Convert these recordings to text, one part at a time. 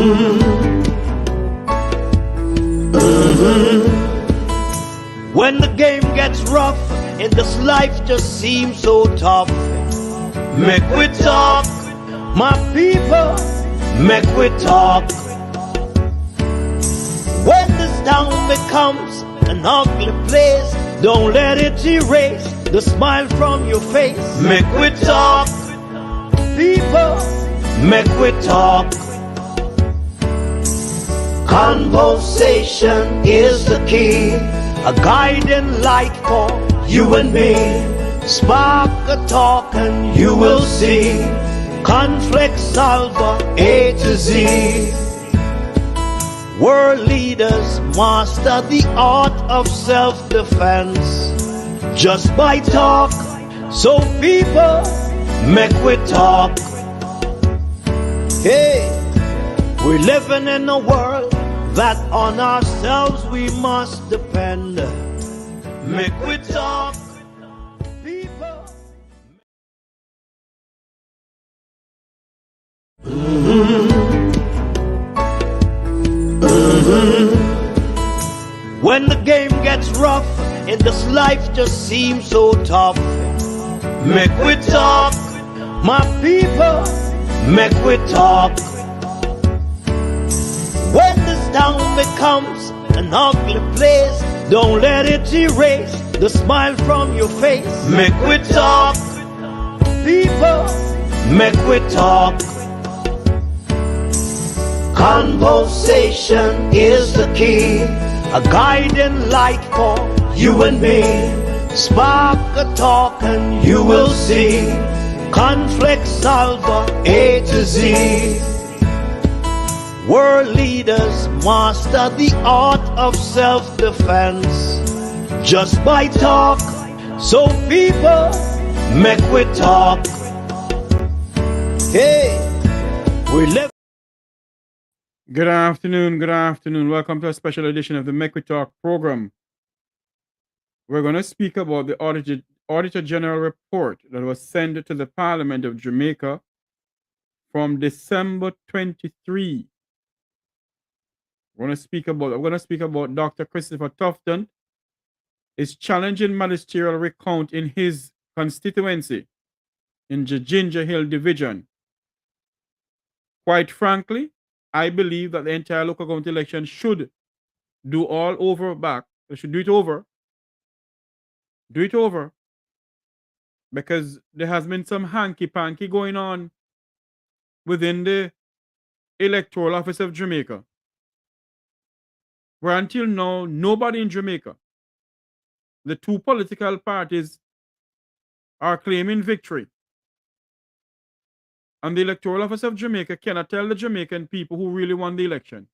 When the game gets rough and this life just seems so tough, make we talk, my people, make we talk. When this town becomes an ugly place, don't let it erase the smile from your face. Make we talk, people, make we talk. Conversation is the key, a guiding light for you and me. Spark a talk and you will see. Conflict solver A to Z. World leaders master the art of self-defense just by talk. So people, make we talk. Hey, we're living in a world that on ourselves we must depend. Make we talk, people. When the game gets rough and this life just seems so tough, make we talk, my people, make we talk. When this town becomes an ugly place, don't let it erase the smile from your face. Make we talk, people, make we talk. Conversation is the key, a guiding light for you and me. Spark a talk and you will see. Conflict solver A to Z. World leaders master the art of self-defense just by talk. So people, make we talk. Hey, we live. Good afternoon, good afternoon. Welcome to a special edition of the Make We Talk program. We're going to speak about the Auditor General report that was sent to the Parliament of Jamaica from December 23. I'm going to speak about Dr. Christopher Tufton is challenging magisterial recount in his constituency in the Ginger Hill division. Quite frankly, I believe that the entire local government election should do all over back. They should do it over. Do it over. Because there has been some hanky-panky going on within the Electoral Office of Jamaica, where until now, nobody in Jamaica, the two political parties, are claiming victory. And the Electoral Office of Jamaica cannot tell the Jamaican people who really won the election.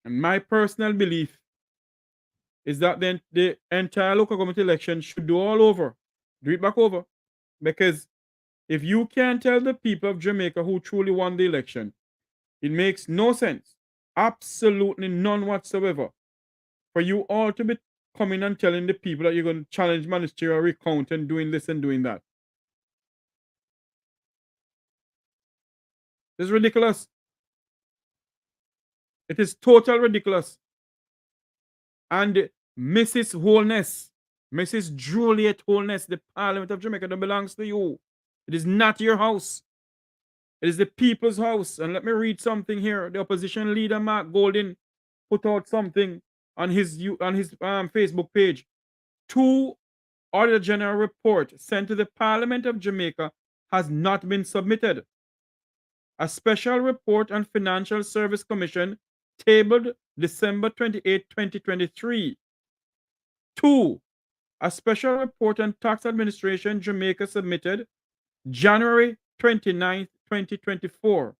And my personal belief is that the entire local government election should do all over. Do it back over. Because if you can't tell the people of Jamaica who truly won the election, it makes no sense. Absolutely none whatsoever. For you all to be coming and telling the people that you're going to challenge magisterial recount and doing this and doing that. It's ridiculous. It is total ridiculous. And Mrs. Holness, Mrs. Juliet Holness, the Parliament of Jamaica, that belongs to you. It is not your house. It is the people's house. And let me read something here. The opposition leader, Mark Golding, put out something on his Facebook page. 2 Auditor General report sent to the Parliament of Jamaica has not been submitted. A special report on Financial Service Commission tabled December 28, 2023. 2. A special report on Tax Administration Jamaica submitted January 29, 2024.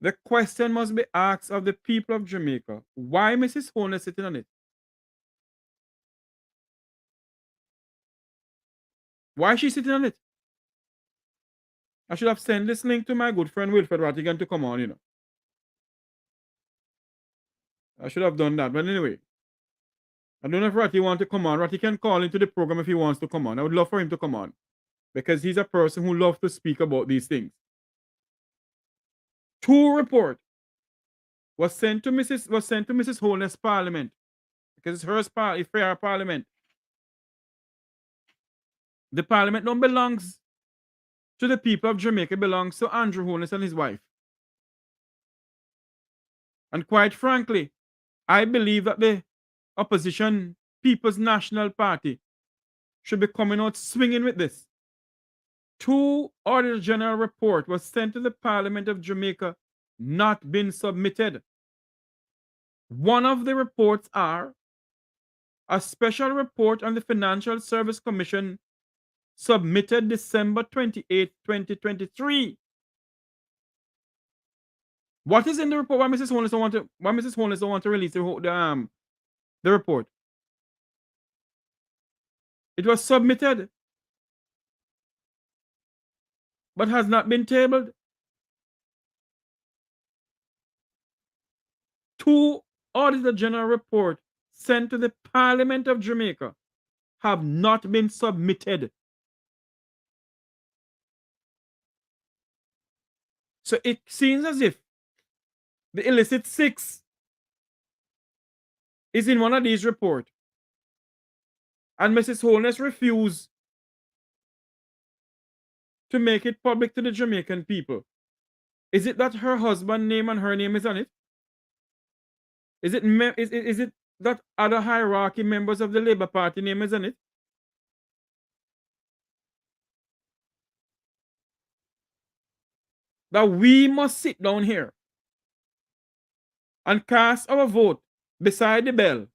The question must be asked of the people of Jamaica. Why Mrs. Holness sitting on it? Why is she sitting on it? I should have sent this link to my good friend Wilfred Rattigan to come on, you know. I should have done that. But anyway, I don't know if Ratty wants to come on. Ratty can call into the program if he wants to come on. I would love for him to come on because he's a person who loves to speak about these things. Two report was sent to Mrs. Holness Parliament because it's her parliament. The parliament don't belongs to the people of Jamaica, it belongs to Andrew Holness and his wife. And quite frankly, I believe that the opposition People's National Party should be coming out swinging with this. Two Auditor General report was sent to the Parliament of Jamaica, not been submitted. One of the reports are a special report on the Financial Service Commission submitted December 28, 2023. What is in the report? Why Mrs. Holness don't want to release the report? It was submitted, but has not been tabled. Two Auditor General report sent to the Parliament of Jamaica have not been submitted. So it seems as if the illicit six is in one of these reports. And Mrs. Holness refused to make it public to the Jamaican people. Is it that her husband's name and her name is on it? Is it that other hierarchy members of the Labour Party name is on it? That we must sit down here and cast our vote beside the bell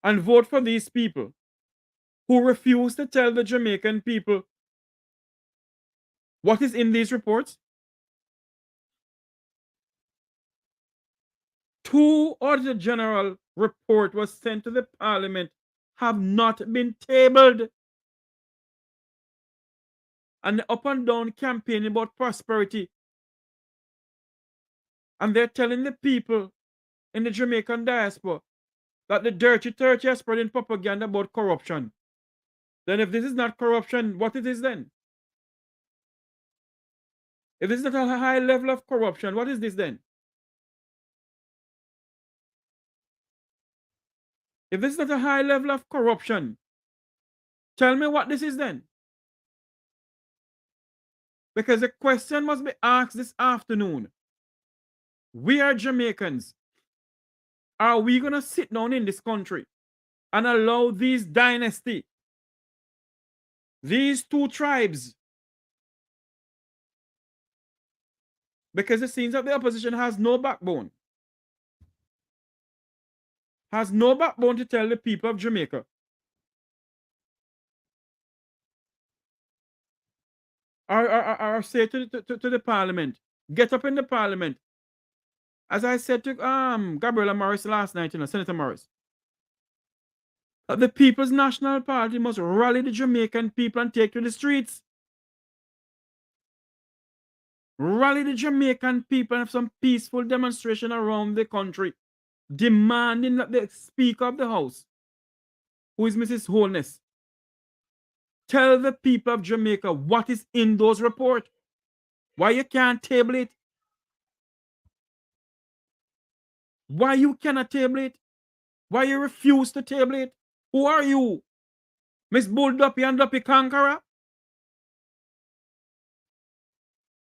and vote for these people who refuse to tell the Jamaican people what is in these reports? Two Auditor General report was sent to the Parliament, have not been tabled. And the up and down campaign about prosperity. And they're telling the people in the Jamaican diaspora that the dirty 30 are spreading propaganda about corruption. Then if this is not corruption, what it is then? If this is not a high level of corruption, what is this then? If this is not a high level of corruption, tell me what this is then. Because the question must be asked this afternoon. We are Jamaicans. Are we going to sit down in this country and allow these dynasty, these two tribes, because it seems that the opposition has no backbone, to tell the people of Jamaica or say to the Parliament, get up in the Parliament. As I said to Gabriela Morris last night, Senator Morris, the People's National Party must rally the Jamaican people and take to the streets. Rally the Jamaican people and have some peaceful demonstration around the country, demanding that the Speaker of the House, who is Mrs. Holness, tell the people of Jamaica what is in those reports. Why you can't table it? Why you cannot table it? Why you refuse to table it? Who are you? Miss Bullduppy and Duppy Conqueror?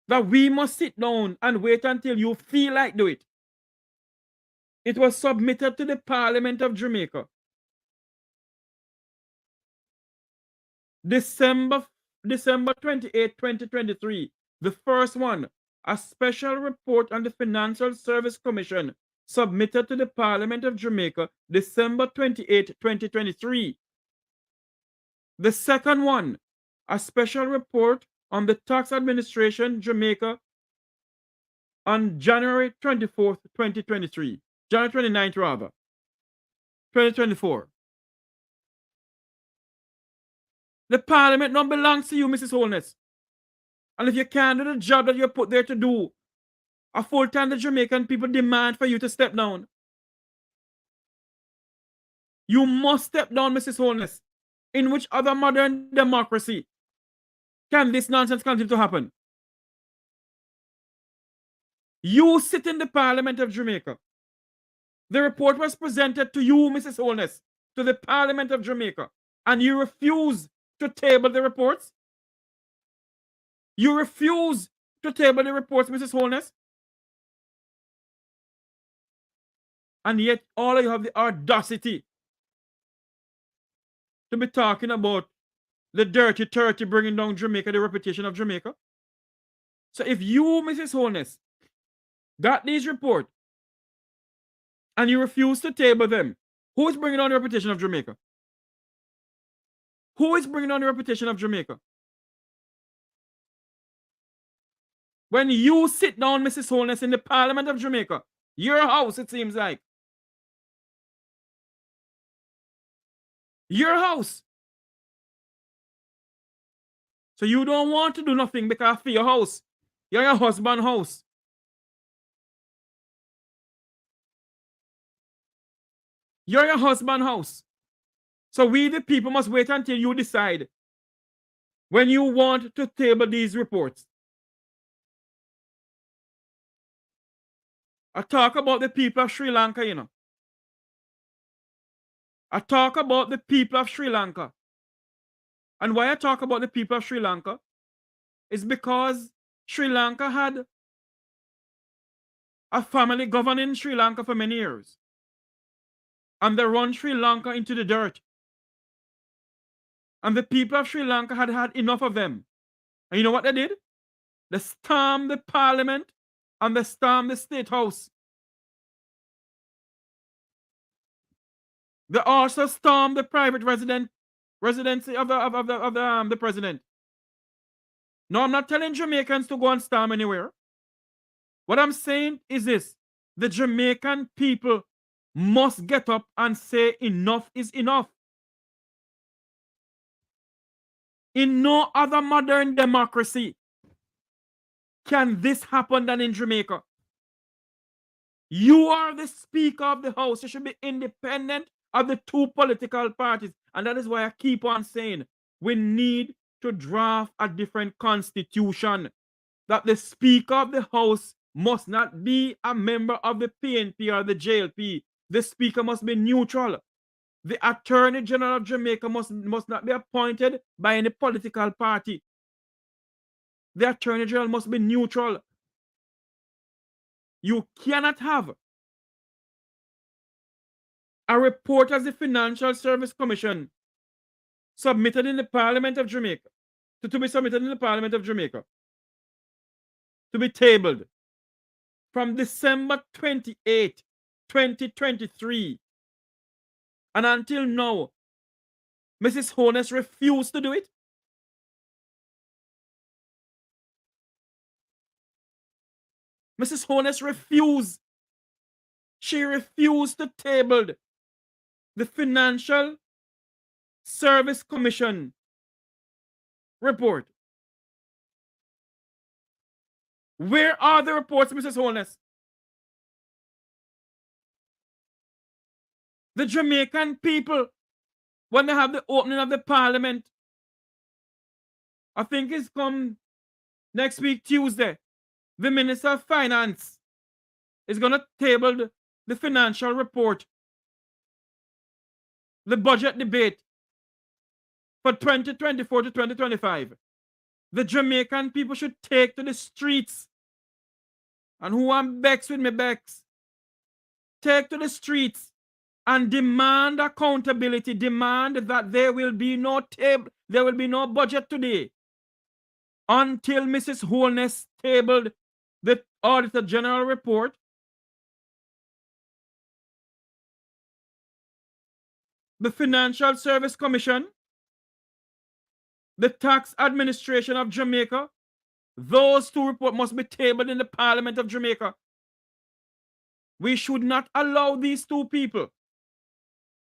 That we must sit down and wait until you feel like do it. It was submitted to the Parliament of Jamaica. December 28, 2023. The first one, a special report on the Financial Service Commission submitted to the Parliament of Jamaica, December 28, 2023. The second one, a special report on the Tax Administration, Jamaica, on January 24th, 2023. January 29th, rather. 2024. The Parliament don't belongs to you, Mrs. Holness. And if you can't do the job that you're put there to do, a full time the Jamaican people demand for you to step down. You must step down, Mrs. Holness. In which other modern democracy can this nonsense continue to happen? You sit in the Parliament of Jamaica. The report was presented to you, Mrs. Holness, to the Parliament of Jamaica, and you refuse to table the reports. You refuse to table the reports, Mrs. Holness. And yet, all of you have the audacity to be talking about the dirty 30 bringing down Jamaica, the reputation of Jamaica. So if you, Mrs. Holness, got these reports and you refuse to table them, who is bringing down the reputation of Jamaica? Who is bringing down the reputation of Jamaica? When you sit down, Mrs. Holness, in the Parliament of Jamaica, your house, it seems like. Your house. So you don't want to do nothing because for your house. You're your husband's house. You're your husband's house. So we, the people, must wait until you decide when you want to table these reports. I talk about the people of Sri Lanka, you know. I talk about the people of Sri Lanka. And why I talk about the people of Sri Lanka is because Sri Lanka had a family governing Sri Lanka for many years. And they run Sri Lanka into the dirt. And the people of Sri Lanka had had enough of them. And you know what they did? They stormed the parliament and they stormed the state house. They also stormed the private residency of the president. No, I'm not telling Jamaicans to go and storm anywhere. What I'm saying is this: the Jamaican people must get up and say enough is enough. In no other modern democracy can this happen than in Jamaica. You are the Speaker of the House. You should be independent of the two political parties. And that is why I keep on saying we need to draft a different constitution. That the Speaker of the House must not be a member of the PNP or the JLP. The Speaker must be neutral. The Attorney General of Jamaica must not be appointed by any political party. The Attorney General must be neutral. You cannot have a report as the Financial Service Commission submitted in the Parliament of Jamaica, to be submitted in the Parliament of Jamaica, to be tabled from December 28, 2023. And until now, Mrs. Holness refused to do it. Mrs. Holness refused. She refused to table the Financial Service Commission report. Where are the reports, Mrs. Holness? The Jamaican people, when they have the opening of the parliament, I think it's come next week, Tuesday, the Minister of Finance is going to table the financial report, the budget debate for 2024 to 2025. The Jamaican people should take to the streets. And who am Bex with me, Bex? Take to the streets and demand accountability, demand that there will be no budget today until Mrs. Holness tabled the Auditor General report, the Financial Service Commission, the Tax Administration of Jamaica. Those two reports must be tabled in the Parliament of Jamaica. We should not allow these two people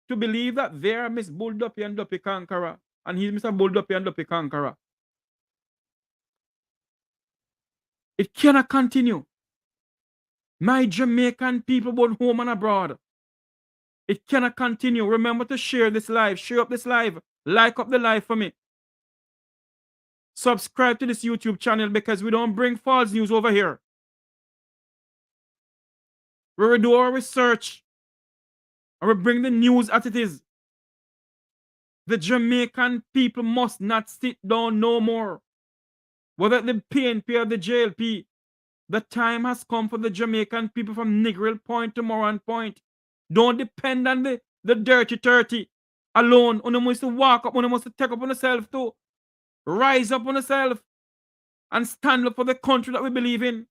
to believe that they're Miss Bullduppy and Duppy Conqueror, and he's Mr. Bullduppy and Duppy Conqueror. It cannot continue. My Jamaican people, both home and abroad, it cannot continue. Remember to share this live. Share up this live. Like up the live for me. Subscribe to this YouTube channel because we don't bring false news over here. We will do our research. And we bring the news as it is. The Jamaican people must not sit down no more. Whether the PNP or the JLP, the time has come for the Jamaican people from Negril Point to Moran Point. Don't depend on the dirty 30 alone. You must walk up, you must take up on yourself too. Rise up on yourself and stand up for the country that we believe in.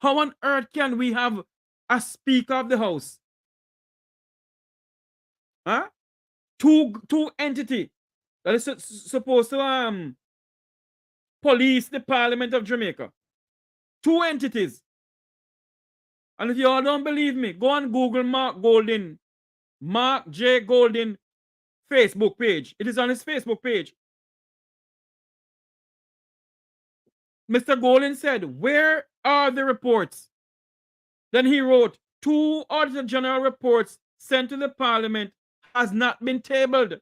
How on earth can we have a Speaker of the House? Huh? Two entity that is supposed to police the Parliament of Jamaica. Two entities. And if you all don't believe me, go and Google Mark J. Golden Facebook page. It is on his Facebook page. Mr. Golden said, where are the reports? Then he wrote, 2 Auditor General reports sent to the Parliament has not been tabled.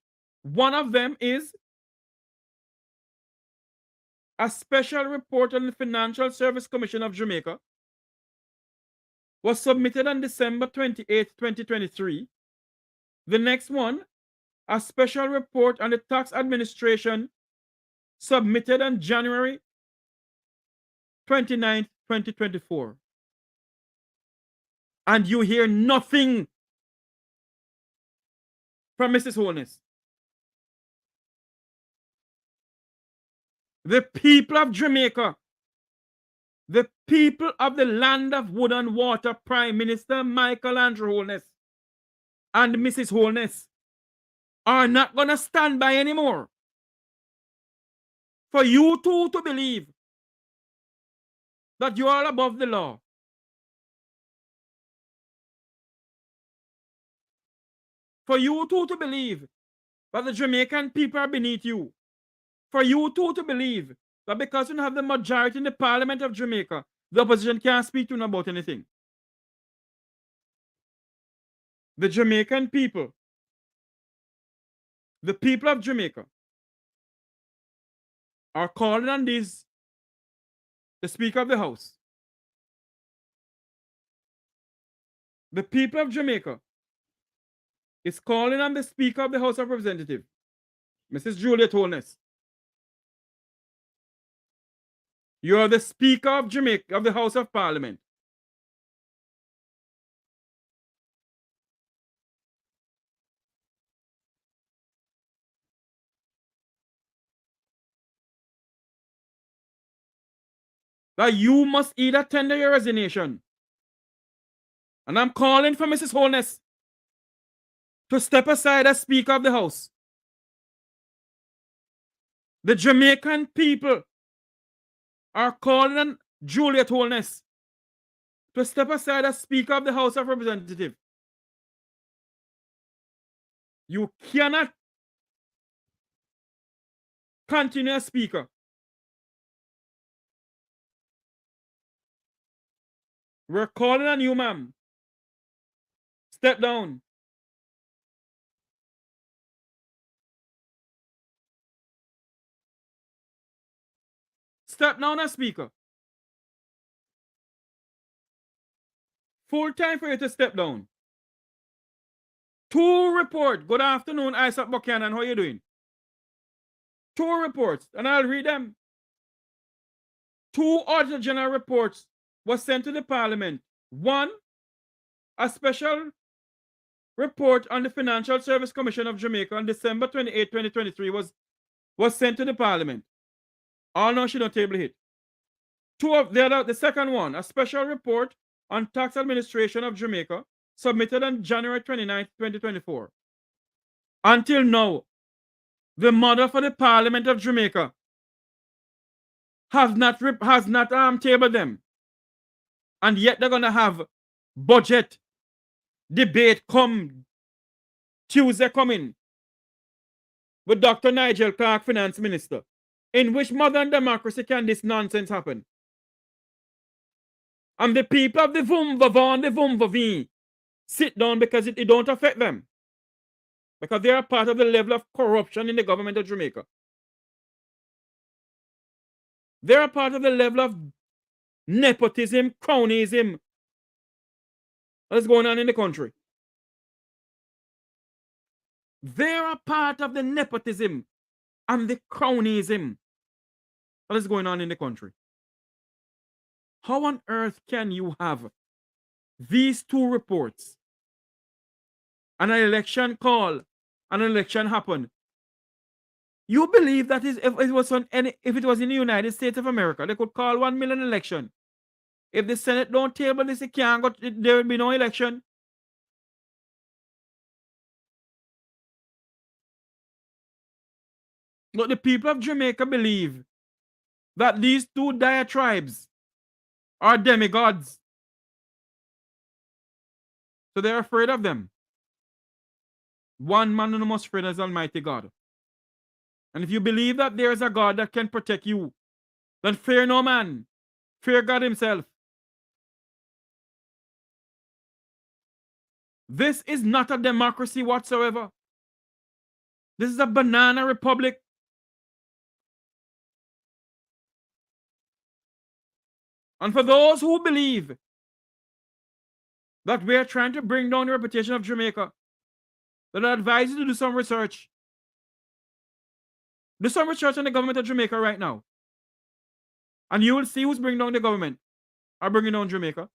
One of them is a special report on the Financial Service Commission of Jamaica was submitted on December 28, 2023. The next one, a special report on the tax administration submitted on January 29, 2024. And you hear nothing from Mrs. Holness. The people of Jamaica, the people of the land of wood and water, Prime Minister Michael Andrew Holness and Mrs. Holness are not going to stand by anymore for you two to believe that you are above the law. For you two to believe that the Jamaican people are beneath you. For you two to believe that because you have the majority in the Parliament of Jamaica, the opposition can't speak to you about anything. The Jamaican people, the people of Jamaica, are calling on the Speaker of the House. The people of Jamaica is calling on the Speaker of the House of Representatives, Mrs. Juliet Holness. You are the Speaker of Jamaica, of the House of Parliament. That you must either tender your resignation. And I'm calling for Mrs. Holness to step aside as Speaker of the House. The Jamaican people are calling on Juliet Holness to step aside as Speaker of the House of Representatives. You cannot continue as Speaker. We're calling on you, ma'am. Step down. Step down as Speaker. Full time for you to step down. 2 reports. Good afternoon, Isaac Buchanan. How are you doing? 2 reports, and I'll read them. 2 Auditor General reports was sent to the Parliament. 1, a special report on the Financial Service Commission of Jamaica on December 28, 2023 was sent to the Parliament. All now she don't table it. 2 of the second one, a special report on tax administration of Jamaica, submitted on January 29, 2024. Until now, the mother for the Parliament of Jamaica has not tabled them. And yet they're going to have budget debate come Tuesday coming with Dr. Nigel Clark, Finance Minister. In which modern democracy can this nonsense happen? And the people of the Vumvavon, the Vumvavi, sit down because it don't affect them. Because they are part of the level of corruption in the government of Jamaica. They're a part of the level of nepotism, cronyism that's going on in the country. They're a part of the nepotism and the cronyism that is going on in the country. How on earth can you have these two reports and an election call and an election happen? You believe that if it was in the United States of America, they could call 1 million election. If the Senate don't table this, it can't go, there will be no election. But the people of Jamaica believe that these two diatribes are demigods. So they're afraid of them. One man who must fear is Almighty God. And if you believe that there is a God that can protect you, then fear no man. Fear God himself. This is not a democracy whatsoever. This is a banana republic. And for those who believe that we are trying to bring down the reputation of Jamaica, then I advise you to do some research. Do some research on the government of Jamaica right now. And you will see who's bringing down the government or bringing down Jamaica.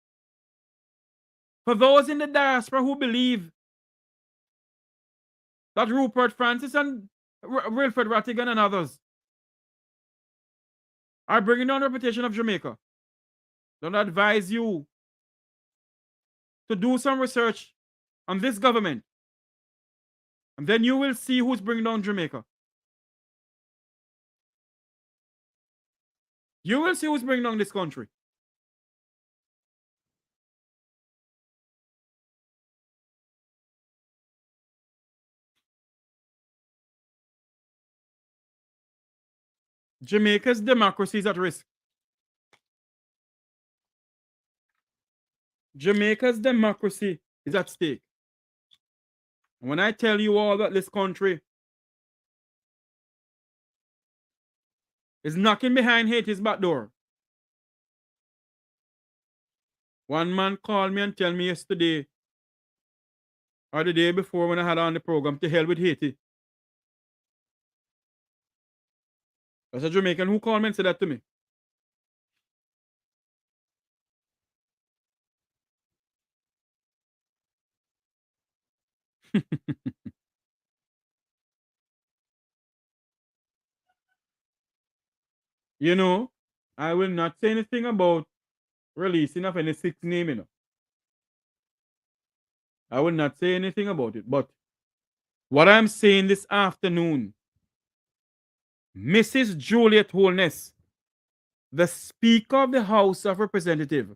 For those in the diaspora who believe that Rupert Francis and Wilfred Rattigan and others are bringing down the reputation of Jamaica, then I advise you to do some research on this government. And then you will see who's bringing down Jamaica. You will see who's bringing down this country. Jamaica's democracy is at risk. Jamaica's democracy is at stake. And when I tell you all that this country is knocking behind Haiti's back door. One man called me and told me yesterday or the day before when I had on the program, to hell with Haiti. That's a Jamaican who called me and said that to me. You know, I will not say anything about releasing of any sixth name, you know. I will not say anything about it. But what I'm saying this afternoon, Mrs. Juliet Holness, the Speaker of the House of Representatives,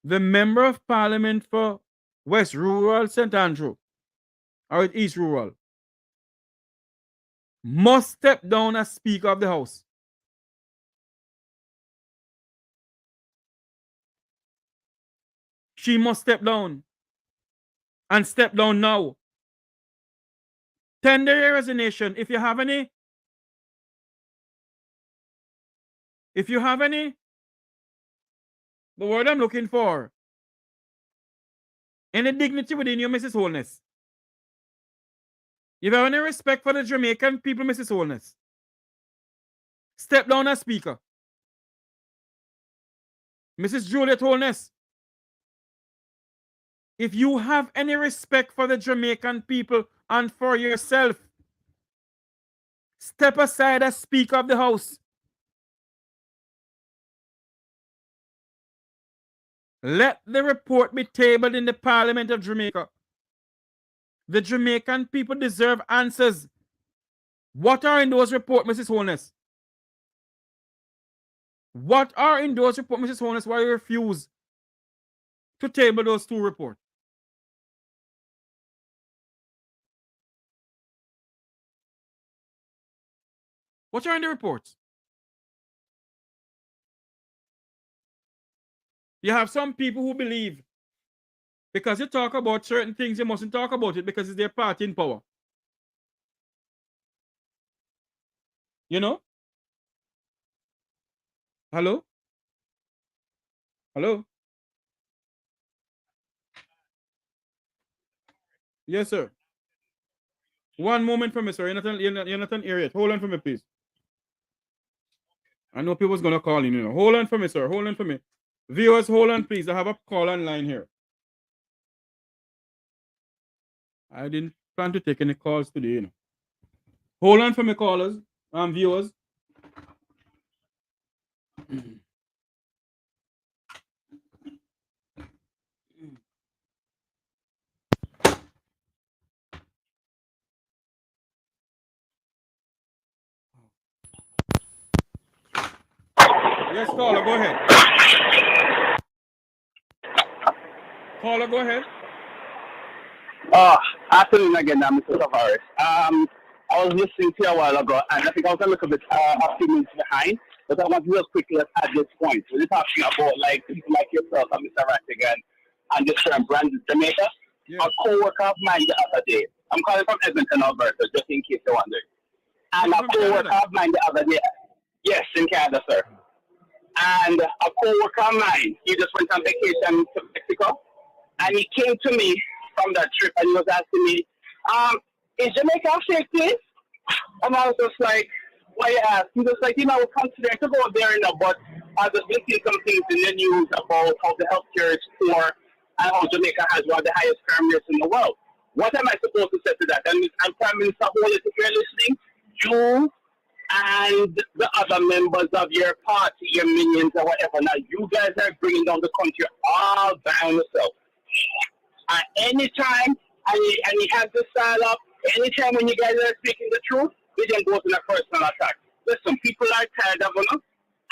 the Member of Parliament for West Rural St. Andrew, or East Rural, must step down as Speaker of the House. She must step down. And step down now. Tender your resignation. If you have any, the word I'm looking for, any dignity within you, Mrs. Holness. If you have any respect for the Jamaican people, Mrs. Holness, step down as Speaker. Mrs. Juliet Holness, if you have any respect for the Jamaican people and for yourself, step aside as Speaker of the House. Let the report be tabled in the Parliament of Jamaica. The Jamaican people deserve answers. What are in those reports, Mrs. Holness? What are in those reports, Mrs. Holness, why you refuse to table those two reports? What are in the reports? You have some people who believe because you talk about certain things, you mustn't talk about it because it's their party in power. You know? Hello? Hello? Yes, sir. One moment for me, sir. You're not an area. Hold on for me, please. I know people's going to call in, you know. Hold on for me, sir. Hold on for me. Viewers, hold on, please. I have a call online here. I didn't plan to take any calls today, you know. Hold on for me, callers, viewers. Yes, caller, go ahead. Caller, go ahead. Afternoon again, Mr. Tavares. I was listening to you a while ago, and I think I was a little bit a few minutes behind, but I want to real quickly at this point. We're talking about like people like yourself and Mr. Rattigan and this term Brandon Jamaica. Yeah. A co-worker of mine the other day, I'm calling from Edmonton, Alberta, just in case you're wondering. And a co-worker of mine the other day, yes, in Canada, sir. And a co-worker of mine, he just went on vacation to Mexico, and he came to me from that trip, and he was asking me, is Jamaica a safe place? And I was just like, why you ask? He was like, I was considering to go there, but I was listening to some things in the news about how the healthcare is poor and how Jamaica has one of the highest crime rates in the world. What am I supposed to say to that? And Prime Minister Holness, if you're listening, you and the other members of your party, your minions or whatever, now you guys are bringing down the country all by yourself. At any time, and he has to stand up, anytime when you guys are speaking the truth, they then go to a personal attack. Listen, people are tired of us,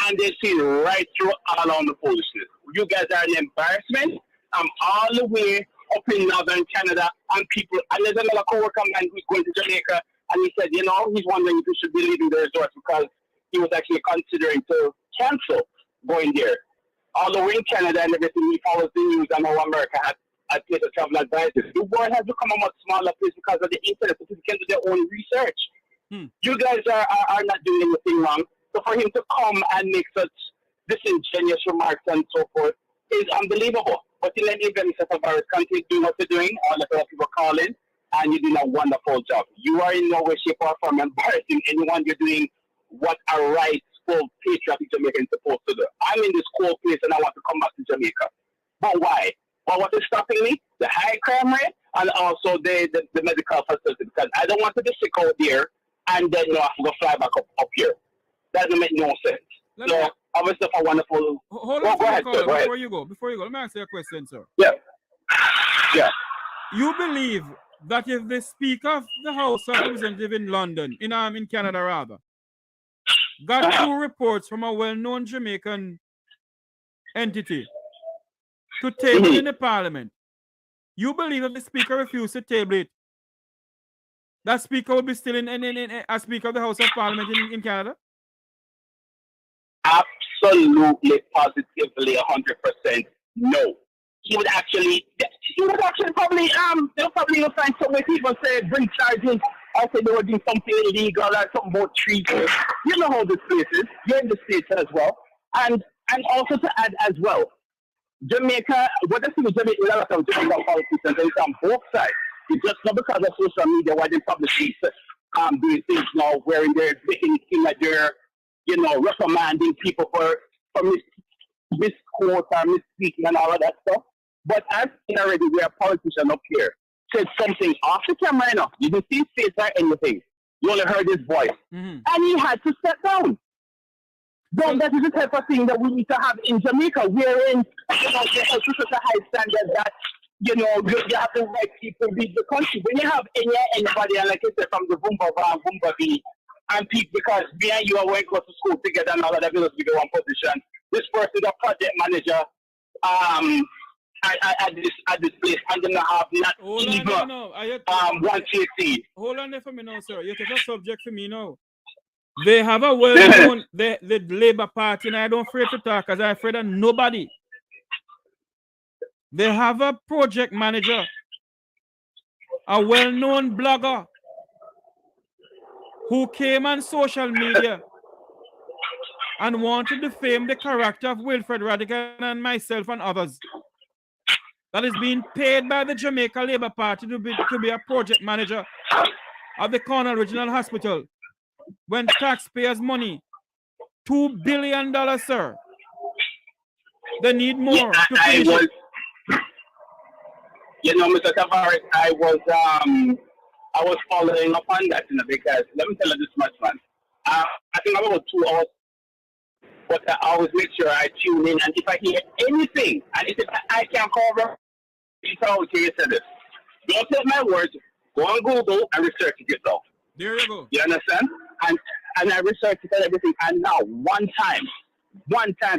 and they see right through all on the foolishness. You guys are an embarrassment. I'm all the way up in northern Canada, and people, and there's another co-worker man who's going to Jamaica, and he said, he's wondering if he should be leaving the resort because he was actually considering to cancel going there. Although in Canada and everything, he follows the news and how America has place of travel advisors. The world has become a much smaller place because of the internet, so people can do their own research. You guys are not doing anything wrong. So for him to come and make such disingenuous remarks and so forth is unbelievable. But in any event, Mr. Tavares, continue doing what you're doing. All the people calling, and you're doing a wonderful job. You are in no way, shape, or form embarrassing anyone. You're doing what a rightful patriotic Jamaican is supposed to do. I'm in this cold place and I want to come back to Jamaica. But why? But what is stopping me? The high crime rate and also the medical facility. Because I don't want to be sick out there and then I have to go fly back up here. That doesn't make no sense. So, obviously, for wonderful. Hold on, go ahead, sir. Go ahead. Before you go, let me ask you a question, sir. Yeah. You believe that if the Speaker of the House of Representatives in London, in Canada rather, got two reports from a well-known Jamaican entity to table in the Parliament, you believe that the Speaker refused to table it, that Speaker will be still in as Speaker of the House of Parliament in Canada? Absolutely, positively, 100% no. He would actually probably they'll probably find so many people say bring charges. I said they were doing something illegal or something about treason. You know how this place is. You're in the States as well. And also to add as well, Jamaica, what I see with Jamaica, a lot of Jamaican politicians, it's on both sides. It's just not because of social media why they publicly doing things now, wherein they're making it seem like they're, reprimanding people for misquote or misspeaking and all of that stuff. But I've seen already where a politician up here said something off the camera enough. You didn't see his face or anything. You only heard his voice. And he had to step down. So that is the type of thing that we need to have in Jamaica, wherein there's such a high standard that you have to let people lead the country. When you have anybody, and like I said, from the Boomba B, and people, because me and you are going to go to school together and all of that, because we do one position. This person is a project manager at this place, and then I have not one TC. Hold on there for me now, sir. You take a subject for me now. They have a well-known the Labour Party, and I don't afraid to talk because I'm afraid of nobody. They have a project manager, a well-known blogger who came on social media and want to defame the character of Wilfred Radigan and myself and others that is being paid by the Jamaica Labour Party to be a project manager of the Cornwall Regional Hospital when taxpayers' money, $2 billion, sir. They need more to finish it. You know, Mr. Tavares, I was following up on that, because let me tell you this much, man. I think I'm about 2 hours, but I always make sure I tune in, and if I hear anything, and if I can cover, it's always here to this. Don't take my words. Go on Google and research it yourself. There you go. You understand? And I researched it and everything, and now one time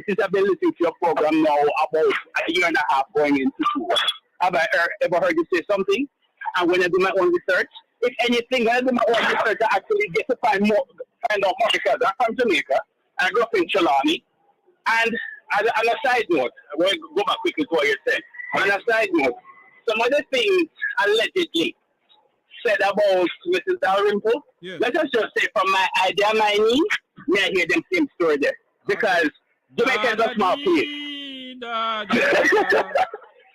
since I've been listening to your program now about a year and a half going into 2 years. Have I ever heard you say something? And when I do my own research, if anything, when I do my own research, I actually get to find out more, because I'm from Jamaica. I grew up in Trelawney. And on a side note, I want to go back quickly to what you're saying. On a side note, some of the things allegedly said about Mrs. Dalrymple, let us just say from my idea, my knee, may I hear them same story there. Because Jamaica is a small place.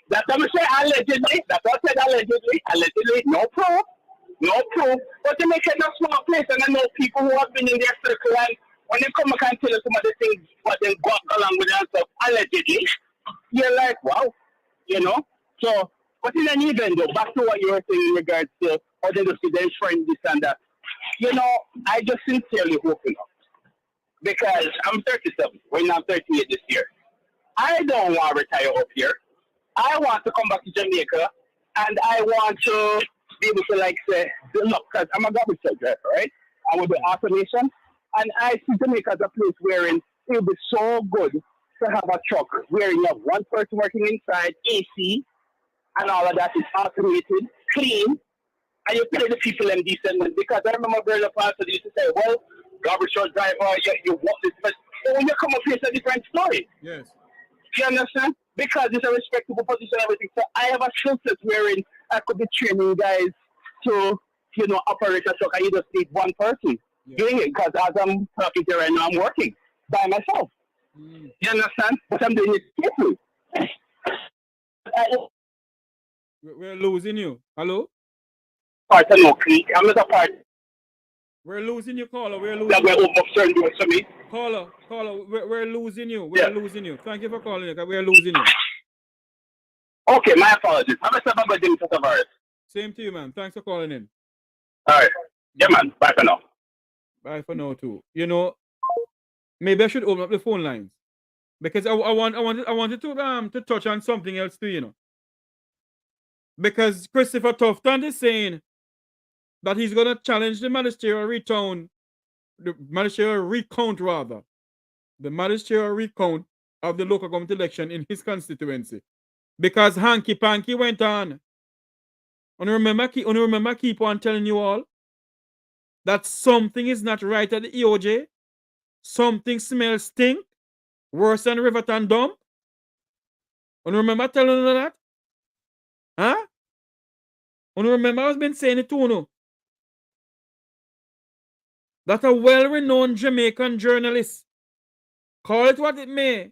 That's what I'm saying, allegedly. That's what I said, allegedly. Allegedly, no proof. But Jamaica is a small place, and I know people who have been in their circle, and when they come back and tell us some of the things, what they go along with and stuff, allegedly, you're like, wow, you know? So, but in any event, though, back to what you were saying in regards to other students, friends, this and that, you know, I just sincerely hope enough. Because I'm 37, when I'm 38 this year. I don't want to retire up here. I want to come back to Jamaica, and I want to be able to, like, say, look, because I'm a garbage truck driver, right? I will do automation, and I see Jamaica as a place wherein it would be so good to have a truck where you have one person working inside, AC, and all of that is automated, clean, and you pay the people in decent. Because I remember growing up, also used to say, well, garbage truck driver, you want this, but when you come up here, it's a different story. Yes. You understand? Because it's a respectable position and everything. So I have a skill set wherein I could be training guys to, you know, operate a truck, and you just need one person doing it. Because as I'm talking to you right now, I'm working by myself. You understand? But I'm doing it safely. We're losing you. Hello? Part of no creek. I'm not a part. We're losing you, caller. We're losing That way open up certain doors for me. Caller, we're losing you. We're losing you. Thank you for calling. We're losing you. Okay, my apologies. Have a good day, Mr. Tavares. Same to you, man. Thanks for calling in. All right. Yeah, man. Bye for now. Bye for now, too. You know, maybe I should open up the phone lines. Because I wanted to touch on something else too, you know. Because Christopher Tufton is saying that he's going to challenge the magisterial recount of the local government election in his constituency. Because Hanky Panky went on. And remember keep on telling you all that something is not right at the EOJ. Something smells stink. Worse than Riverton Dump. And remember telling you that? Huh? And remember I was been saying it to you. That a well-renowned Jamaican journalist, call it what it may,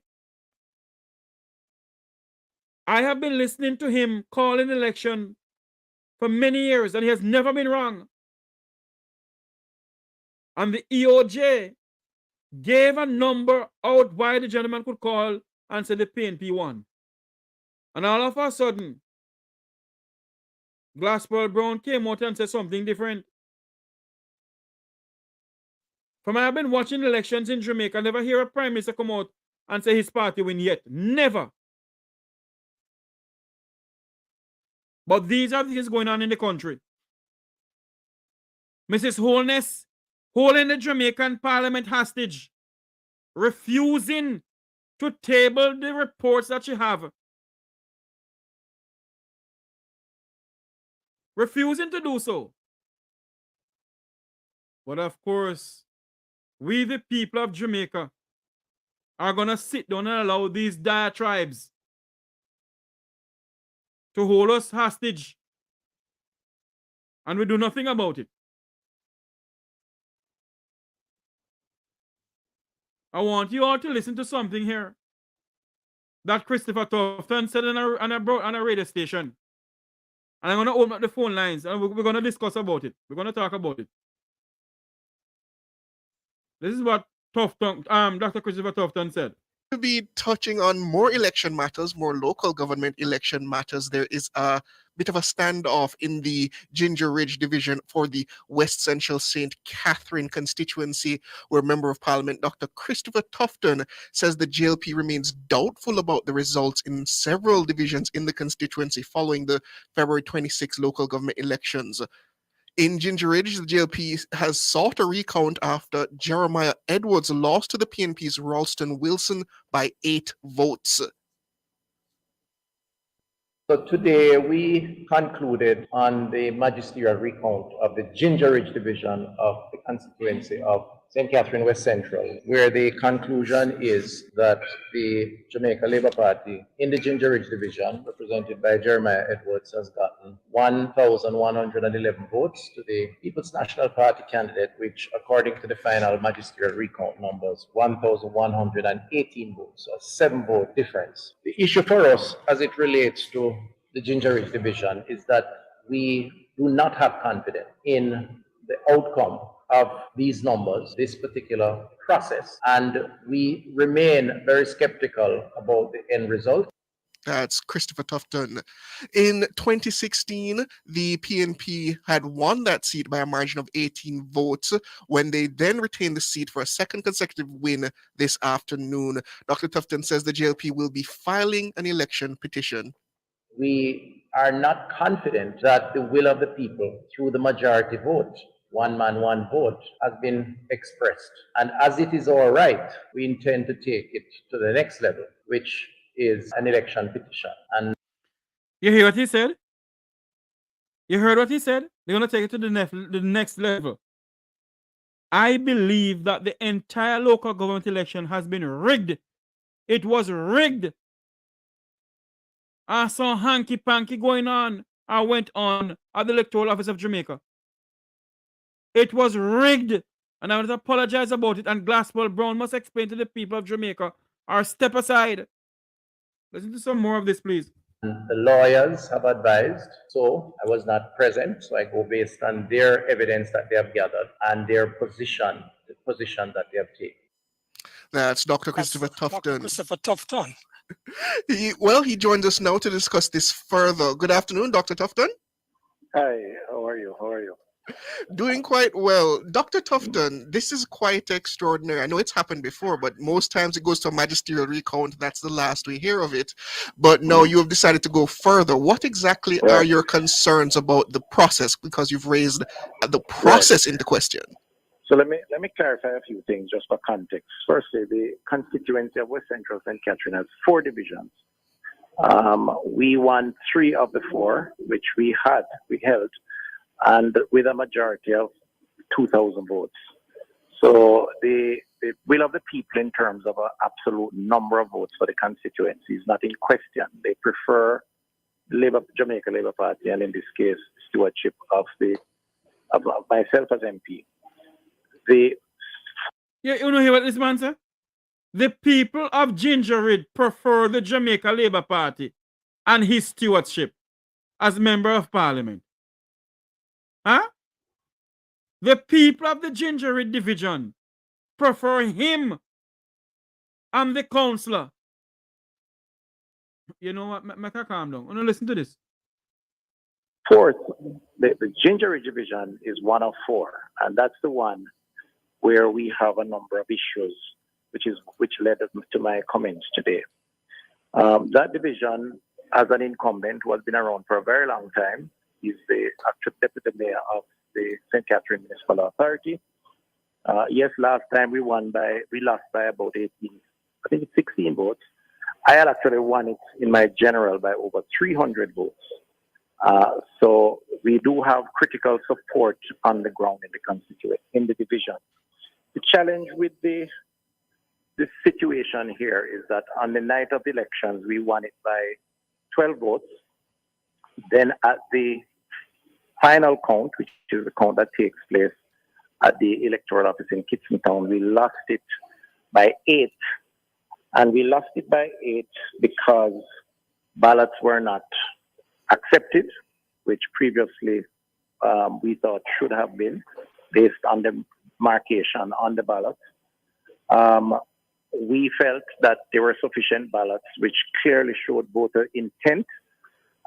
I have been listening to him call an election for many years, and he has never been wrong. And the EOJ gave a number out why the gentleman could call and say the PNP won. And all of a sudden, Glassball Brown came out and said something different. From I have been watching elections in Jamaica, I never hear a prime minister come out and say his party win yet. Never. But these are things going on in the country. Mrs. Holness holding the Jamaican parliament hostage, refusing to table the reports that she have. Refusing to do so. But of course, we the people of Jamaica are going to sit down and allow these diatribes to hold us hostage. And we do nothing about it. I want you all to listen to something here that Christopher Tufton said on a radio station. And I'm going to open up the phone lines and we're going to discuss about it. We're going to talk about it. This is what Dr. Christopher Tufton said. To be touching on more election matters, more local government election matters, there is a bit of a standoff in the Ginger Ridge division for the West Central St. Catherine constituency, where Member of Parliament Dr. Christopher Tufton says the JLP remains doubtful about the results in several divisions in the constituency following the February 26 local government elections. In Ginger Ridge, the JLP has sought a recount after Jeremiah Edwards lost to the PNP's Ralston Wilson by 8 votes. So today we concluded on the magisterial recount of the Ginger Ridge division of the constituency of St. Catherine West Central, where the conclusion is that the Jamaica Labour Party in the Ginger Ridge division, represented by Jeremiah Edwards, has gotten 1,111 votes to the People's National Party candidate, which according to the final magisterial recount numbers, 1,118 votes, a 7-vote difference. The issue for us as it relates to the Ginger Ridge division is that we do not have confidence in the outcome of these numbers, this particular process, and we remain very skeptical about the end result. That's Christopher Tufton. In 2016, the PNP had won that seat by a margin of 18 votes when they then retained the seat for a second consecutive win this afternoon. Dr. Tufton says the JLP will be filing an election petition. We are not confident that the will of the people through the majority vote, one man, one vote, has been expressed. And as it is our right, we intend to take it to the next level, which is an election petition. And you hear what he said? You heard what he said? They're going to take it to the next level. I believe that the entire local government election has been rigged. It was rigged. I saw hanky-panky going on. I went on at the Electoral Office of Jamaica. It was rigged. And I want to apologize about it. And Glasswell Brown must explain to the people of Jamaica or step aside. Listen to some more of this, please. The lawyers have advised, so I was not present, so I go based on their evidence that they have gathered and their position, the position that they have taken. That's Dr. Christopher Tufton. Dr. Christopher Tufton. He joins us now to discuss this further. Good afternoon, Dr. Tufton. Hi, how are you? Doing quite well. Dr. Tufton, this is quite extraordinary. I know it's happened before, but most times it goes to a magisterial recount. That's the last we hear of it. But now you have decided to go further. What exactly are your concerns about the process? Because you've raised the process into question. So let me clarify a few things just for context. Firstly, the constituency of West Central St. Catherine has 4 divisions. We won 3 of the 4, which we held, and with a majority of 2,000 votes. So the will of the people in terms of an absolute number of votes for the constituency is not in question. They prefer Jamaica Labour Party, and in this case, stewardship of myself as MP. You know hear what this man said? The people of Ginger Ridge prefer the Jamaica Labour Party and his stewardship as Member of Parliament. Huh? The people of the Ginger Ridge division prefer him and the councillor. You know what? Make her calm down. Listen to this. Fourth, the Ginger Ridge division is one of 4, and that's the one where we have a number of issues, which led to my comments today. That division, as an incumbent who has been around for a very long time, is the actual deputy mayor of the St. Catherine Municipal Authority. Yes, last time we lost by about 16 votes. I had actually won it in my general by over 300 votes. So we do have critical support on the ground in the constituency, in the division. The challenge with the situation here is that on the night of the elections, we won it by 12 votes. Then at the final count, which is the count that takes place at the Electoral office in Kitson Town, we lost it by 8. And we lost it by 8 because ballots were not accepted, which previously we thought should have been based on the marcation on the ballot. We felt that there were sufficient ballots which clearly showed voter intent,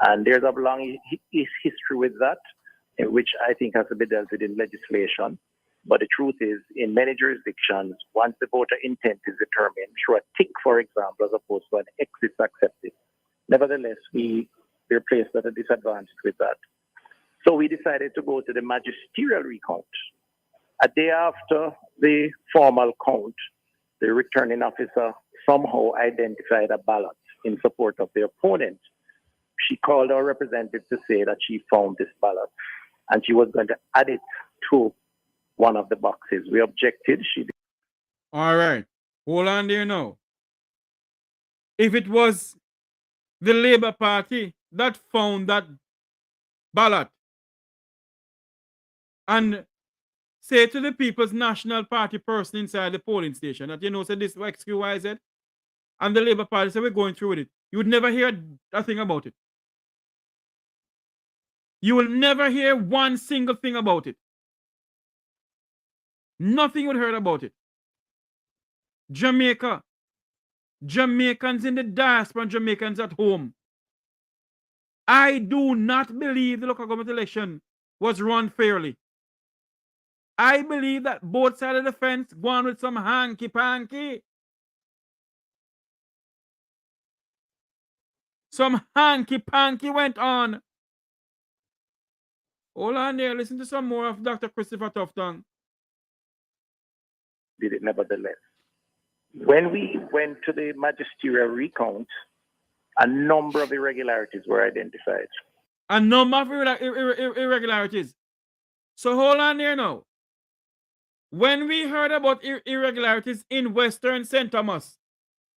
and there's a long history with that, which I think has to be dealt with in legislation. But the truth is, in many jurisdictions, once the voter intent is determined, through a tick, for example, as opposed to an X is accepted. Nevertheless, we're placed at a disadvantage with that. So we decided to go to the magisterial recount. A day after the formal count, the returning officer somehow identified a ballot in support of the opponent. She called our representative to say that she found this ballot and she was going to add it to one of the boxes. We objected. All right. Hold on there now. If it was the Labour Party that found that ballot and say to the People's National Party person inside the polling station that, say this XQYZ, and the Labour Party said we're going through with it, you would never hear a thing about it. You will never hear one single thing about it. Nothing would heard about it. Jamaica, Jamaicans in the diaspora and Jamaicans at home. I do not believe the local government election was run fairly. I believe that both sides of the fence go on with some hanky-panky. Some hanky-panky went on. Hold on there, listen to some more of Dr. Christopher Tufton. Did it nevertheless. When we went to the magisterial recount, a number of irregularities were identified. A number of irregularities. So hold on there now. When we heard about irregularities in Western St. Thomas,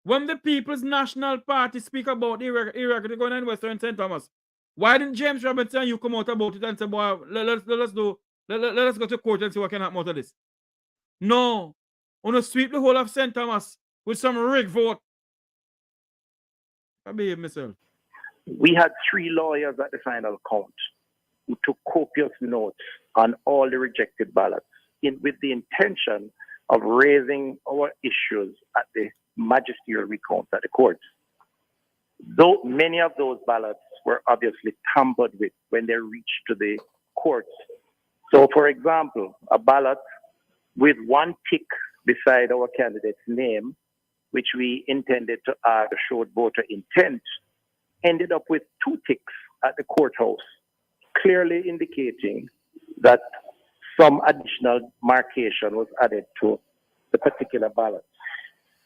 when the People's National Party speak about irregularities going on in Western St. Thomas, why didn't James Robinson you come out about it and say, boy, let's go to court and see what can happen out of this? No. On to sweep the whole of St. Thomas with some rigged vote. I behave myself. We had 3 lawyers at the final count who took copious notes on all the rejected ballots with the intention of raising our issues at the magisterial recount at the courts. Though many of those ballots were obviously tampered with when they reached to the courts. So, for example, a ballot with 1 tick beside our candidate's name, which we intended to add showed voter intent, ended up with 2 ticks at the courthouse, clearly indicating that some additional marcation was added to the particular ballot.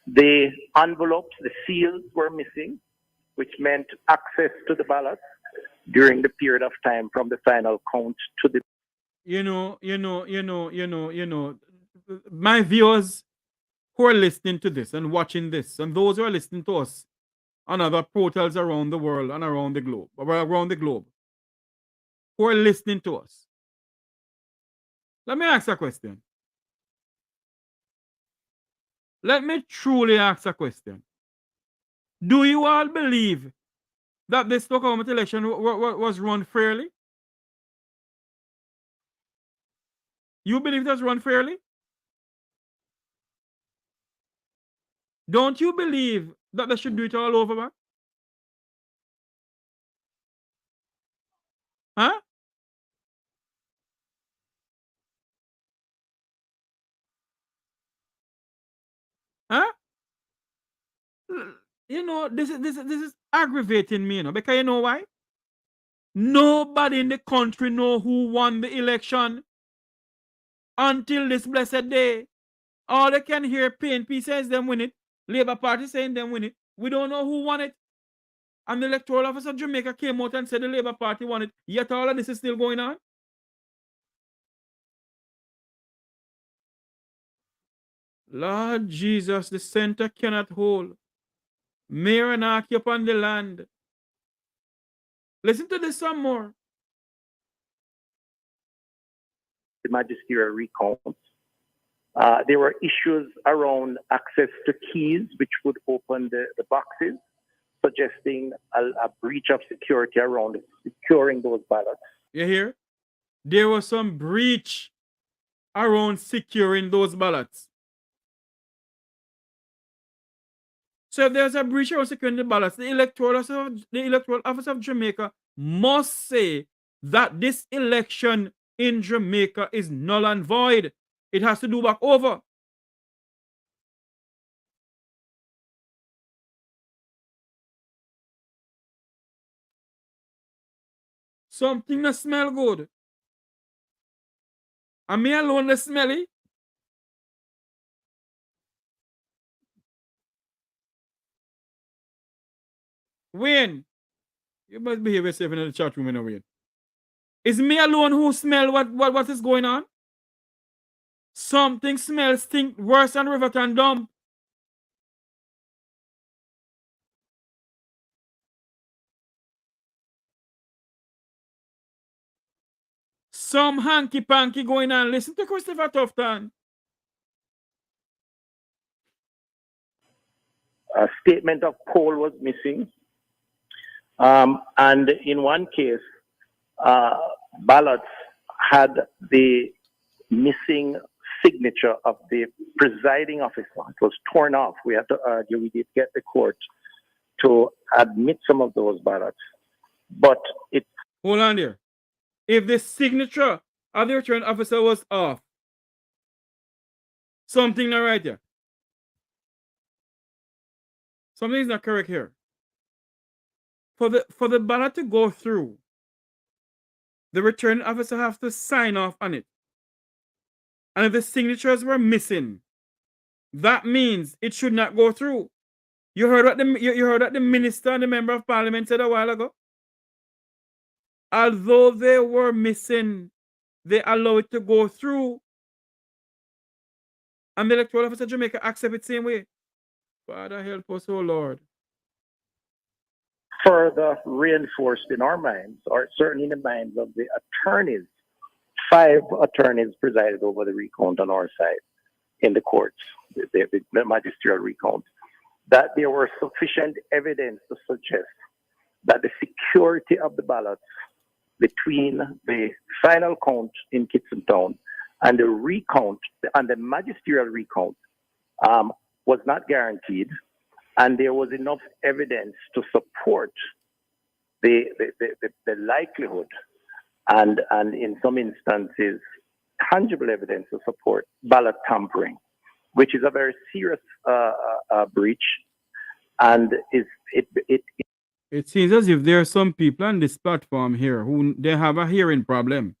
The envelopes, the seals were missing, which meant access to the ballot during the period of time from the final count to the... My viewers who are listening to this and watching this, and those who are listening to us on other portals around the world and around the globe, who are listening to us, let me ask a question. Let me truly ask a question. Do you all believe that this local government election was run fairly? You believe it was run fairly? Don't you believe that they should do it all over, man? Huh? Huh? This is aggravating me, because you know why? Nobody in the country know who won the election until this blessed day. All they can hear PNP says them win it. Labour Party saying them win it. We don't know who won it. And the Electoral Office of Jamaica came out and said the Labour Party won it. Yet all of this is still going on. Lord Jesus, the center cannot hold. Mayor anarchy upon the land. Listen to this some more. The magisterial recount, There were issues around access to keys, which would open the boxes, suggesting a breach of security around securing those ballots. You hear? There was some breach around securing those ballots. So if there's a breach around securing the ballots, the Electoral Office of Jamaica must say that this election in Jamaica is null and void. It has to do back over. Something that smell good. And me alone the smelly. Wayne, you must behave yourself in the chat room in a way. Is me alone who smell what is going on? Something smells stink worse than Riverton Dump. Some hanky-panky going on. Listen to Christopher Tufton. A statement of poll was missing. And in one case, ballots had the missing signature of the presiding officer. It was torn off. We had to argue. We did get the court to admit some of those ballots. But it... Hold on there. If the signature of the return officer was off, something not right here. Something is not correct here. For the ballot to go through, the return officer has to sign off on it. And if the signatures were missing, that means it should not go through. You heard what the minister and the member of parliament said a while ago? Although they were missing, they allow it to go through. And the Electoral Office of Jamaica accept it the same way. Father help us, oh Lord. Further reinforced in our minds, or certainly in the minds of the attorneys. 5 attorneys presided over the recount on our side in the courts, the magisterial recount, that there were sufficient evidence to suggest that the security of the ballots between the final count in Tufton and the recount and the magisterial recount was not guaranteed, and there was enough evidence to support the likelihood and in some instances tangible evidence to support ballot tampering, which is a very serious breach, and it seems as if there are some people on this platform here who they have a hearing problem.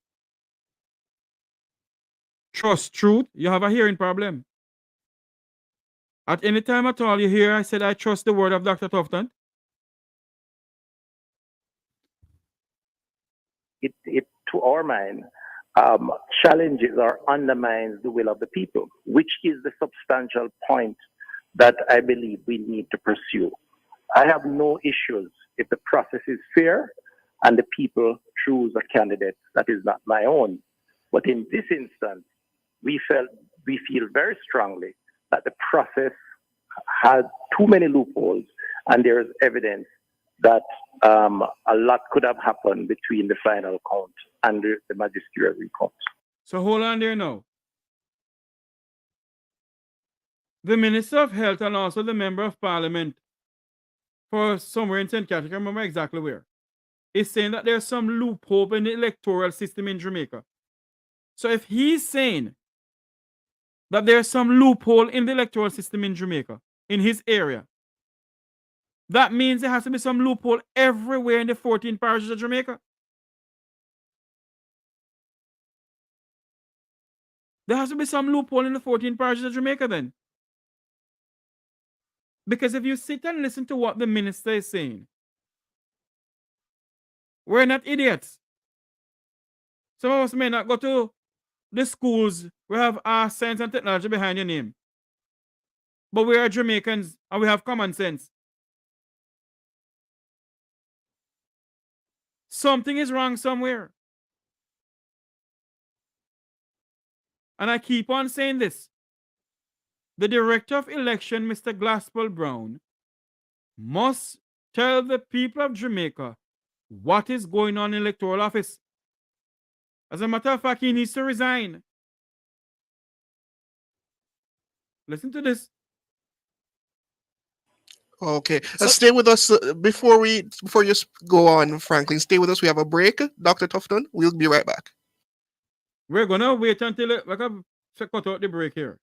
Trust truth, you have a hearing problem. At any time at all you hear I said I trust the word of Dr. Tufton? It to our mind, challenges or undermines the will of the people, which is the substantial point that I believe we need to pursue. I have no issues if the process is fair and the people choose a candidate that is not my own. But in this instance, we feel very strongly that the process had too many loopholes, and there is evidence that a lot could have happened between the final count and the magisterial recount. So hold on there now. The Minister of Health and also the Member of Parliament for somewhere in St. Catherine, I remember exactly where, is saying that there's some loophole in the electoral system in Jamaica. So if he's saying that there's some loophole in the electoral system in Jamaica, in his area, that means there has to be some loophole everywhere in the 14 parishes of Jamaica. There has to be some loophole in the 14 parishes of Jamaica then. Because if you sit and listen to what the minister is saying, we're not idiots. Some of us may not go to the schools we have art, science, and technology behind your name. But we are Jamaicans and we have common sense. Something is wrong somewhere. And I keep on saying this. the Director of Election, Mr. Glaspel Brown, must tell the people of Jamaica what is going on in the electoral office. As a matter of fact, he needs to resign. Listen to this. Okay, stay with us before you go on, Franklin. Stay with us. We have a break, Dr. Tufton. We'll be right back. We're gonna wait until we can cut out the break here.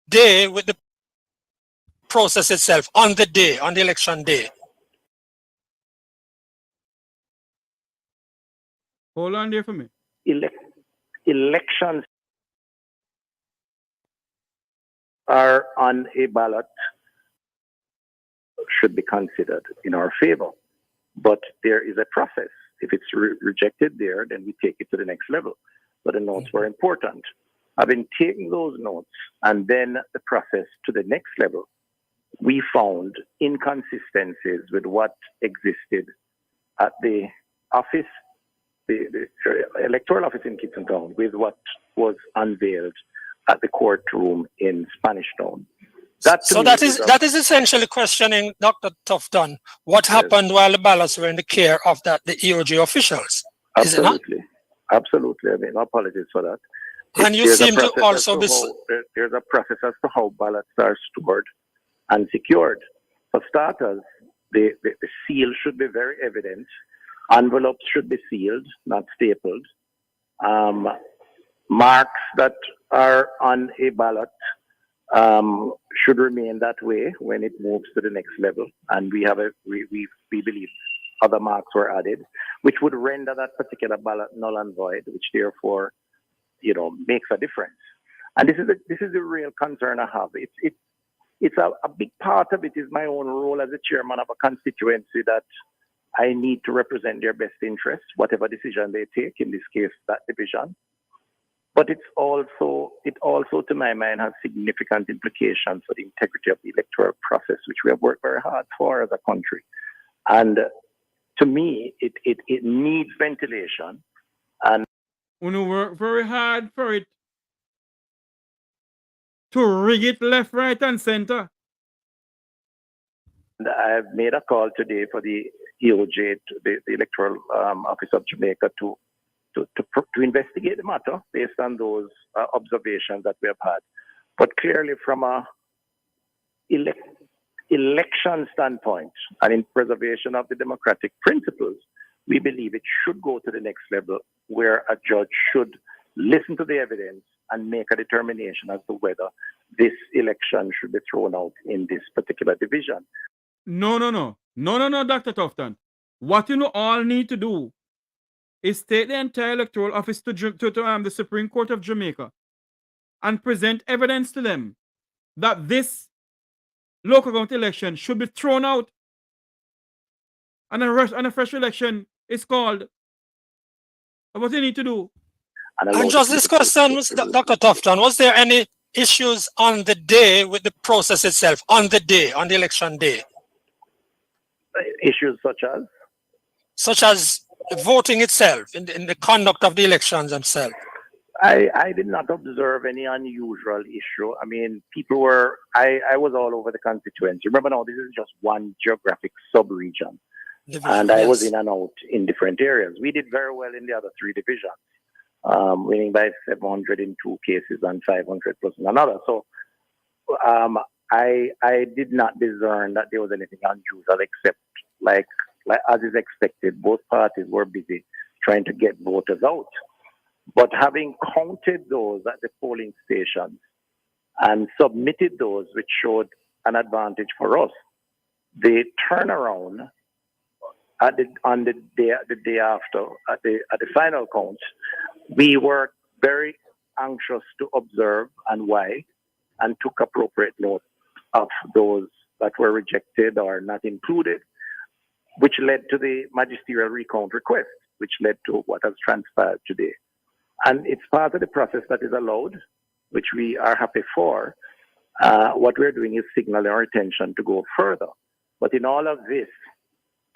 Day with the process itself on the election day. Hold on there for me. Elections are on a ballot should be considered in our favor. But there is a process. If it's rejected there, then we take it to the next level. But the notes were important. Having taken those notes and then the process to the next level, we found inconsistencies with what existed at the office, the electoral office in Tufton, with what was unveiled at the courtroom in Spanish Town. That is essentially questioning Dr. Tufton. What happened while the ballots were in the care of the EOG officials? Absolutely. Absolutely. I mean, apologies for that. And you seem to also be... There's a process as to how ballots are stored and secured. For starters, the seal should be very evident. Envelopes should be sealed, not stapled. Marks that are on a ballot should remain that way when it moves to the next level. And we believe other marks were added, which would render that particular ballot null and void, which therefore, makes a difference. And this is the real concern I have. It's a big part of it is my own role as a chairman of a constituency that I need to represent their best interests, whatever decision they take, in this case, that division. But it also, to my mind, has significant implications for the integrity of the electoral process, which we have worked very hard for as a country. And to me, it needs ventilation. And we work very hard for it to rig it left, right, and center. I've made a call today for the EOJ, the Electoral Office of Jamaica, to investigate the matter based on those observations that we have had. But clearly, from a election standpoint and in preservation of the democratic principles, we believe it should go to the next level, where a judge should listen to the evidence and make a determination as to whether this election should be thrown out in this particular division. No, Dr. Tufton. What you all need to do is take the entire electoral office to the Supreme Court of Jamaica and present evidence to them that this local government election should be thrown out and a fresh election is called. What do you need to do? And just this question, Dr. Tufton, was there any issues on the day with the process itself, on the election day? Issues such as? Such as voting itself, in the conduct of the elections themselves. I did not observe any unusual issue. I mean, people were, I was all over the constituency. Remember now, this is just one geographic sub-region. And I was in and out in different areas. We did very well in the other three divisions, winning by 700 in 2 cases and 500 plus in another. So I did not discern that there was anything unusual, except like as is expected, both parties were busy trying to get voters out. But having counted those at the polling stations and submitted those which showed an advantage for us, the turnaround on the day after, at the final count, we were very anxious to observe and why, and took appropriate note of those that were rejected or not included, which led to the magisterial recount request, which led to what has transpired today. And it's part of the process that is allowed, which we are happy for. What we're doing is signaling our intention to go further. But in all of this,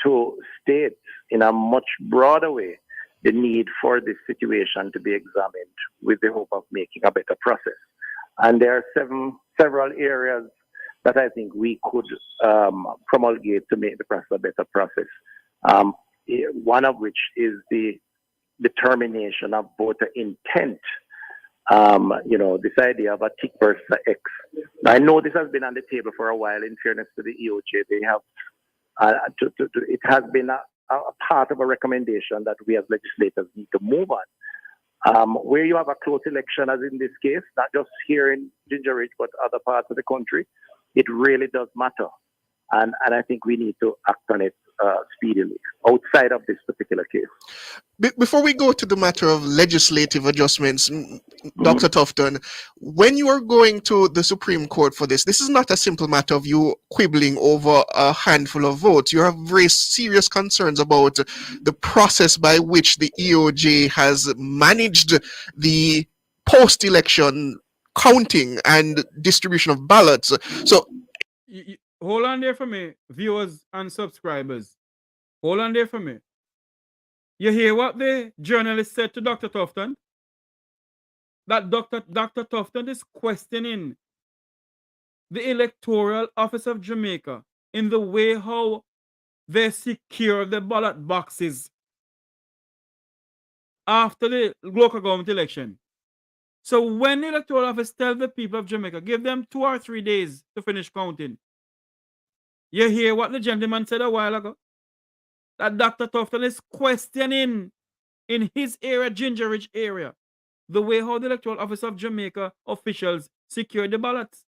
to state in a much broader way the need for this situation to be examined with the hope of making a better process. And there are several areas that I think we could promulgate to make the process a better process. One of which is the determination of voter intent. This idea of a tick versus X. Now, I know this has been on the table for a while. In fairness to the EOJ, they have it has been a part of a recommendation that we as legislators need to move on. Where you have a close election, as in this case, not just here in Ginger Ridge, but other parts of the country, it really does matter. And I think we need to act on it speedily outside of this particular case. Before we go to the matter of legislative adjustments, Dr. Tufton, when you are going to the Supreme Court for this is not a simple matter of you quibbling over a handful of votes. You have very serious concerns about the process by which the EOJ has managed the post-election counting and distribution of ballots. So, hold on there for me, viewers and subscribers. Hold on there for me. You hear what the journalist said to Dr. Tufton? That Dr. Tufton is questioning the Electoral Office of Jamaica in the way how they secure the ballot boxes after the local government election. So when the Electoral Office tells the people of Jamaica, give them 2 or 3 days to finish counting, you hear what the gentleman said a while ago? That Dr. Tufton is questioning in his area, Ginger Ridge area, the way how the Electoral Office of Jamaica officials secure the ballots.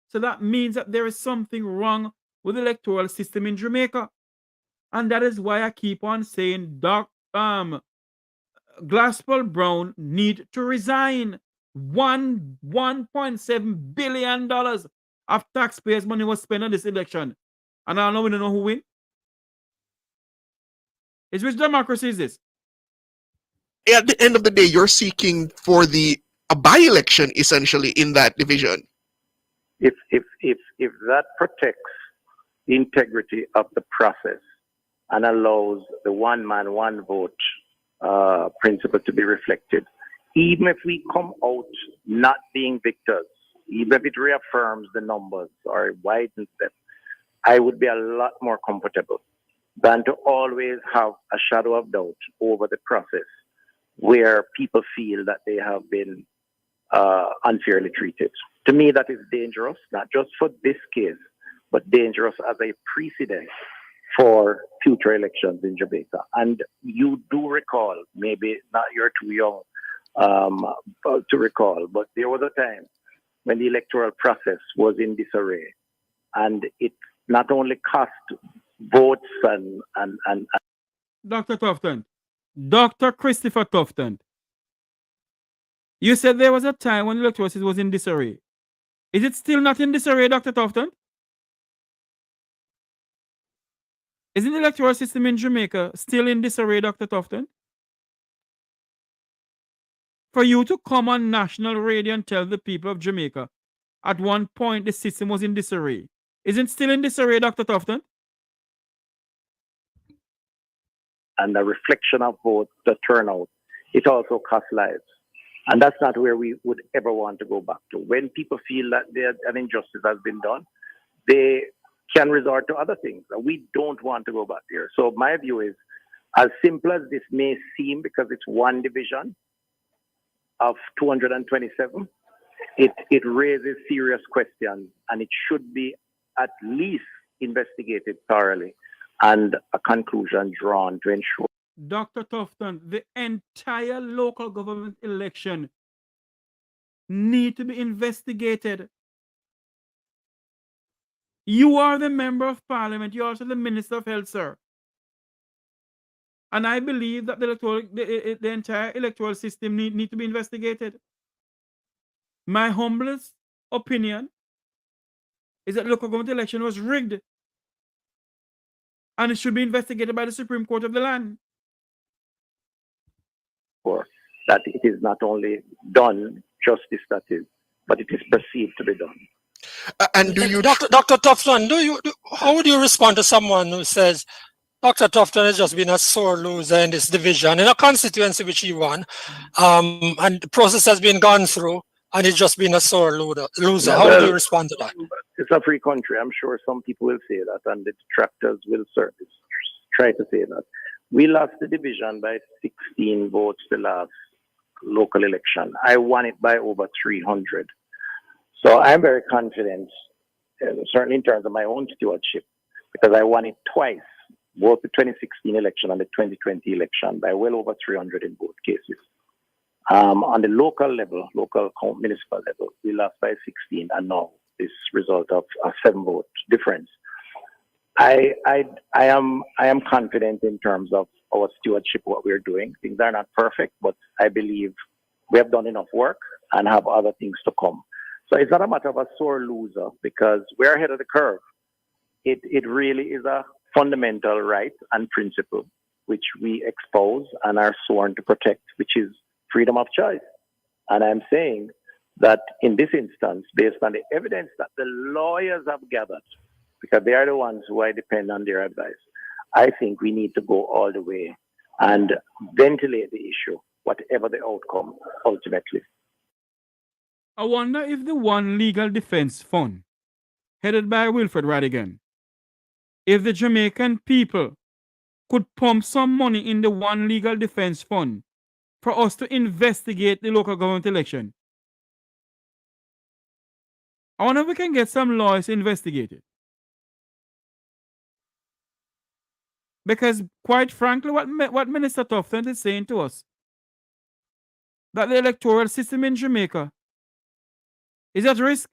So that means that there is something wrong with the electoral system in Jamaica. And that is why I keep on saying Glaspell Brown need to resign. $1.7 billion of taxpayers' money was spent on this election. And I know we don't know who win. Is which democracy is this? At the end of the day, you're seeking for a by-election essentially in that division. If that protects the integrity of the process and allows the one man, one vote principle to be reflected, even if we come out not being victors, even if it reaffirms the numbers or widens them, I would be a lot more comfortable than to always have a shadow of doubt over the process where people feel that they have been unfairly treated. To me, that is dangerous, not just for this case, but dangerous as a precedent for future elections in Jamaica. And you do recall, maybe not you're too young to recall, but there was a time when the electoral process was in disarray, and it not only cost votes and Dr. Tufton, Dr. Christopher Tufton, you said there was a time when the electoral system was in disarray. Is it still not in disarray, Dr. Tufton? Isn't the electoral system in Jamaica still in disarray, Dr. Tufton? For you to come on national radio and tell the people of Jamaica at one point the system was in disarray, isn't it still in disarray, Dr. Tufton? And the reflection of votes, the turnout, it also costs lives. And that's not where we would ever want to go back to. When people feel that an injustice has been done, they can resort to other things. We don't want to go back there. So my view is, as simple as this may seem, because it's one division of 227, it raises serious questions, and it should be at least investigated thoroughly and a conclusion drawn to ensure. Dr. Tufton, the entire local government election need to be investigated. You are the member of parliament. You're also the minister of health, sir. And I believe that the entire electoral system need to be investigated. My humblest opinion is that local government election was rigged, and it should be investigated by the Supreme Court of the land. That it is not only done justice, that is, but it is perceived to be done. And do you, Dr. Tufton, how would you respond to someone who says Dr. Tufton has just been a sore loser in this division, in a constituency which he won, and the process has been gone through, and he's just been a sore loser. How would you respond to that? It's a free country. I'm sure some people will say that, and the detractors will certainly try to say that. We lost the division by 16 votes the last local election. I won it by over 300. So I'm very confident, certainly in terms of my own stewardship, because I won it twice, both the 2016 election and the 2020 election, by well over 300 in both cases. On the local level, municipal level, we lost by 16, and now this result of a 7-vote difference. I am confident in terms of our stewardship, what we're doing. Things are not perfect, but I believe we have done enough work and have other things to come. So it's not a matter of a sore loser because we're ahead of the curve. It really is a fundamental right and principle which we expose and are sworn to protect, which is freedom of choice. And I'm saying that in this instance, based on the evidence that the lawyers have gathered, because they are the ones who I depend on their advice, I think we need to go all the way and ventilate the issue, whatever the outcome ultimately. I wonder if the One Legal Defense Fund, headed by Wilfred Radigan, if the Jamaican people could pump some money in the One Legal Defense Fund for us to investigate the local government election. I wonder if we can get some lawyers to investigate it. Because quite frankly, what Minister Tufton is saying to us, that the electoral system in Jamaica is at risk.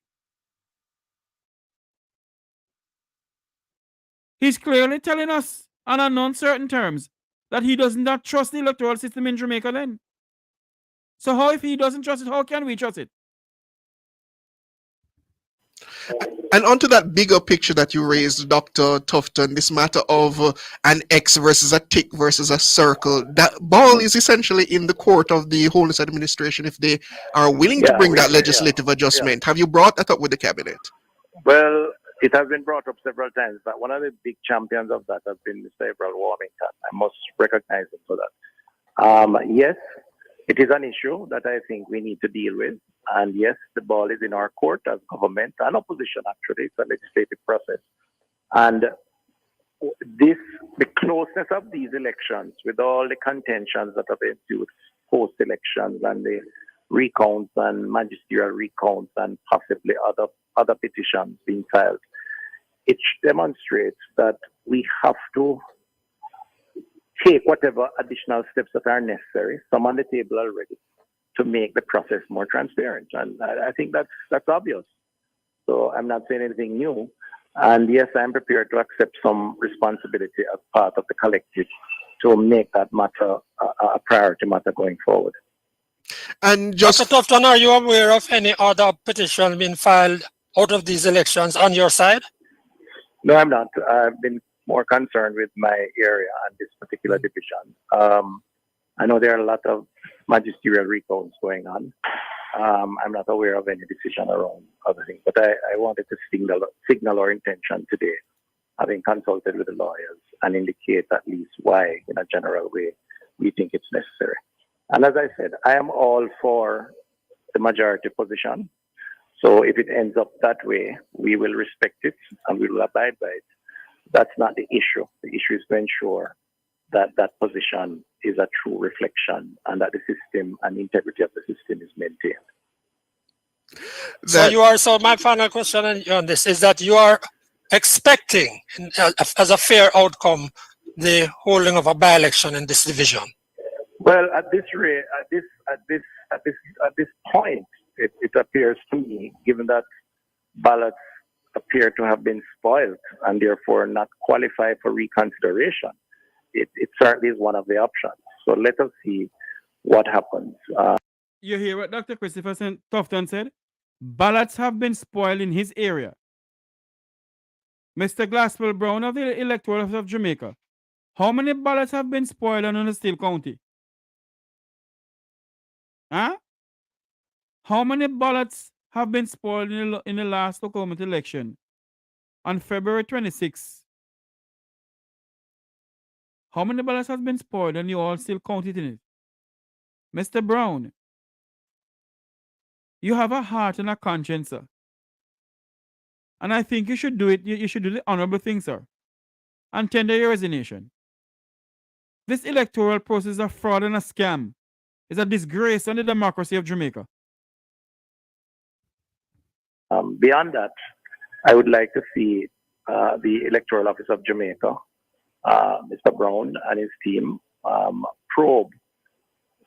He's clearly telling us on uncertain terms that he does not trust the electoral system in Jamaica then. So how, if he doesn't trust it, how can we trust it? And onto that bigger picture that you raised, Dr. Tufton, this matter of an X versus a tick versus a circle, that ball is essentially in the court of the Holness administration if they are willing to bring that legislative adjustment. Have you brought that up with the cabinet? Well, it has been brought up several times, but one of the big champions of that has been Mr. April Warmington. I must recognize him for that. Yes, it is an issue that I think we need to deal with. And yes, the ball is in our court as government and opposition, actually. It's a legislative process. And the closeness of these elections, with all the contentions that have ensued post-elections and the recounts and magisterial recounts and possibly other petitions being filed, it demonstrates that we have to take whatever additional steps that are necessary, some on the table already, to make the process more transparent. And I think that's obvious. So I'm not saying anything new. And yes, I'm prepared to accept some responsibility as part of the collective to make that matter a priority matter going forward. And just Dr. Tufton, are you aware of any other petition being filed out of these elections on your side? No, I'm not. I've been more concerned with my area and this particular division. I know there are a lot of magisterial recounts going on. I'm not aware of any decision around other things, but I wanted to signal our intention today, having consulted with the lawyers, and indicate at least why, in a general way, we think it's necessary. And as I said, I am all for the majority position. So if it ends up that way, we will respect it and we will abide by it. That's not the issue. The issue is to ensure that that position is a true reflection and that the system and integrity of the system is maintained. So my final question on this is that you are expecting, as a fair outcome, the holding of a by-election in this division. Well, at this point, it appears to me, given that ballots appear to have been spoiled and therefore not qualify for reconsideration, it certainly is one of the options. So let us see what happens. You hear what Dr. Christopher Tufton said? Ballots have been spoiled in his area. Mr. Glasswell Brown of the Electoral of Jamaica, how many ballots have been spoiled in Still County? Huh? How many ballots have been spoiled in the last local government election on February 26th? How many ballots has been spoiled and you all still count it in it? Mr. Brown, you have a heart and a conscience, sir. And I think you should do it. You should do the honorable thing, sir. And tender your resignation. This electoral process is a fraud and a scam. It's a disgrace on the democracy of Jamaica. Beyond that, I would like to see the Electoral Office of Jamaica, Mr. Brown and his team, probe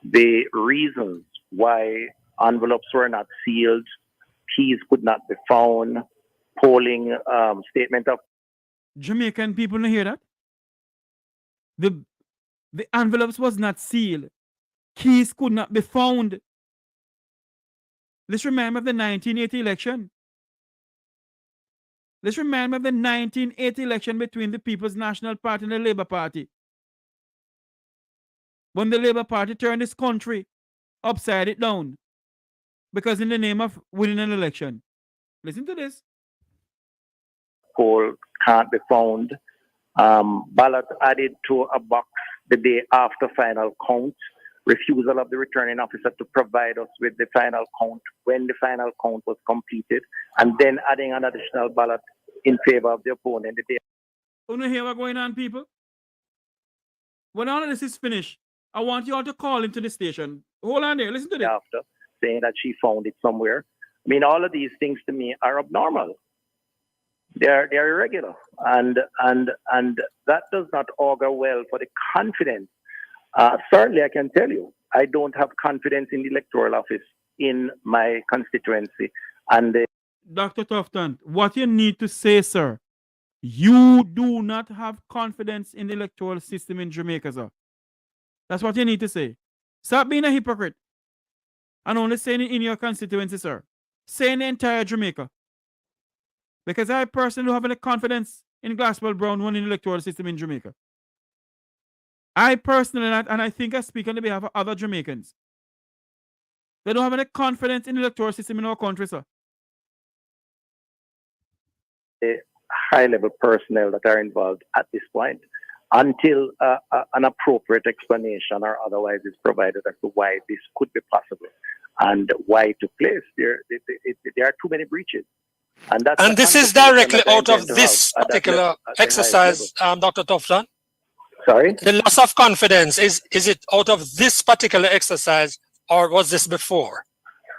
the reasons why envelopes were not sealed, keys could not be found, polling statement of Jamaican people don't hear that? The envelopes was not sealed. Keys could not be found. Let's remember the 1980 election. Let's remember the 1980 election between the People's National Party and the Labour Party. When the Labour Party turned this country upside it down. Because in the name of winning an election. Listen to this. poll can't be found. Ballot added to a box the day after final count. Refusal of the returning officer to provide us with the final count when the final count was completed, and then adding an additional ballot in favor of the opponent the day. You know hear what's going on, people? When all of this is finished, I want you all to call into the station. Hold on there, listen to this. After saying that she found it somewhere. I mean, all of these things to me are abnormal. They're irregular, and that does not augur well for the confidence. Certainly, I can tell you, I don't have confidence in the electoral office in my constituency. And Dr. Tufton, what you need to say, sir, you do not have confidence in the electoral system in Jamaica, sir. That's what you need to say. Stop being a hypocrite. And only saying it in your constituency, sir. Say in the entire Jamaica. Because I personally don't have any confidence in Glasswell Brown running the electoral system in Jamaica. I personally, and I think I speak on the behalf of other Jamaicans, they don't have any confidence in the electoral system in our country, sir. the high-level personnel that are involved at this point, until an appropriate explanation or otherwise is provided as to why this could be possible and why it took place. There are too many breaches. And this is directly out of this particular exercise, Dr. Tufton. Sorry? The loss of confidence, is it out of this particular exercise, or was this before?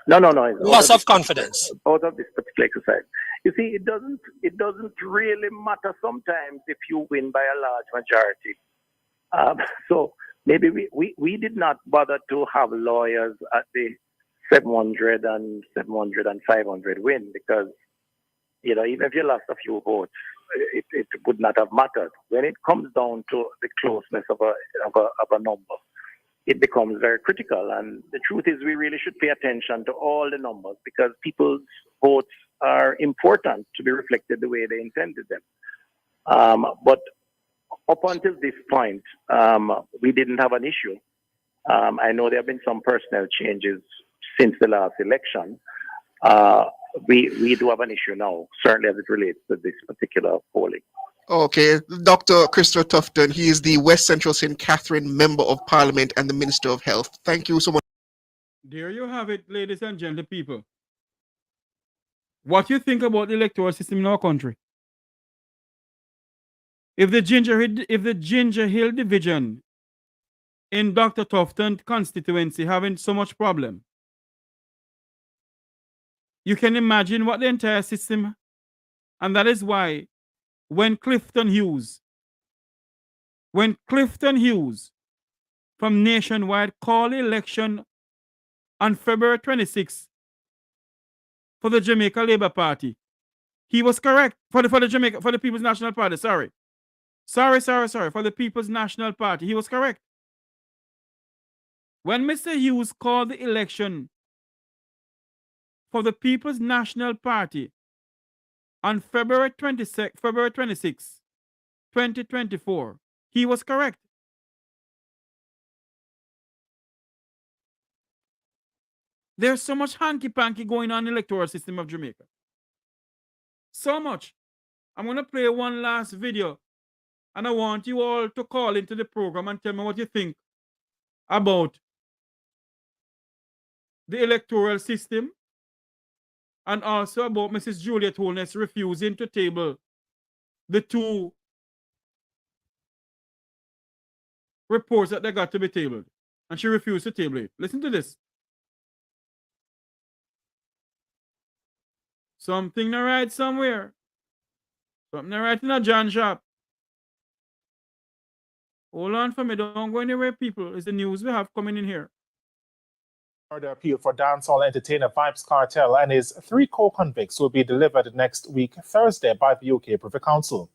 No. Loss of confidence. Out of this particular exercise. You see, it doesn't really matter sometimes if you win by a large majority. So maybe we did not bother to have lawyers at the 700 and 500 win, because, you know, even if you lost a few votes, it would not have mattered. When it comes down to the closeness of a number, it becomes very critical. And the truth is, we really should pay attention to all the numbers, because people's votes are important to be reflected the way they intended them. But up until this point, we didn't have an issue. I know there have been some personnel changes since the last election. We do have an issue now, certainly as it relates to this particular polling. Okay, Dr. Christopher Tufton, he is the West Central St. Catherine Member of Parliament and the Minister of Health. Thank you so much. There you have it, ladies and gentlemen, people. What you think about the electoral system in our country? If the Ginger Hill division in Dr. Tufton constituency having so much problem, you can imagine what the entire system, and that is why when Clifton Hughes from Nationwide called election on February 26th for the Jamaica Labour Party, he was correct. For the People's National Party, sorry, for the People's National Party, he was correct. When Mr. Hughes called the election for the People's National Party on February 26, 2024, he was correct. There's so much hanky-panky going on in the electoral system of Jamaica. So much. I'm going to play one last video And I want you all to call into the program and tell me what you think about the electoral system and also about Mrs. Juliet Holness refusing to table the two reports that they got to be tabled. And she refused to table it. Listen to this. Something to write somewhere. Something to write in a John shop. Hold on for me. Don't go anywhere, people. It's the news we have coming in here. Murder appeal for dancehall entertainer Vybz Kartel and his 3 co-convicts will be delivered next week, Thursday, by the UK Privy Council.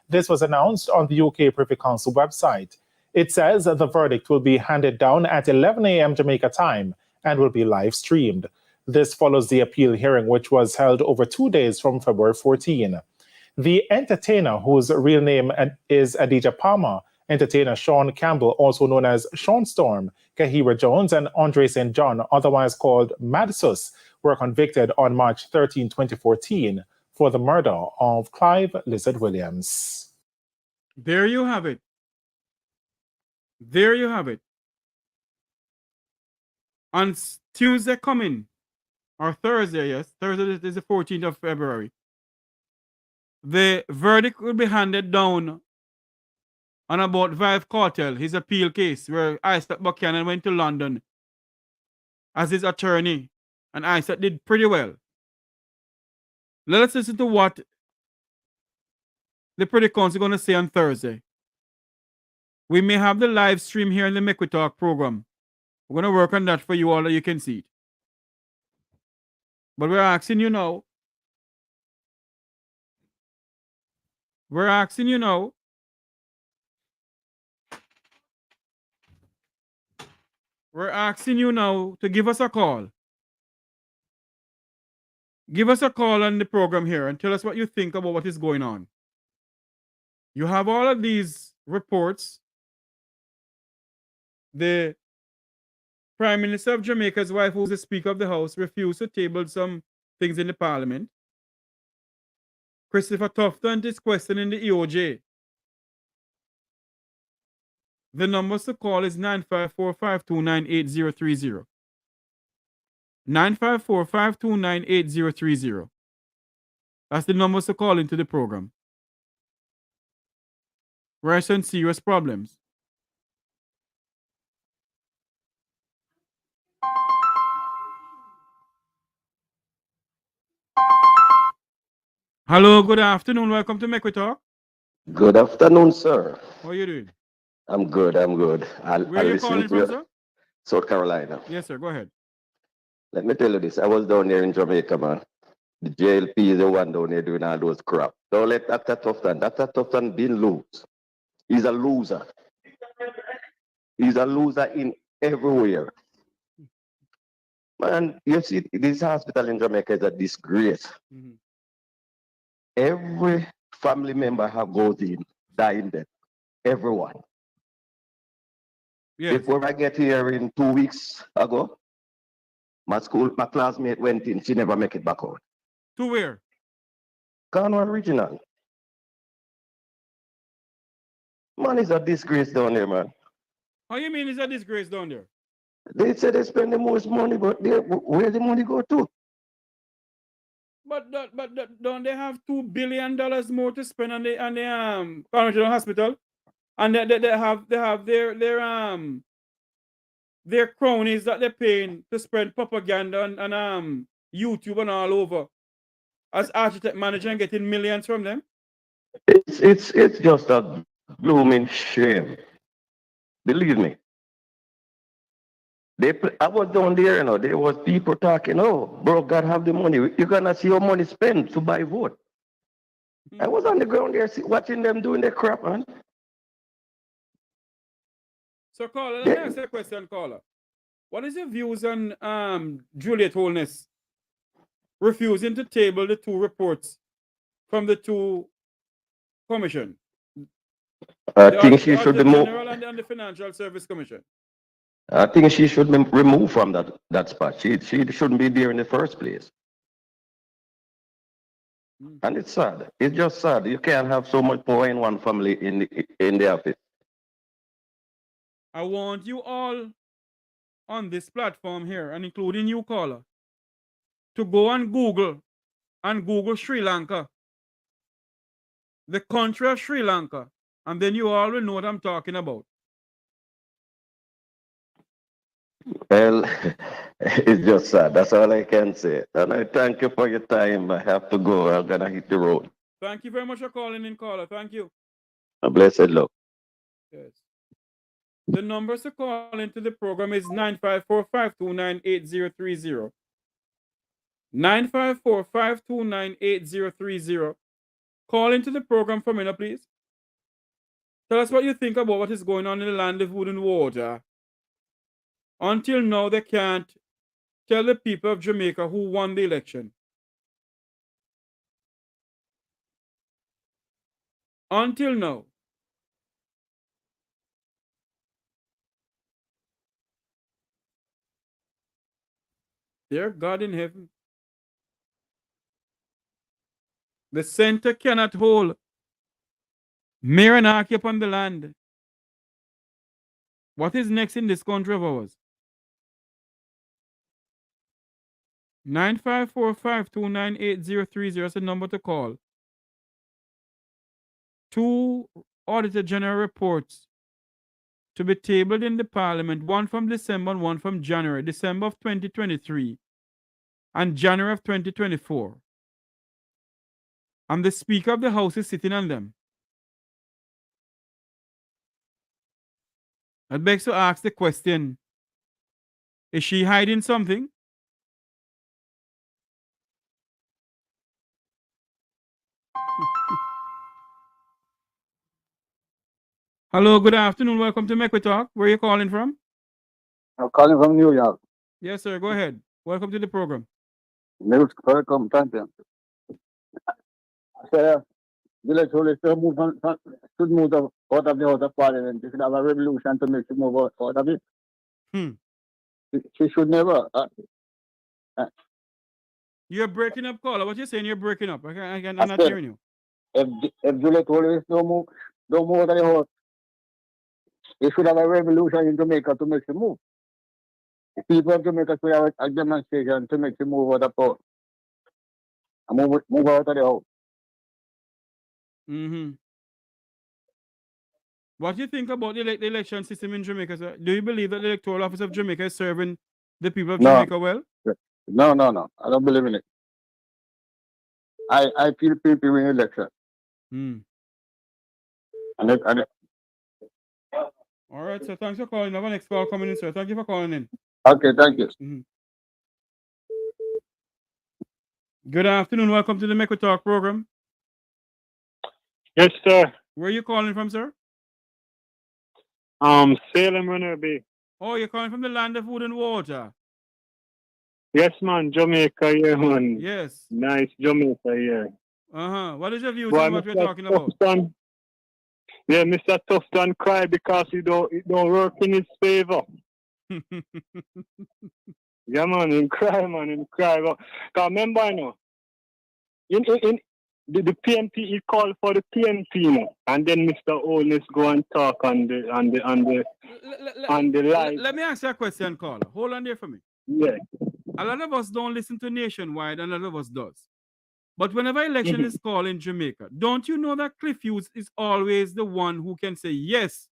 This was announced on the UK Privy Council website. It says that the verdict will be handed down at 11 a.m. Jamaica time and will be live streamed. This follows the appeal hearing, which was held over 2 days from February 14. The entertainer, whose real name is Adidja Palmer, entertainer Sean Campbell, also known as Sean Storm, Kahira Jones, and Andre St. John, otherwise called Madsus, were convicted on March 13, 2014, for the murder of Clive Lizard Williams. There you have it. There you have it. On Tuesday coming, or Thursday, yes, Thursday is the 14th of February, the verdict will be handed down on about Vybz Kartel, his appeal case, where Isaac Buchanan went to London as his attorney, and Isaac did pretty well. Let us listen to what the Privy Council is going to say on Thursday. We may have the live stream here in the Make We Talk program. We're going to work on that for you all that you can see it. But we're asking you now. We're asking you now. We're asking you now to give us a call. Give us a call on the program here and tell us what you think about what is going on. You have all of these reports. The Prime Minister of Jamaica's wife, who's the Speaker of the House, refused to table some things in the Parliament. Christopher Tufton is questioning the EOJ. The numbers to call is 954-529-8030. 954-529-8030. That's the numbers to call into the program. We're some serious problems. Hello, good afternoon. Welcome to Make We Talk. Good afternoon, sir. How are you doing? I'm good. Where are you calling from, sir? South Carolina. Yes, sir. Go ahead. Let me tell you this. I was down there in Jamaica, man. The JLP is the one down there doing all those crap. Don't let Dr. Tufton been lose. He's a loser. He's a loser in everywhere. Man, you see, this hospital in Jamaica is a disgrace. Mm-hmm. Every family member have goes in, die in death. Everyone. Yes. Before I get here in 2 weeks ago, my classmate went in, she never make it back out. To where? Cornwall Regional. Man, it's a disgrace down there, man. How you mean it's a disgrace down there? They say they spend the most money, but where the money go to? But don't they have $2 billion more to spend on the Cornwall General Hospital? And they have their cronies that they're paying to spread propaganda on YouTube and all over as architect manager and getting millions from them? It's just a blooming shame. Believe me. I was down there, there was people talking, oh, bro, God have the money. You're gonna see your money spent to buy vote. Mm-hmm. I was on the ground there watching them doing their crap, man. So, caller, let me ask you a question, caller. What is your views on Juliet Holness refusing to table the two reports from the two commission? I think she should be moved. And the Financial Service Commission. I think she should be removed from that spot. She shouldn't be there in the first place. And it's sad. It's just sad. You can't have so much power in one family in the office. I want you all on this platform here, and including you, caller, to go and Google Sri Lanka, the country of Sri Lanka, and then you all will know what I'm talking about. Well, it's just sad. That's all I can say. And I thank you for your time. I have to go. I'm gonna hit the road. Thank you very much for calling in, caller. Thank you. A blessed love. Yes. The numbers to call into the program is 954-529-8030. 954-529-8030. Call into the program for a minute, please. Tell us what you think about what is going on in the land of wood and water. Until now, they can't tell the people of Jamaica who won the election. Until now. Dear God in heaven. The center cannot hold mere anarchy upon the land. What is next in this country of ours? 954-529-8030 is the number to call. 2 Auditor General reports to be tabled in the Parliament, one from December and one from January. December of 2023 and January of 2024. And the Speaker of the House is sitting on them. That begs to ask the question, is she hiding something? Hello, good afternoon. Welcome to Make We Talk. Where are you calling from? I'm calling from New York. Yes, sir. Go ahead. Welcome to the program. Welcome, thank you. So, the electoral should move out of the House of Parliament. She should have a revolution to make it move out of it. She should never. You're breaking up, caller. What you saying? You're breaking up. I'm not hearing you. If Juliet Holness don't move out of the House, they should have a revolution in Jamaica to make it move. The people of Jamaica should have a demonstration to make it move out of power. And move out of the House. What do you think about the election system in Jamaica, sir? Do you believe that the Electoral Office of Jamaica is serving the people of Jamaica well? No. I don't believe in it. I feel people win election. All right, so thanks for calling. I have a next call coming in, sir. Thank you for calling in. Okay, thank you. Good afternoon. Welcome to the Make We Talk program. Yes, sir. Where are you calling from, sir? Salem, Runner Bay. Oh, you're calling from the land of wood and water. Yes, man. Jamaica here, man. Yes. Nice Jamaica here. What is your views on what we're talking about? Yeah, Mr. Tufton cry because it don't work in his favor. Yeah, man, him cry. But remember, I know, in the PNP, he called for the PNP, you know, and then Mr. Holness go and talk on the live. Let me ask you a question, caller. Hold on there for me. Yeah. A lot of us don't listen to Nationwide, and a lot of us does. But whenever election is called in Jamaica, don't you know that Cliff Hughes is always the one who can say, yes,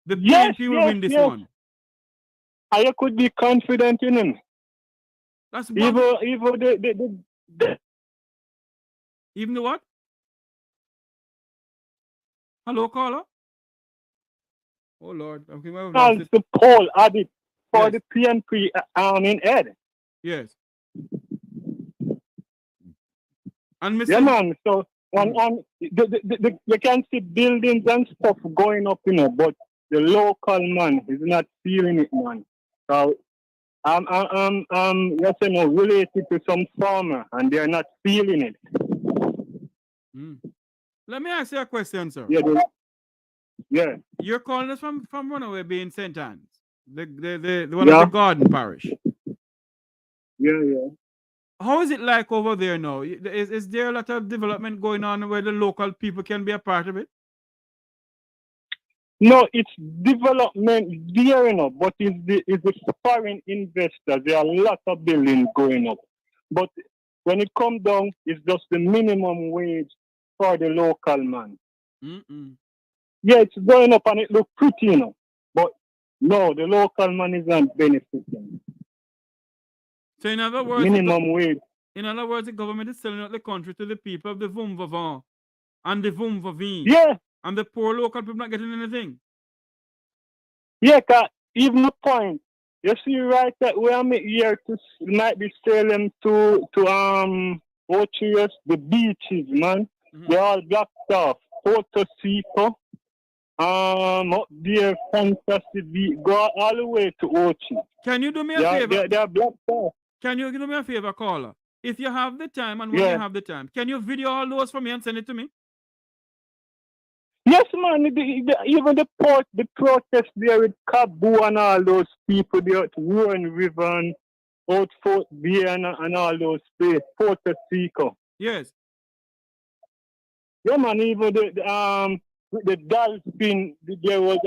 the PNP will win this one? I could be confident in him. That's even the what? Hello, caller? Oh, Lord. Okay, as the poll added for the PNP in Ed. Yes. And Mr. Yeah, man. So, you can see buildings and stuff going up, you know, but the local man is not feeling it, man. So, I'm related to some farmer, and they're not feeling it. Let me ask you a question, sir. Yeah. You're calling us from Runaway Bay in St. Anne's, the one of the Garden Parish. Yeah. How is it like over there now? Is there a lot of development going on where the local people can be a part of it? No, it's development there, but it's the foreign investors. There are a lot of buildings going up. But when it comes down, it's just the minimum wage for the local man. Yeah, it's going up and it looks pretty, But no, the local man isn't benefiting. So in other words, minimum wage. In other words, the government is selling out the country to the people of the Vumvavant and the Vumvaveen. Yeah. And the poor local people not getting anything. Yeah, cause even the point, you see right that we are here to might be selling to OTS, the beaches, man. They all blocked off. Puerto Rico, up there, fantastic beach, go all the way to Ochi. Can you do me a favor? They're blocked off. Can you do me a favor, caller? If you have the time and when you have the time, can you video all those for me and send it to me? Yes, man. Even the protest there with Kabu and all those people there at Warren River and out Fort Bear and all those places, Puerto Rico. Yes. Yeah, man. Even the dolphin, there was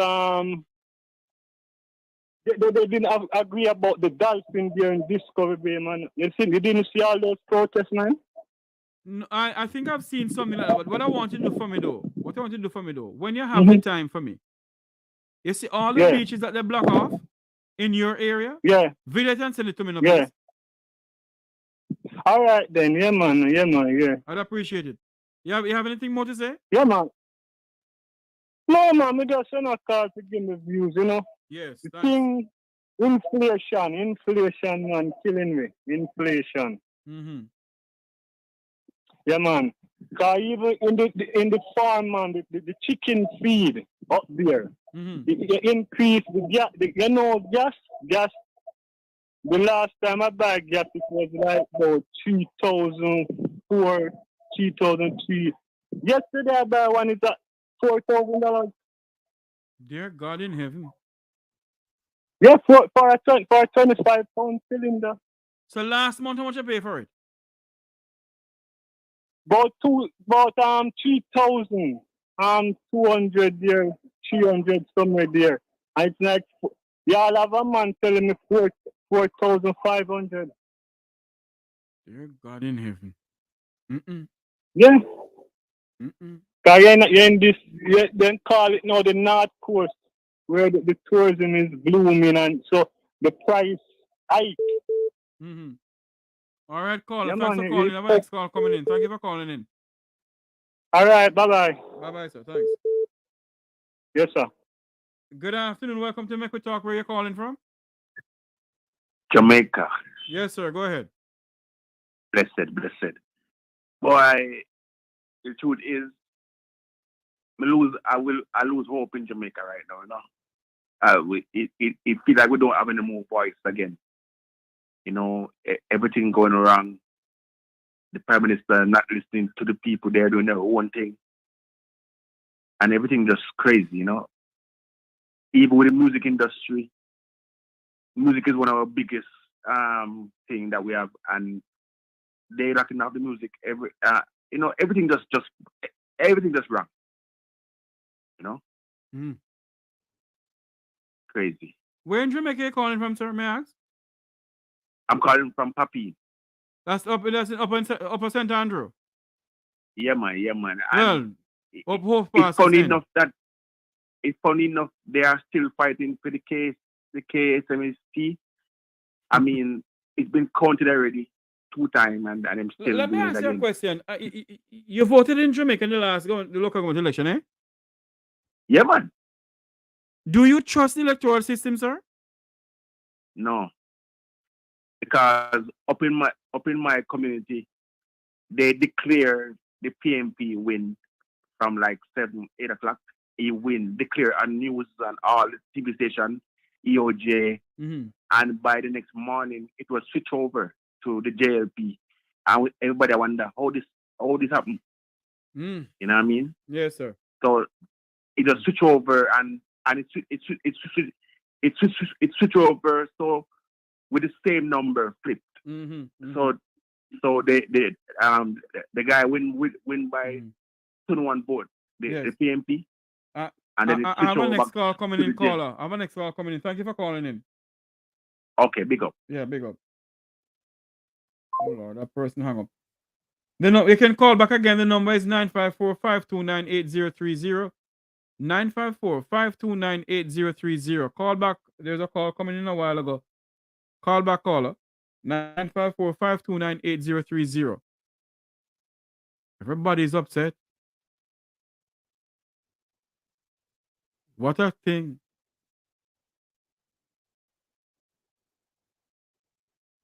they didn't agree about the dolphin there in Discovery Bay, man. You didn't see all those protests, man. No, I think I've seen something like that. But what I want you to do for me though, when you have the time for me, you see all the beaches that they block off in your area? Yeah. Video it and send it to me now, please. All right then, yeah. I'd appreciate it. You have anything more to say? Yeah, man. No, man, I just send a call to give me views, Yes. The thing, inflation, man, killing me. Inflation. Yeah, man. Cause even in the farm, man, the chicken feed up there, the increase the gas. Gas. The last time I buy gas, it was like about 3,004, 3,003. Yesterday I buy one is at $4,000. Dear God in heaven. Yeah, for a 25-pound cylinder. So last month, how much I pay for it? About 3,200 there, 300 somewhere there. And it's like y'all have a man telling me 4,500. Dear God in heaven. Yeah. Cause you're in this, then call it now the North Coast, where the tourism is blooming, and so the price hike. All right, caller. Thanks for calling. I have a next call coming in. Thank you for calling in. All right, bye-bye. Bye-bye, sir. Thanks. Yes, sir. Good afternoon. Welcome to Make We Talk. Where are you calling from? Jamaica. Yes, sir. Go ahead. Blessed. Boy, the truth is, I lose hope in Jamaica right now, It feels like we don't have any more voice again. Everything going wrong. The Prime Minister not listening to the people. They're doing their own thing. And everything just crazy, Even with the music industry, music is one of our biggest thing that we have, and they're not enough the music. Everything just wrong. Crazy. Where in Jamaica are you calling from, sir? May I ask? I'm calling from Papi. That's in Upper St. Andrew. Yeah, man. Well, it's funny enough they are still fighting for the KSMST. I mean, it's been counted already 2 times, and I'm still. Let me ask you a question. You voted in Jamaica in the local government election, eh? Yeah, man. Do you trust the electoral system, sir? No, because up in my community, they declare the PMP win from like 7, 8 o'clock. He declare on news and all the TV station, EOJ, and by the next morning it was switched over to the JLP, and everybody wonder how this happened. You know what I mean? Yes, sir. So it just switched over, and it switched over, so with the same number flipped. So So the guy win by 21 vote, the PMP, and then it I have switch a over next back call coming to in, the jail. caller. I have a next call coming in. Thank you for calling in. Okay, big up. Yeah, big up. Oh Lord, that person hung up. You can call back again. The number is 954-529-8030. 954-529-8030. Call back. There's a call coming in a while ago. Call back, caller. 954-529-8030. Everybody's upset. What a thing.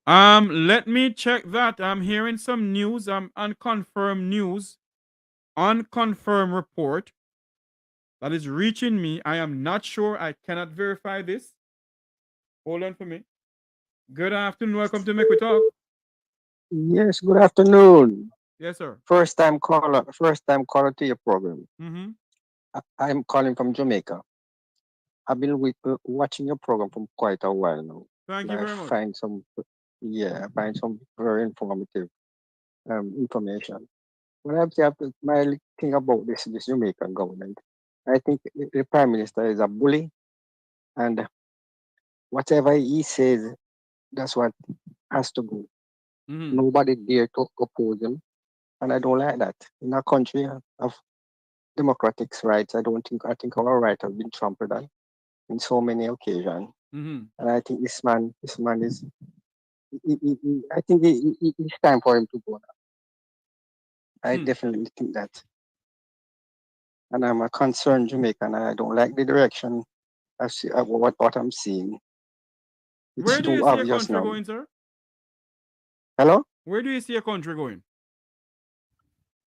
Let me check that. I'm hearing some news. Unconfirmed news. Unconfirmed report that is reaching me. I am not sure. I cannot verify this. Hold on for me. Good afternoon. Welcome to Make We Talk. Yes, good afternoon. Yes, sir. First time caller to your program. Mm-hmm. I'm calling from Jamaica. I've been watching your program for quite a while now. Thank you very much. I find some very informative information. When I have my thing about this Jamaican government, I think the Prime Minister is a bully, and whatever he says, that's what has to go. Mm-hmm. Nobody dare to oppose him, and I don't like that. In a country of democratic rights, I think our rights have been trampled on in so many occasions. Mm-hmm. And I think this man is, I think it's time for him to go now. I definitely think that. And I'm a concerned Jamaican, and I don't like the direction I see what I'm seeing. It's Where do you too see a obvious country now. going, sir? Hello? Where do you see a country going?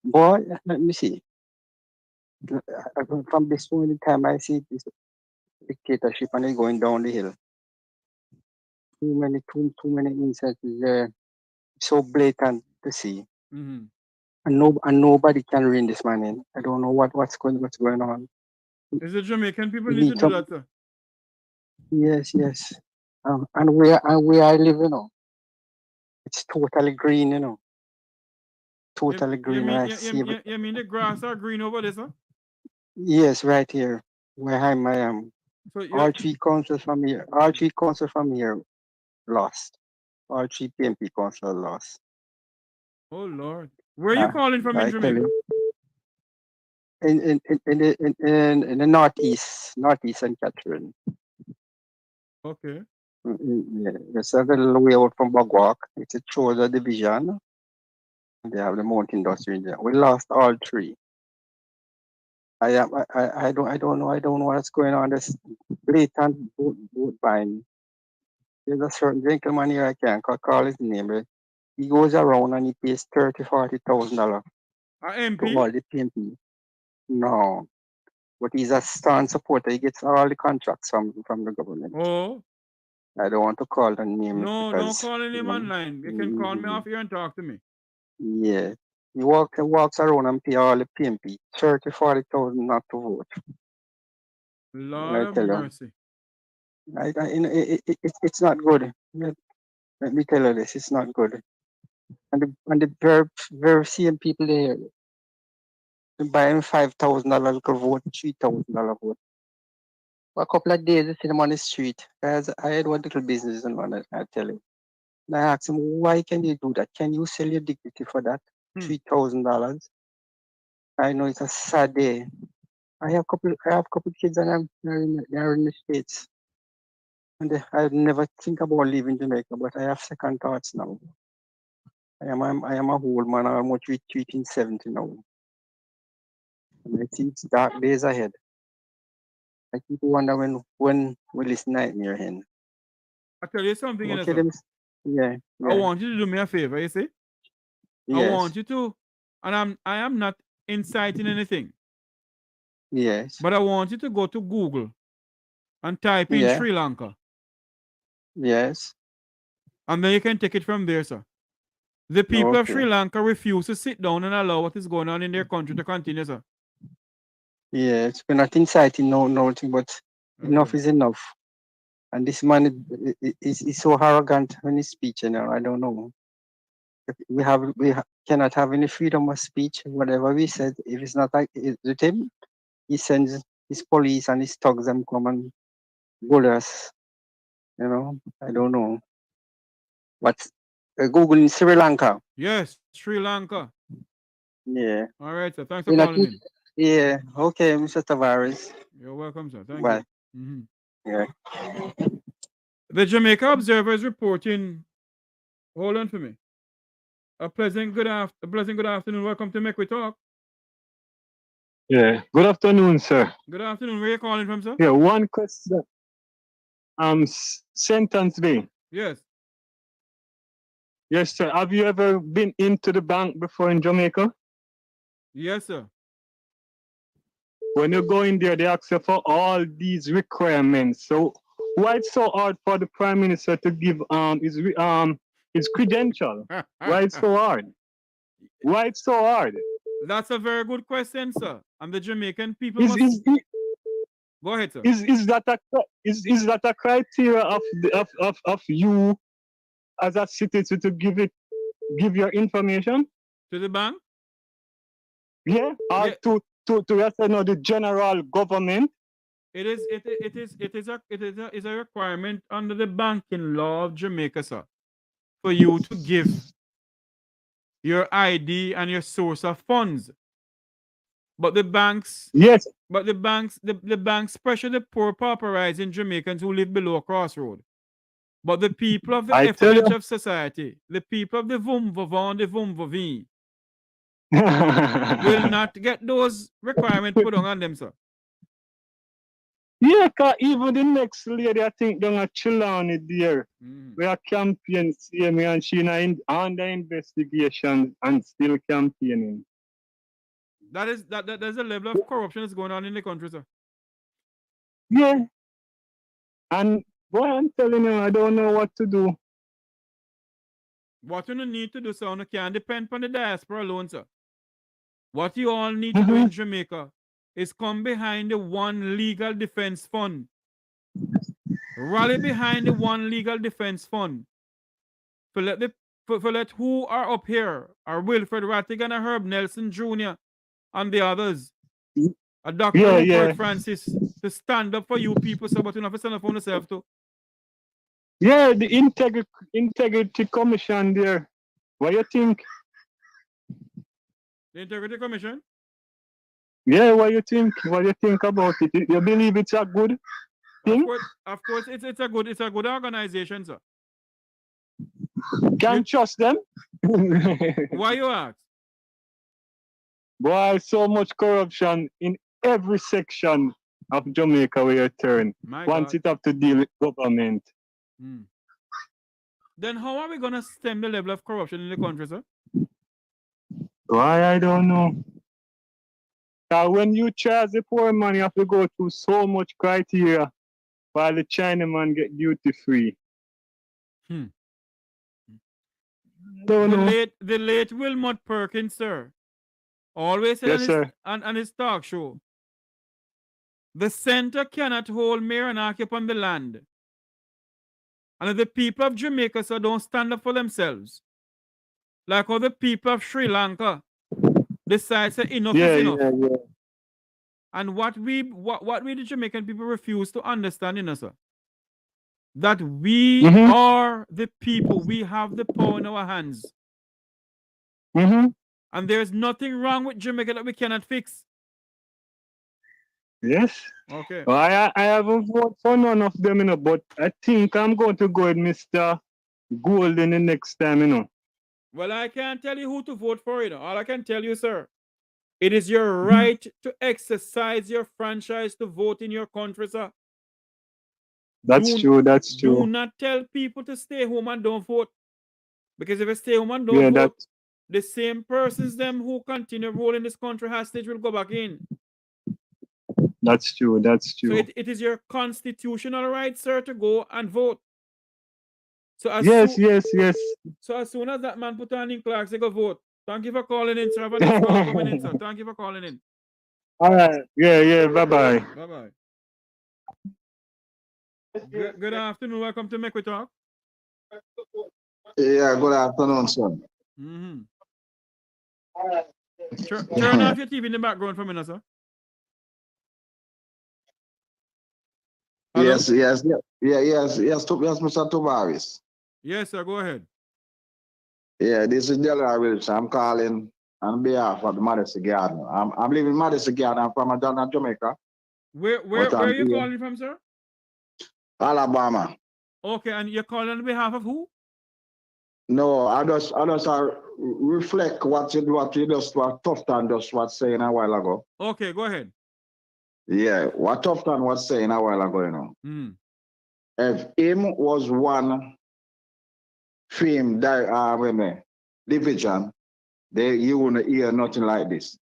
Boy, let me see. From this point in time, I see this dictatorship and it's going down the hill. Too many instances there. So blatant to see. Mm-hmm. And nobody can rein this man in. I don't know what's going on. Is the Jamaican people need to do that, sir? Yes. And where I live, it's totally green, Totally green. You mean the grass are green over there, sir? Yes, right here where I am. So all three councils from here lost. All three PMP councils lost. Oh Lord. Where are you calling from in Jamaica? In the northeast St. Catherine. Okay. It's a little way out from Bagwak. It's a Choza division. They have the mountain industry in there. We lost all three. I don't know what's going on. This blatant vote buying. There's a certain gentleman here, I can't call his name, but he goes around and he pays $30,000-$40,000 to all the PMP. No, but he's a strong supporter. He gets all the contracts from the government. Oh. I don't want to call the name. No, don't call any name online. You can call me off here and talk to me. Yeah. He walks around and pay all the PMP $30,000-$40,000 not to vote. Lord have mercy. It's not good. Let me tell you this, it's not good. And the very same people there, buying $5,000 per vote, $3,000 vote. For a couple of days, I see them on the street. Guys, I had one little business and one, I tell you. And I asked him, why can you do that? Can you sell your dignity for that? $3,000? I know it's a sad day. I have a couple kids and they're in the States. And I never think about leaving Jamaica, but I have second thoughts now. I am a old man. I'm almost reaching 70 now. And I think it's dark days ahead. I keep wondering when will this nightmare end. I tell you something, okay, yeah. I want you to do me a favor, you see? Yes. I want you to, and I am not inciting anything. Yes. But I want you to go to Google and type in Sri Lanka. Yes. And then you can take it from there, sir. The people of Sri Lanka refuse to sit down and allow what is going on in their country to continue, sir. Yes, we're not inciting nothing, but enough is enough. And this man is so arrogant when he speaks, I don't know. cannot have any freedom of speech. Whatever we said, if it's not like with him, he sends his police and his thugs them come and bully us. You know, I don't know. But Google in Sri Lanka. Yes, Sri Lanka. Yeah. All right, sir. Thanks for calling in. Yeah. Okay, Mr. Tavares. You're welcome, sir. Thank Bye. you. Mhm. Yeah. The Jamaica Observer is reporting. Hold on for me. A pleasant good afternoon. Welcome to Make We Talk. Yeah. Good afternoon, sir. Good afternoon. Where are you calling from, sir? Yeah, one question. Sentence Bay. Yes. Yes, sir. Have you ever been into the bank before in Jamaica? Yes, sir. When you go in there, they ask you for all these requirements. So why it's so hard for the Prime Minister to give his credential? Why it's so hard? Why it's so hard? That's a very good question, sir. And the Jamaican people go ahead, sir. Is that a criteria of you as a citizen to give your information to the bank? Yeah, or to the general government. It is a requirement under the banking law of Jamaica, sir, for you to give your ID and your source of funds. But the banks, yes. But the banks pressure the poor pauperizing Jamaicans who live below a crossroad. But the people of the effluent of society, the people of the Vumvavon, the Vumvavi, will not get those requirements put on them, sir. Yeah, cause even the next lady, I think, gonna chill on it there. We are campaigning, see me, and she under investigation and still campaigning. There's a level of corruption that's going on in the country, sir. Yeah. And boy, I'm telling you, I don't know what to do. What you need to do, sir, you can't depend on the diaspora alone, sir. What you all need to do in Jamaica is come behind the one legal defense fund. Rally behind the one legal defense fund. For let who are up here are Wilfred Rattigan and Herb Nelson Jr. and the others. A Dr. Rupert Francis to stand up for you people, so but you have to stand up for yourself too. Yeah, the integrity commission there. What do you think? The Integrity Commission? Yeah, what do you think? What do you think about it? You believe it's a good thing? Of course, it's a good organization, sir. Can you trust them? Why you ask? Why so much corruption in every section of Jamaica where you turn? Once it have to deal with government. Then how are we gonna stem the level of corruption in the country, sir? Why, I don't know. When you charge the poor man, you have to go through so much criteria while the Chinaman get duty free. The late Wilmot Perkins, sir, always said on his talk show, the center cannot hold mayor and occupy the land. And if the people of Jamaica, sir, don't stand up for themselves, like how the people of Sri Lanka decide that enough is enough. Yeah. And what we the Jamaican people refuse to understand, sir, that we are the people. We have the power in our hands. And there's nothing wrong with Jamaica that we cannot fix. Yes. Okay. Well, I haven't voted for none of them, but I think I'm going to go with Mr. Golden the next time, Well, I can't tell you who to vote for, All I can tell you, sir, it is your right to exercise your franchise to vote in your country, sir. That's true. Do not tell people to stay home and don't vote. Because if you stay home and don't vote, the same persons them who continue ruling this country hostage will go back in. That's true. So it is your constitutional right, sir, to go and vote. So yes. So as soon as that man put on in Clark, they go vote. Thank you for calling in, sir. Have a nice call coming in, sir. Thank you for calling in. All right. Yeah. Bye-bye. Bye-bye. Good afternoon. Welcome to Make We Talk. Yeah, good afternoon, sir. Mm-hmm. Turn off your TV in the background for a minute, sir. Hello? Yes, Mr. Tavares. Yes, sir. Go ahead. Yeah, this is Delaware Wilson. I'm calling on behalf of the Magisterial Garden. I'm living in Magisterial Garden. I'm from Atlanta, Jamaica. Where are you calling from, sir? Alabama. Okay, and you're calling on behalf of who? No, I just reflect what Tufton just was saying a while ago. Okay, go ahead. Yeah, what Tufton was saying a while ago, you know. Mm. If him was one film division, you wouldn't hear nothing like this.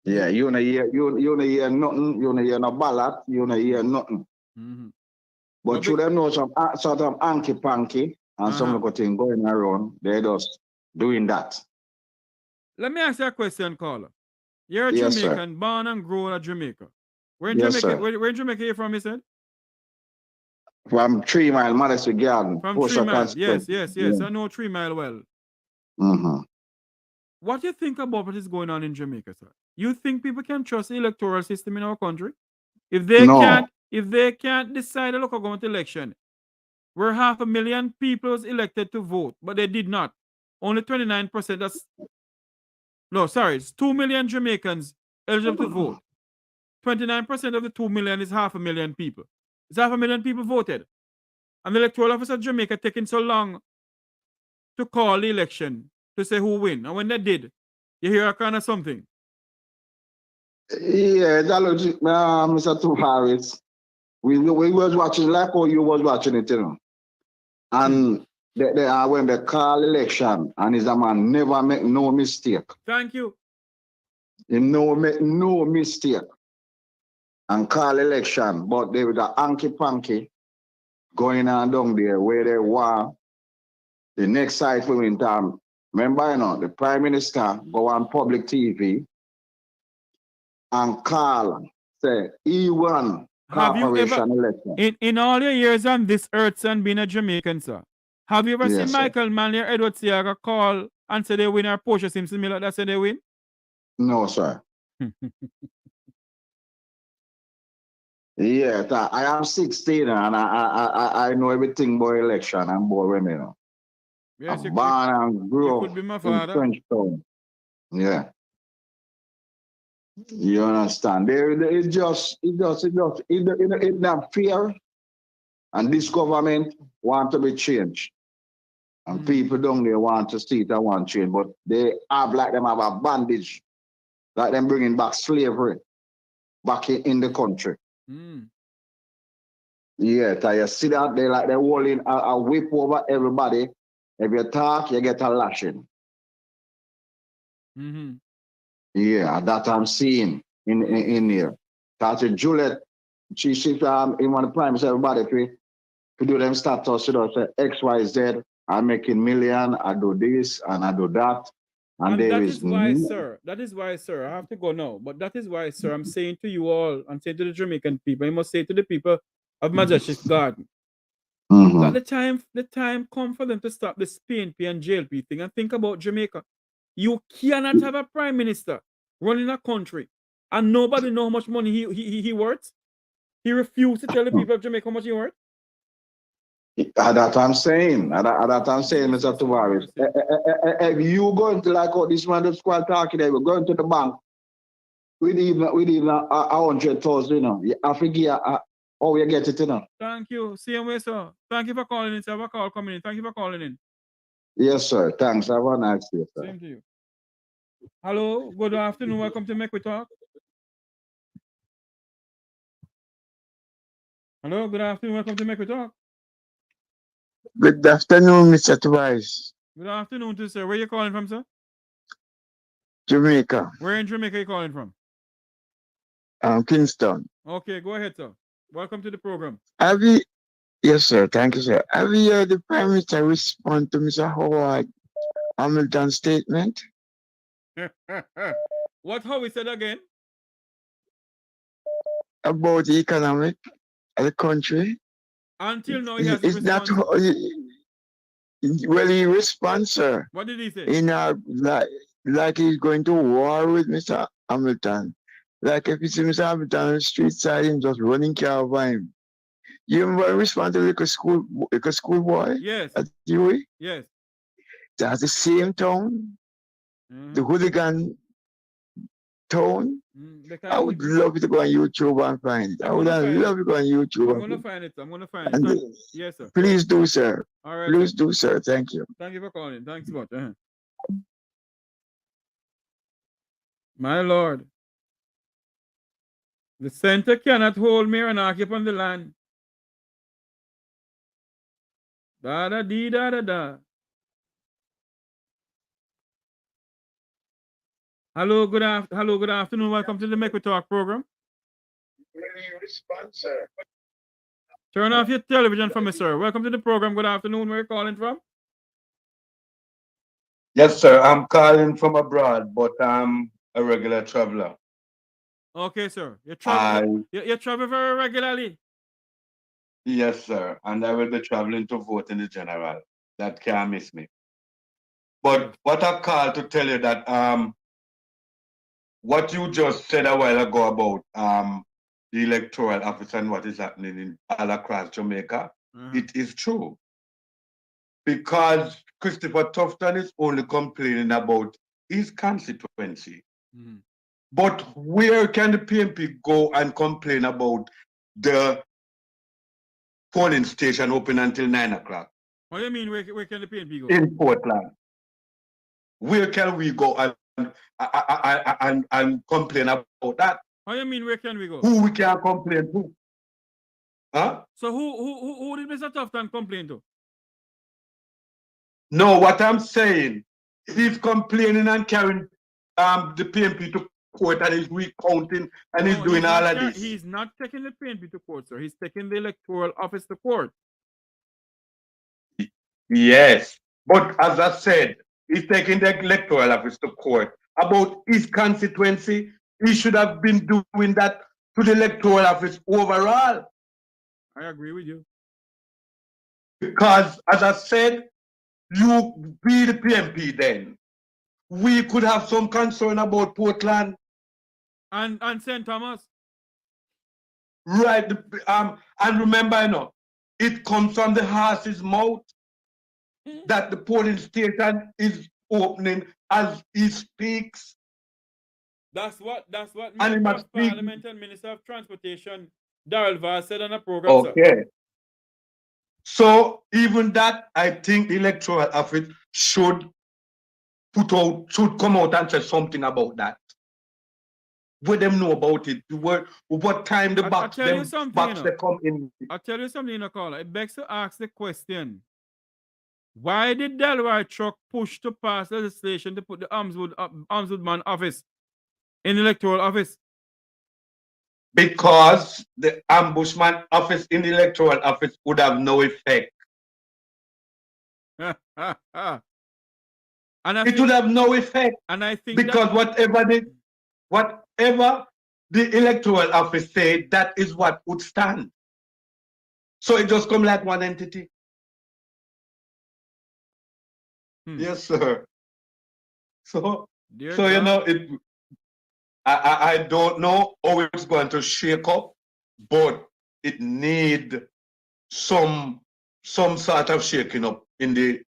Yeah, you wouldn't hear nothing, you wouldn't hear no ballad, you wouldn't hear nothing. Mm-hmm. But you them know some sort of hanky-panky and some little thing going around, they just doing that. Let me ask you a question, caller. You're a Yes, Jamaican, born and grown in Jamaica. Where in Yes, Jamaica? sir. Where in Jamaica you from, you said? From 3 Mile, Magisterial Garden. From 3 Mile. Yes. Yeah. I know 3 Mile well. Mm-hmm. What do you think about what is going on in Jamaica, sir? You think people can trust the electoral system in our country? If they can't decide a local government election, where 500,000 people was elected to vote, but they did not. Only 29%. It's 2 million Jamaicans eligible to vote. 29% of the 2 million is 500,000 people. It's 500,000 people voted. And the electoral office of Jamaica taking so long to call the election to say who win. And when they did, you hear a kind of something. Yeah, that looks, Mr. Tavares. We was watching like how you was watching it, you know. And when they call election, and is a man never make no mistake. Thank you. He no make no mistake. And call election, but they with a hanky-panky going on down there where they want the next side for win time. Remember, you know, the Prime Minister go on public TV and call, say, he won corporation election. In all your years on this earth and being a Jamaican, sir, have you ever seen Michael Manley or Edward Seaga call and say they win, or Portia Simpson Miller that say they win? No, sir. Yeah, I am 16 and I know everything about election and about women. You know. Yes, I'm born and grew up in Frenchtown. Yeah. You understand? It's not fair. And this government want to be changed. And people down there want to see it and want change. But they have like them have a bandage. Like them bringing back slavery back in the country. Yeah, so you see that they like they're holding a whip over everybody. If you talk, you get a lashing. Yeah, that I'm seeing in here. That's Juliet. She in one of the primes, everybody to do them status, you know, say XYZ, I'm making million, I do this and I do that. And there that is why, sir. That is why, sir. I have to go now. But that is why, sir, I'm saying to you all, I'm saying to the Jamaican people, I must say to the people of Magisterial Garden, that the time come for them to stop this PNP and JLP thing and think about Jamaica. You cannot have a prime minister running a country and nobody know how much money he worth. He refused to tell the people of Jamaica how much he worth. That I'm saying, Mr. Tavares. If you going to like how this man just quite talking there, we're going to the bank with even 100,000, you know. I forget how you get it, you know. Thank you. Same way, sir. Thank you for calling in. Sir. Have a call coming in. Thank you for calling in. Yes, sir. Thanks. Have a nice day, sir. Same to you. Hello. Good afternoon. Welcome to Make We Talk. Hello. Good afternoon. Welcome to Make We Talk. Good afternoon, Mr. Tavares. Good afternoon to sir. Where are you calling from, sir? Jamaica. Where in Jamaica are you calling from? Kingston. Okay, go ahead, sir. Welcome to the program. Yes, sir. Thank you, sir. Have you heard the Prime Minister respond to Mr. Howard Hamilton's statement? What Howie said again? About the economic of the country. Until now, he hasn't responded. Well, he responds, sir. What did he say? In like he's going to war with Mr. Hamilton. Like if you see Mr. Hamilton on the street side, him just running car over him. You remember respond to like a school boy? Yes. At UA? Yes. That's the same tone. The hooligan tone. I would love to go on YouTube and find it. I would love to go on YouTube. I'm gonna find it. I'm gonna find And it. Yes, sir. please do, sir. All right. Please do, sir. Thank you. Thank you for calling. Thanks much. My Lord. The center cannot hold me and occupy the land. Da da dee da da da. Hello, good afternoon. Welcome to the Make We Talk program. Turn off your television for me, sir. Welcome to the program. Good afternoon. Where are you calling from? Yes, sir. I'm calling from abroad, but I'm a regular traveler. Okay, sir. You travel very regularly. Yes, sir. And I will be traveling to vote in the general. That can't miss me. But what I called to tell you that what you just said a while ago about the electoral office and what is happening in all across Jamaica, it is true. Because Christopher Tufton is only complaining about his constituency. But where can the PNP go and complain about the polling station open until 9 o'clock? What do you mean, where can the PNP go? In Portland. Where can we go and complain about that? What do you mean, where can we go? Who we can complain to? Huh? So who did Mr. Tufton complain to? No, what I'm saying, he's complaining and carrying the PNP to court and he's recounting and he's doing all of this. He's not taking the PNP to court, sir. He's taking the electoral office to court. Yes, but as I said, he's taking the electoral office to court. About his constituency, he should have been doing that to the electoral office overall. I agree with you. Because, as I said, you be the PNP then. We could have some concern about Portland. And St. Thomas. Right. And remember, it comes from the horse's mouth that the polling station is opening as he speaks. That's what Member of Parliament and Minister of Transportation Darrell Vaz said on a program. Okay. Sir. So even that, I think the electoral office should come out and say something about that. Let them know about it. What time the box they come in. I'll tell you something, caller. It begs to ask the question: why did Delroy truck push to pass legislation to put the ombudsman office in the electoral office? Because the ombudsman office in the electoral office would have no effect. It would have no effect. And I think because whatever the electoral office said, that is what would stand. So it just come like one entity. Yes, sir. So I don't know how it's going to shake up, but it need some sort of shaking up in the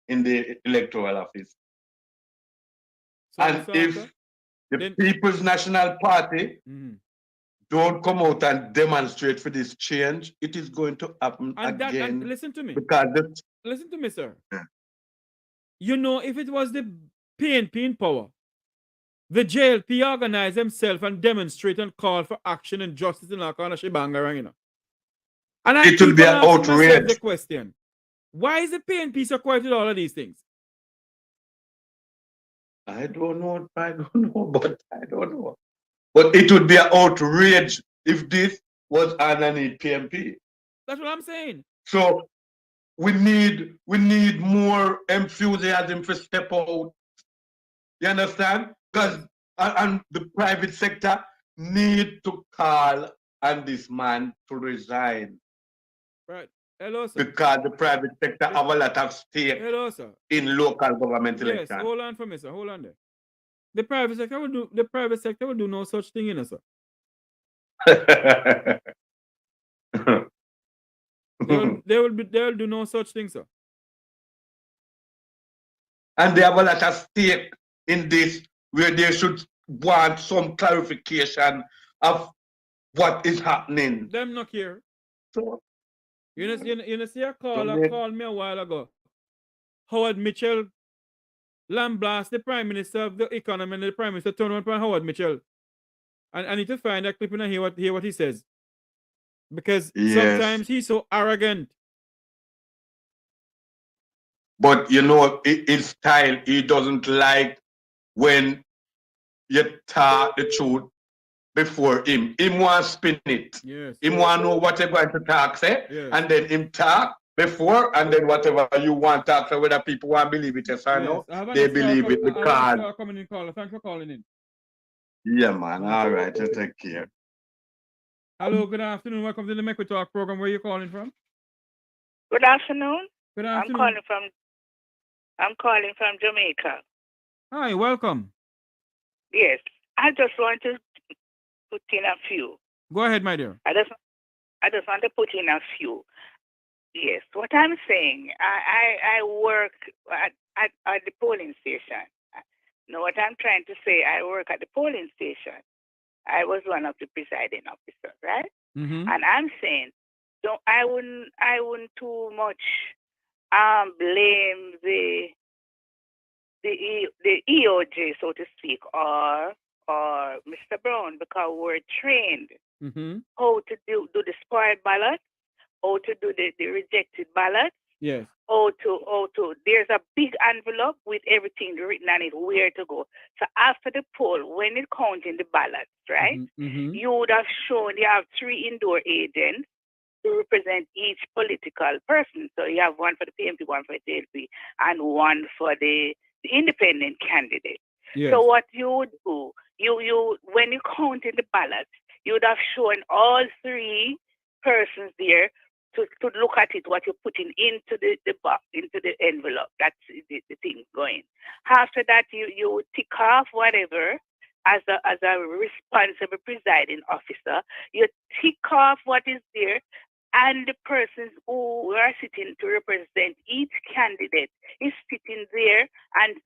electoral office. And if the People's National Party don't come out and demonstrate for this change, it is going to happen again. Listen to me. Listen to me, sir. Yeah. If it was the PNP in power, the JLP organize themselves and demonstrate and call for action and justice in our kind of shebang, And I it would be an outrage. The question: why is the PNP so quiet with all of these things? I don't know, But it would be an outrage if this was underneath PNP. That's what I'm saying. So we need more enthusiasm for step out. You understand? Because and the private sector need to call on this man to resign. Right. Hello, sir. because the private sector have a lot of stake Hello, sir. in local government Yes, election. hold on for me, sir. Hold on there. The private sector will do no such thing, you know, sir. They'll do no such thing, sir. And they have a lot of stake in this, where they should want some clarification of what is happening. Them not care. So, You know, see a caller Juliet. called me a while ago. Howard Mitchell lambast the Prime Minister of the economy, and the Prime Minister turn on Howard Mitchell. And I need to find that clip and hear what he says. Because sometimes he's so arrogant. But you know, his style, he doesn't like when you talk the truth before him. Him want to spin it. Yes. Him want to know what you're going to talk, say, Yes. and then him talk before, and then whatever you want to talk, so whether people want to believe it yes or no, they believe it because. Thanks for calling in. Yeah, man. All right, you take care. Hello, good afternoon. Welcome to the Make We Talk program. Where are you calling from? Good afternoon. Good afternoon. I'm calling from Jamaica. Hi, welcome. Yes, I just want to put in a few. Go ahead, my dear. I just want to put in a few. Yes, what I'm saying, I work at the polling station. No, what I'm trying to say, I work at the polling station. I was one of the presiding officers, right? Mm-hmm. And I'm saying, I wouldn't too much blame the EOJ, so to speak, or Mr. Brown, because we're trained how to do the spoiled ballot, how to do the rejected ballot. Yes. How to there's a big envelope with everything written on it, where to go. So after the poll, when it counting the ballots, right, you would have shown you have 3 indoor agents to represent each political person. So you have one for the PMP, one for the JLP, and one for the independent candidate. Yes. So what you would do, you when you counted the ballots, you would have shown all 3 persons there to look at it, what you're putting into the box, into the envelope. That's the thing going. After that, you would tick off whatever as a responsible presiding officer. You tick off what is there, and the persons who are sitting to represent each candidate is sitting there and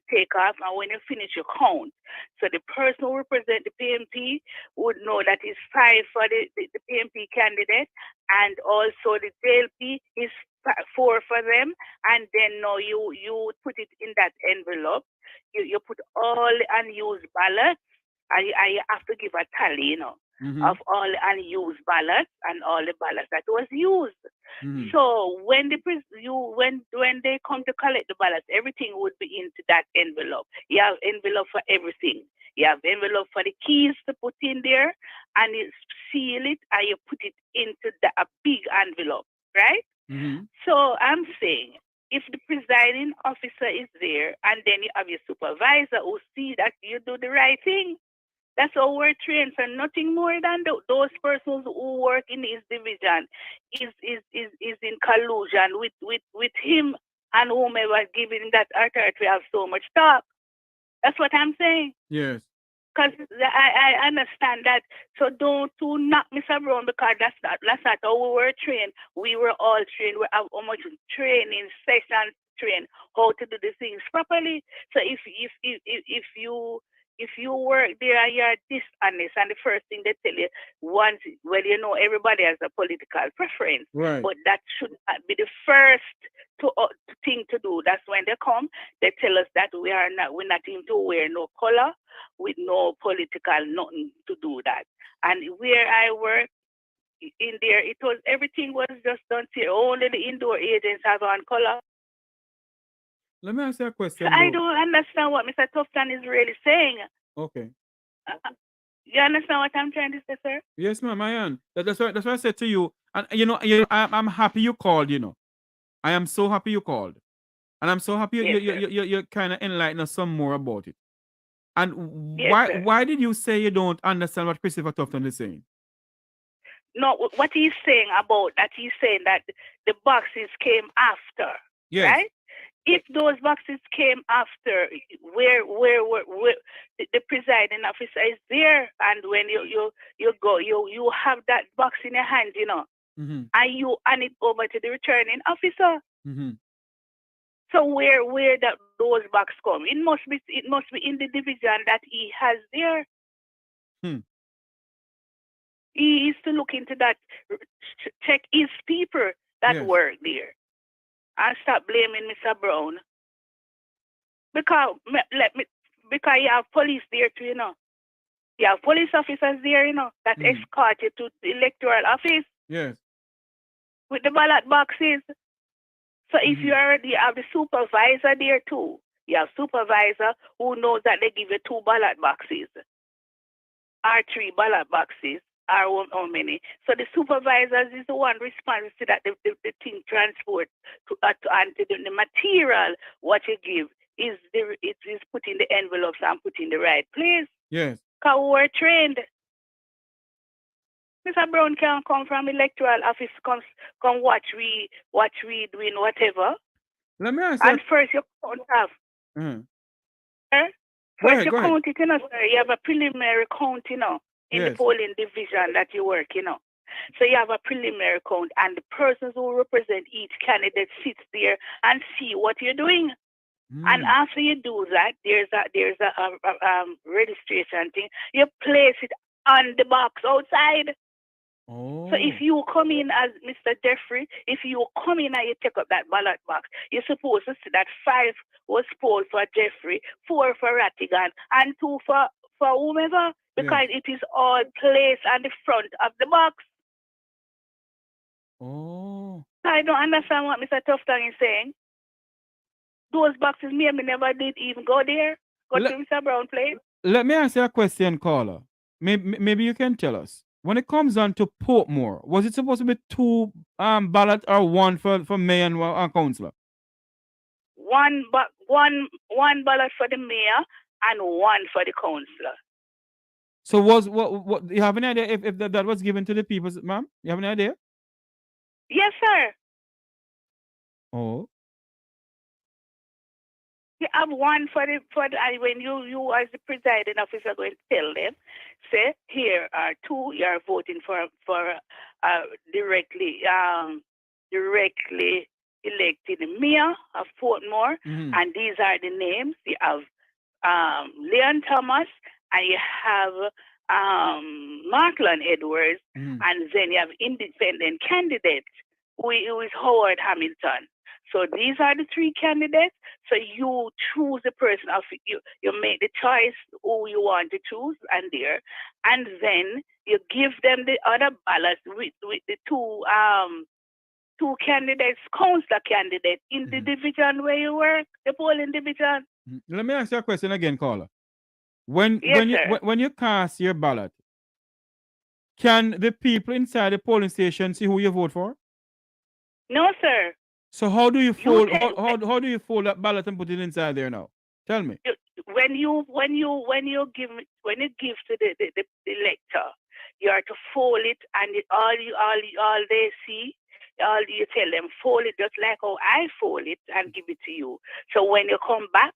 take off. And when you finish your count, so the person who represents the PMP would know that it's 5 for the PMP candidate, and also the JLP is 4 for them. And then now you put it in that envelope. You put all the unused ballots. I have to give a tally, you know, of all the unused ballots and all the ballots that was used. So when when they come to collect the ballots, everything would be into that envelope. You have envelope for everything. You have envelope for the keys to put in there, and you seal it and you put it into a big envelope, right? So I'm saying, if the presiding officer is there, and then you have your supervisor who see that you do the right thing, that's how we're trained. So nothing more than those persons who work in his division is in collusion with him and whomever giving that authority have so much talk. That's what I'm saying. Yes. Because I understand that. So don't knock Mr. Brown, because that's not how we were trained. We were all trained. We have how much training sessions trained how to do the things properly. So if you work there and you're dishonest, and the first thing they tell you, everybody has a political preference, right? But that should not be the first thing to do. That's when they come, they tell us that we're not even to wear no color, with no political nothing to do that. And where I work in there, everything was just done here. Only the indoor agents have on color. Let me ask you a question. So I don't understand what Mr. Tufton is really saying. Okay. You understand what I'm trying to say, sir? Yes, ma'am, I am. That's what I said to you. And I'm happy you called. I am so happy you called, and I'm so happy you kind of enlighten us some more about it. And why did you say you don't understand what Christopher Tufton is saying? No, what he's saying about that, he's saying that the boxes came after, Yes. right? If those boxes came after, where the presiding officer is there, and when you go, you have that box in your hand, you know, Mm-hmm. and you hand it over to the returning officer. Mm-hmm. So where that those boxes come? It must be in the division that he has there. Hmm. He is to look into that, check his people that Yes. work there, and stop blaming Mr. Brown. Because you have police there too, you know. You have police officers there, you know, that escort you to the electoral office Yes. with the ballot boxes. So if you already have the supervisor there too, you have supervisor who knows that they give you 2 ballot boxes, or 3 ballot boxes, or how many. So the supervisors is the one responsible to that the thing transport to and to the material what you give is put in the envelopes and put in the right place. Yes. Because we're trained. Mr. Brown can come from electoral office, come watch we doing whatever. Let me ask you. And first you count have. Mm-hmm. First you count it, you know, sir. You have a preliminary count, you know, in the Yes. polling division that you work, you know. So you have a preliminary count, and the persons who represent each candidate sits there and see what you're doing. And after you do that, there's a registration thing. You place it on the box outside. Oh. So if you come in as Mr. Jeffery, if you come in and you take up that ballot box, you're supposed to see that 5 was polled for Jeffery, 4 for Rattigan, and 2 for whomever, because it is all placed on the front of the box. Oh. I don't understand what Mr. Tufton is saying. Those boxes, me never did even go there. Go to Mr. Brown place. Let me ask you a question, caller. Maybe you can tell us. When it comes on to Portmore, was it supposed to be 2 ballot or 1 for mayor and councillor? One ballot for the mayor and 1 for the councillor. So what you have any idea if that was given to the people, ma'am? You have any idea? Yes, sir. Oh. You have 1 for the when you as the presiding officer going to tell them, say here are 2 you are voting for directly elected mayor of Portmore, and these are the names. You have Leon Thomas, and you have Markland Edwards, and then you have independent candidates who is Howard Hamilton. So these are the 3 candidates. So you choose the person of you make the choice who you want to choose and then you give them the other ballots with the 2 candidates, councillor candidates in the division where you work, the polling division. Let me ask you a question again, caller. When you cast your ballot, can the people inside the polling station see who you vote for? No, sir. So how do you fold how do you fold that ballot and put it inside there now? Tell me. When you give to the elector, you are to fold it, and all they see, all you tell them fold it just like how I fold it and give it to you. So when you come back,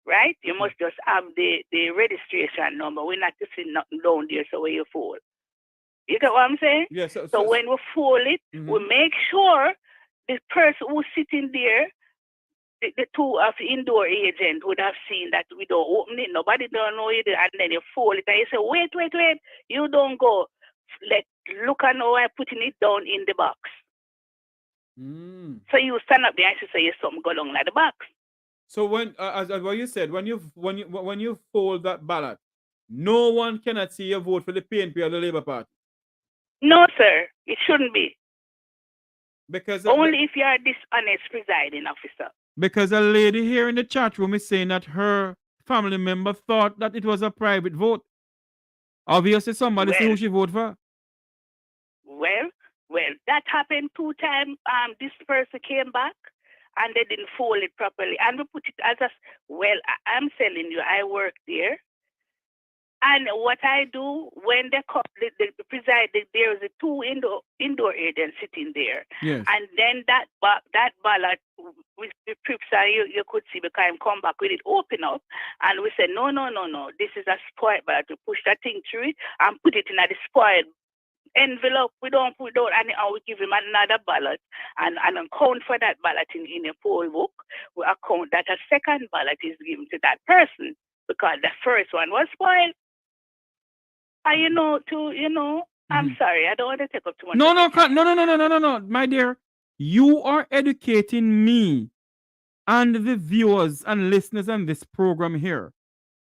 right, you must just have the registration number. We're not to see nothing down there, so where you fold. You get what I'm saying? Yes. So when we fold it, we make sure the person who's sitting there, the 2 of the indoor agent would have seen that we don't open it, nobody don't know it, and then you fold it and you say, wait, you don't go. Look at how I'm putting it down in the box. So you stand up there and say something go along like the box. So when as what you said, when you fold that ballot, no one cannot see your vote for the PNP or the Labour Party. No, sir, it shouldn't be. Because only if you are dishonest presiding officer. Because a lady here in the chat room is saying that her family member thought that it was a private vote. Obviously, somebody see who she voted for. Well, that happened 2 times. This person came back and they didn't fold it properly, and we put it as I'm telling you, I work there. And what I do when the preside, there is a two indoor agents sitting there. Yes. And then that ballot, with the trips, you could see because I come back with it open up. And we said, no. This is a spoiled ballot. We push that thing through it and put it in a spoiled envelope. We don't and we give him another ballot and account for that ballot in a poll book. We account that a second ballot is given to that person because the first one was spoiled. And I'm sorry, I don't want to take up too much. No, my dear. You are educating me and the viewers and listeners on this program here.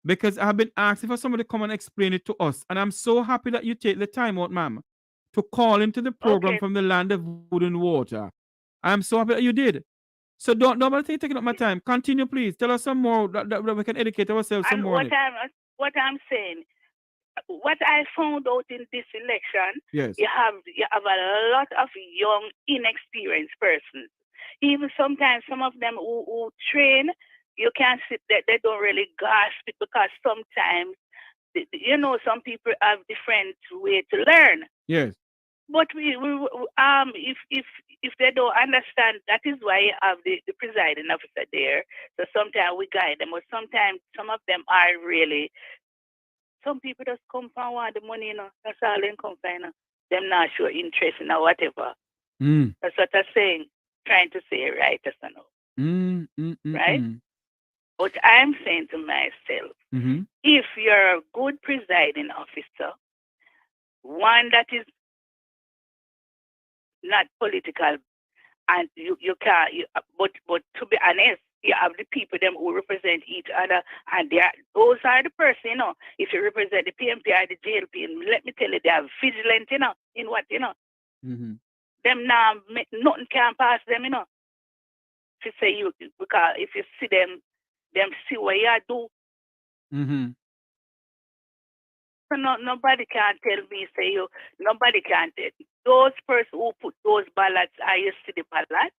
Because I've been asking for somebody to come and explain it to us. And I'm so happy that you take the time out, ma'am, to call into the program from the land of wood and water. I'm so happy that you did. So don't nobody taking up my time. Continue, please. Tell us some more that we can educate ourselves some more. What I'm saying, what I found out in this election, yes, you have a lot of young, inexperienced persons. Even sometimes some of them who train, you can sit there, they don't really grasp it because sometimes, some people have different way to learn. Yes. But if they don't understand, that is why you have the presiding officer there. So sometimes we guide them, but sometimes some of them are really. Some people just come from want the money, That's all they come from, Them not sure interest in or whatever. That's what I'm saying. Trying to say right, right? But I'm saying to myself, if you're a good presiding officer, one that is not political, and you can't. But to be honest, you have the people them who represent each other, and those are the person. If you represent the PMP or the JLP, and let me tell you, they are vigilant. In what them now nothing can pass them. If you say because if you see them see what you do. So nobody can tell me, nobody can tell. Those persons who put those ballots, you see the ballot,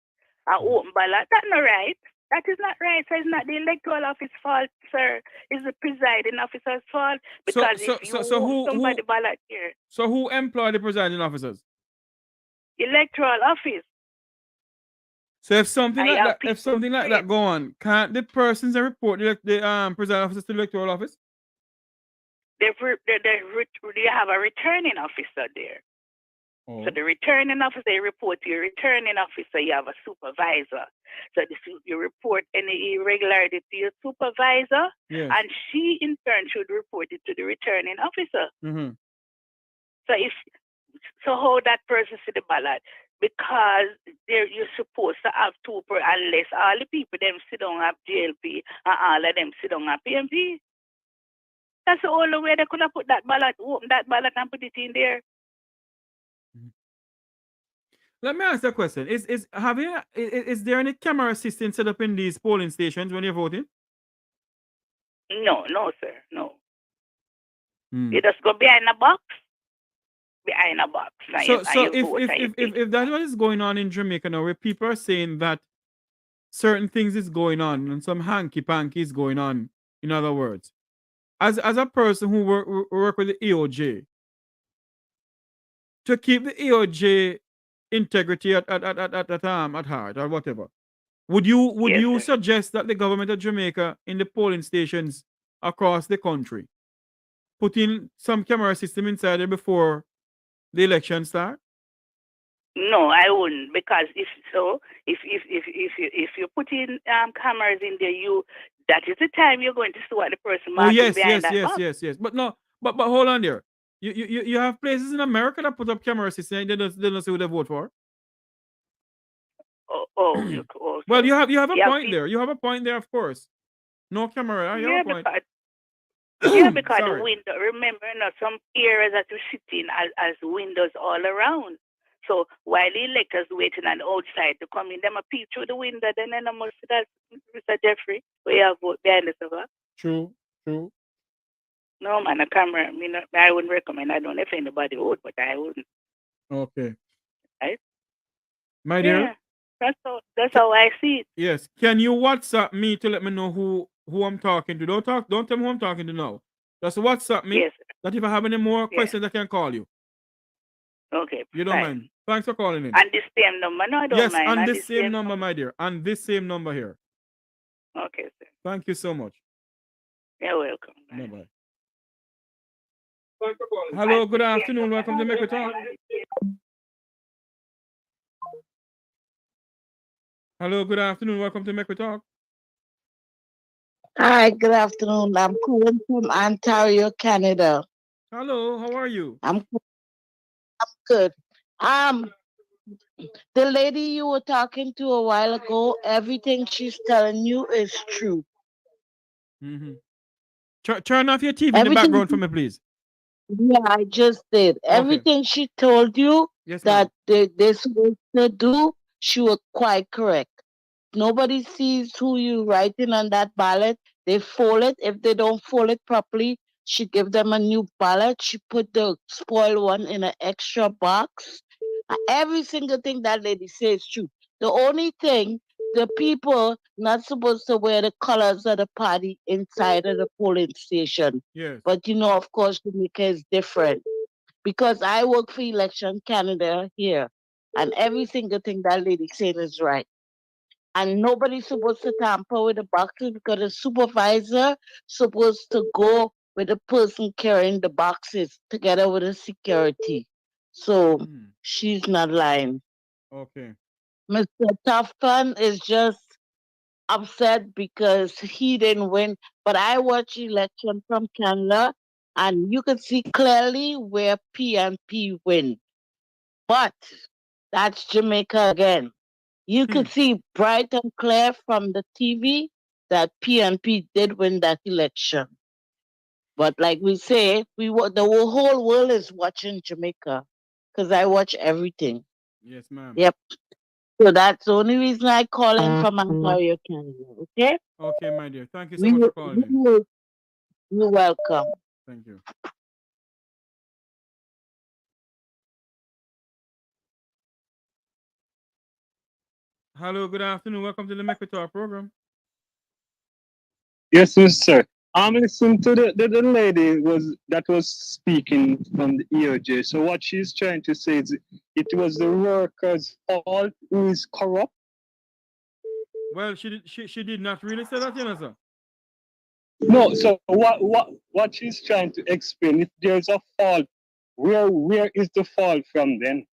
open ballot, that's not right. That is not right. So it's not the electoral office fault, sir. It's the presiding officer's fault. Because somebody ballot here. So who employ the presiding officers? Electoral office. So if something like that go on, can't the persons that report the presiding officers to the electoral office? They have a returning officer there. Oh. So the returning officer, they report to your returning officer, you have a supervisor. So you report any irregularity to your supervisor, yes, and she in turn should report it to the returning officer. So how that person see the ballot? Because you're supposed to have two unless all the people them sit down at JLP and all of them sit down at PMP. That's the only way they could have put that ballot, open that ballot and put it in there. Let me ask you a question. Is there any camera system set up in these polling stations when you're voting? No, sir, no. You just go behind a box. So if that's what is going on in Jamaica now, where people are saying that certain things is going on and some hanky-panky is going on, in other words, as a person who work with the EOJ, to keep the EOJ integrity at heart or whatever, would you suggest that the government of Jamaica in the polling stations across the country put in some camera system inside there before the election start? No, I wouldn't, because if you put in cameras in there, that is the time you're going to see what the person marking behind that box. Yes. But hold on there. You have places in America that put up camera systems and they don't see who they vote for. Well, you have a point there. You have a point there, of course. No camera. You have a point. Because the window. Remember, some areas that you sit in as windows all around. So while the electors waiting on the outside to come in, them peep through the window. Then I must see that Mr. Jeffery, we have vote behind the server. True. No, man, a camera. I wouldn't recommend. I don't know if anybody would, but I wouldn't. Okay. Right? My dear. Yeah, that's how I see it. Yes. Can you WhatsApp me to let me know who I'm talking to? Don't tell me who I'm talking to now. Just WhatsApp me. Yes. That if I have any more Yes. questions, I can call you. Okay. You don't fine. mind. Thanks for calling in. And the same number? No, I don't Yes, mind. on And this same number, my dear. On this same number here. Okay, sir. Thank you so much. You're welcome. Bye-bye. Hello, good afternoon. Welcome to Make We Talk. Hello, good afternoon. Welcome to Make We Talk. Hi, good afternoon. I'm calling from Ontario, Canada. Hello, how are you? I'm good. The lady you were talking to a while ago, everything she's telling you is true. Mm-hmm. Turn off your TV in the Everything background for me, please. Yeah, I just did. Okay. Everything she told you Yes, that they're supposed to do, she was quite correct. Nobody sees who you writing on that ballot. They fold it. If they don't fold it properly, she give them a new ballot. She put the spoiled one in an extra box. Every single thing that lady says is true. The only thing, the people not supposed to wear the colors of the party inside of the polling station. Yes. But you know, of course, Jamaica is different because I work for Election Canada here, and every single thing that lady saying is right. And nobody's supposed to tamper with the boxes because the supervisor supposed to go with the person carrying the boxes together with the security. So she's not lying. Okay. Mr. Tufton is just upset because he didn't win. But I watch election from Canada, and you can see clearly where PNP win. But that's Jamaica again. You could see bright and clear from the TV that PNP did win that election. But like we say, the whole world is watching Jamaica because I watch everything. Yes, ma'am. Yep. So that's the only reason I call in from Ontario, Canada. Okay? Okay, my dear. Thank you so much for calling in. You're welcome. Thank you. Hello, good afternoon. Welcome to the Make We Talk program. Yes, sir. I'm listening to the lady that was speaking from the EOJ. So what she's trying to say is it was the workers' fault who is corrupt. Well, she did not really say that, you know, sir. No, so what she's trying to explain, if there's a fault, where is the fault from then?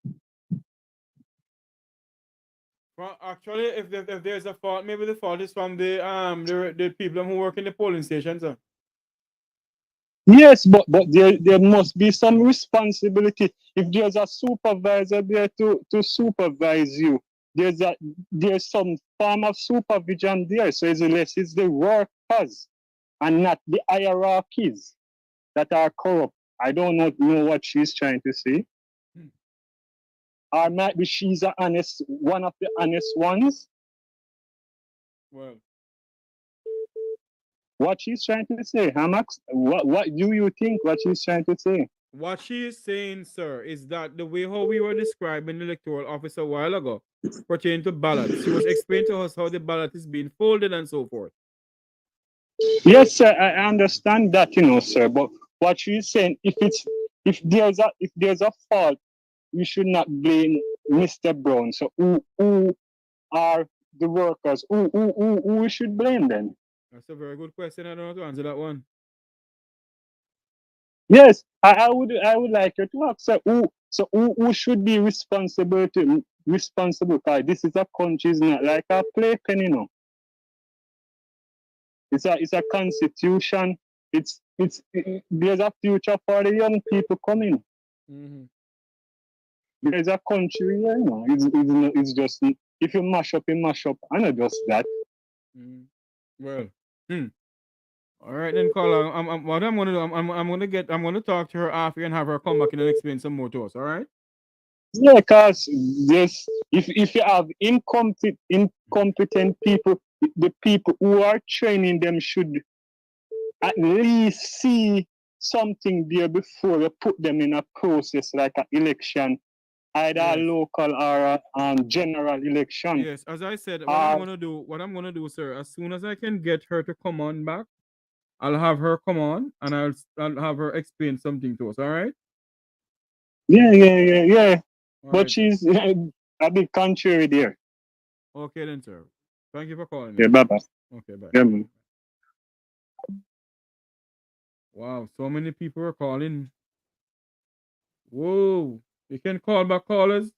Well, actually, if there's a fault, maybe the fault is from the people who work in the polling stations, sir. Yes, but there must be some responsibility. If there's a supervisor there to supervise you, there's some form of supervision there. So it's the workers and not the hierarchies that are corrupt. I don't know what she's trying to say. Or might be she's one of the honest ones. Well, what she's trying to say, Hamax? What do you think what she's trying to say? What she is saying, sir, is that the way how we were describing the electoral office a while ago pertaining to ballots, she was explaining to us how the ballot is being folded and so forth. Yes, sir, I understand that, sir. But what she's saying, if there's a fault, we should not blame Mr. Brown. So who are the workers? Who we should blame then? That's a very good question. I don't know how to answer that one. Yes, I would like you to ask, sir, who should be responsible? Because this is a country, it's not like a playpen, It's a constitution. There's a future for the young people coming. Mm-hmm. There's a country here, It's just if you mash up, and not just that. Well, all right then, caller. What I'm gonna do, I'm gonna talk to her after and have her come back and explain some more to us. All right? Yeah, because if you have incompetent people, the people who are training them should at least see something there before you put them in a process like an election, either a local or a general election. Yes, as I said, what I'm gonna do, sir, as soon as I can get her to come on back, I'll have her come on and I'll have her explain something to us. All right? Yeah. All But right, then. she's a bit contrary there. Okay, then, sir. Thank you for calling Yeah, in. bye bye. Okay, bye. Yeah, man. Wow, so many people are calling. Whoa. You can call back callers.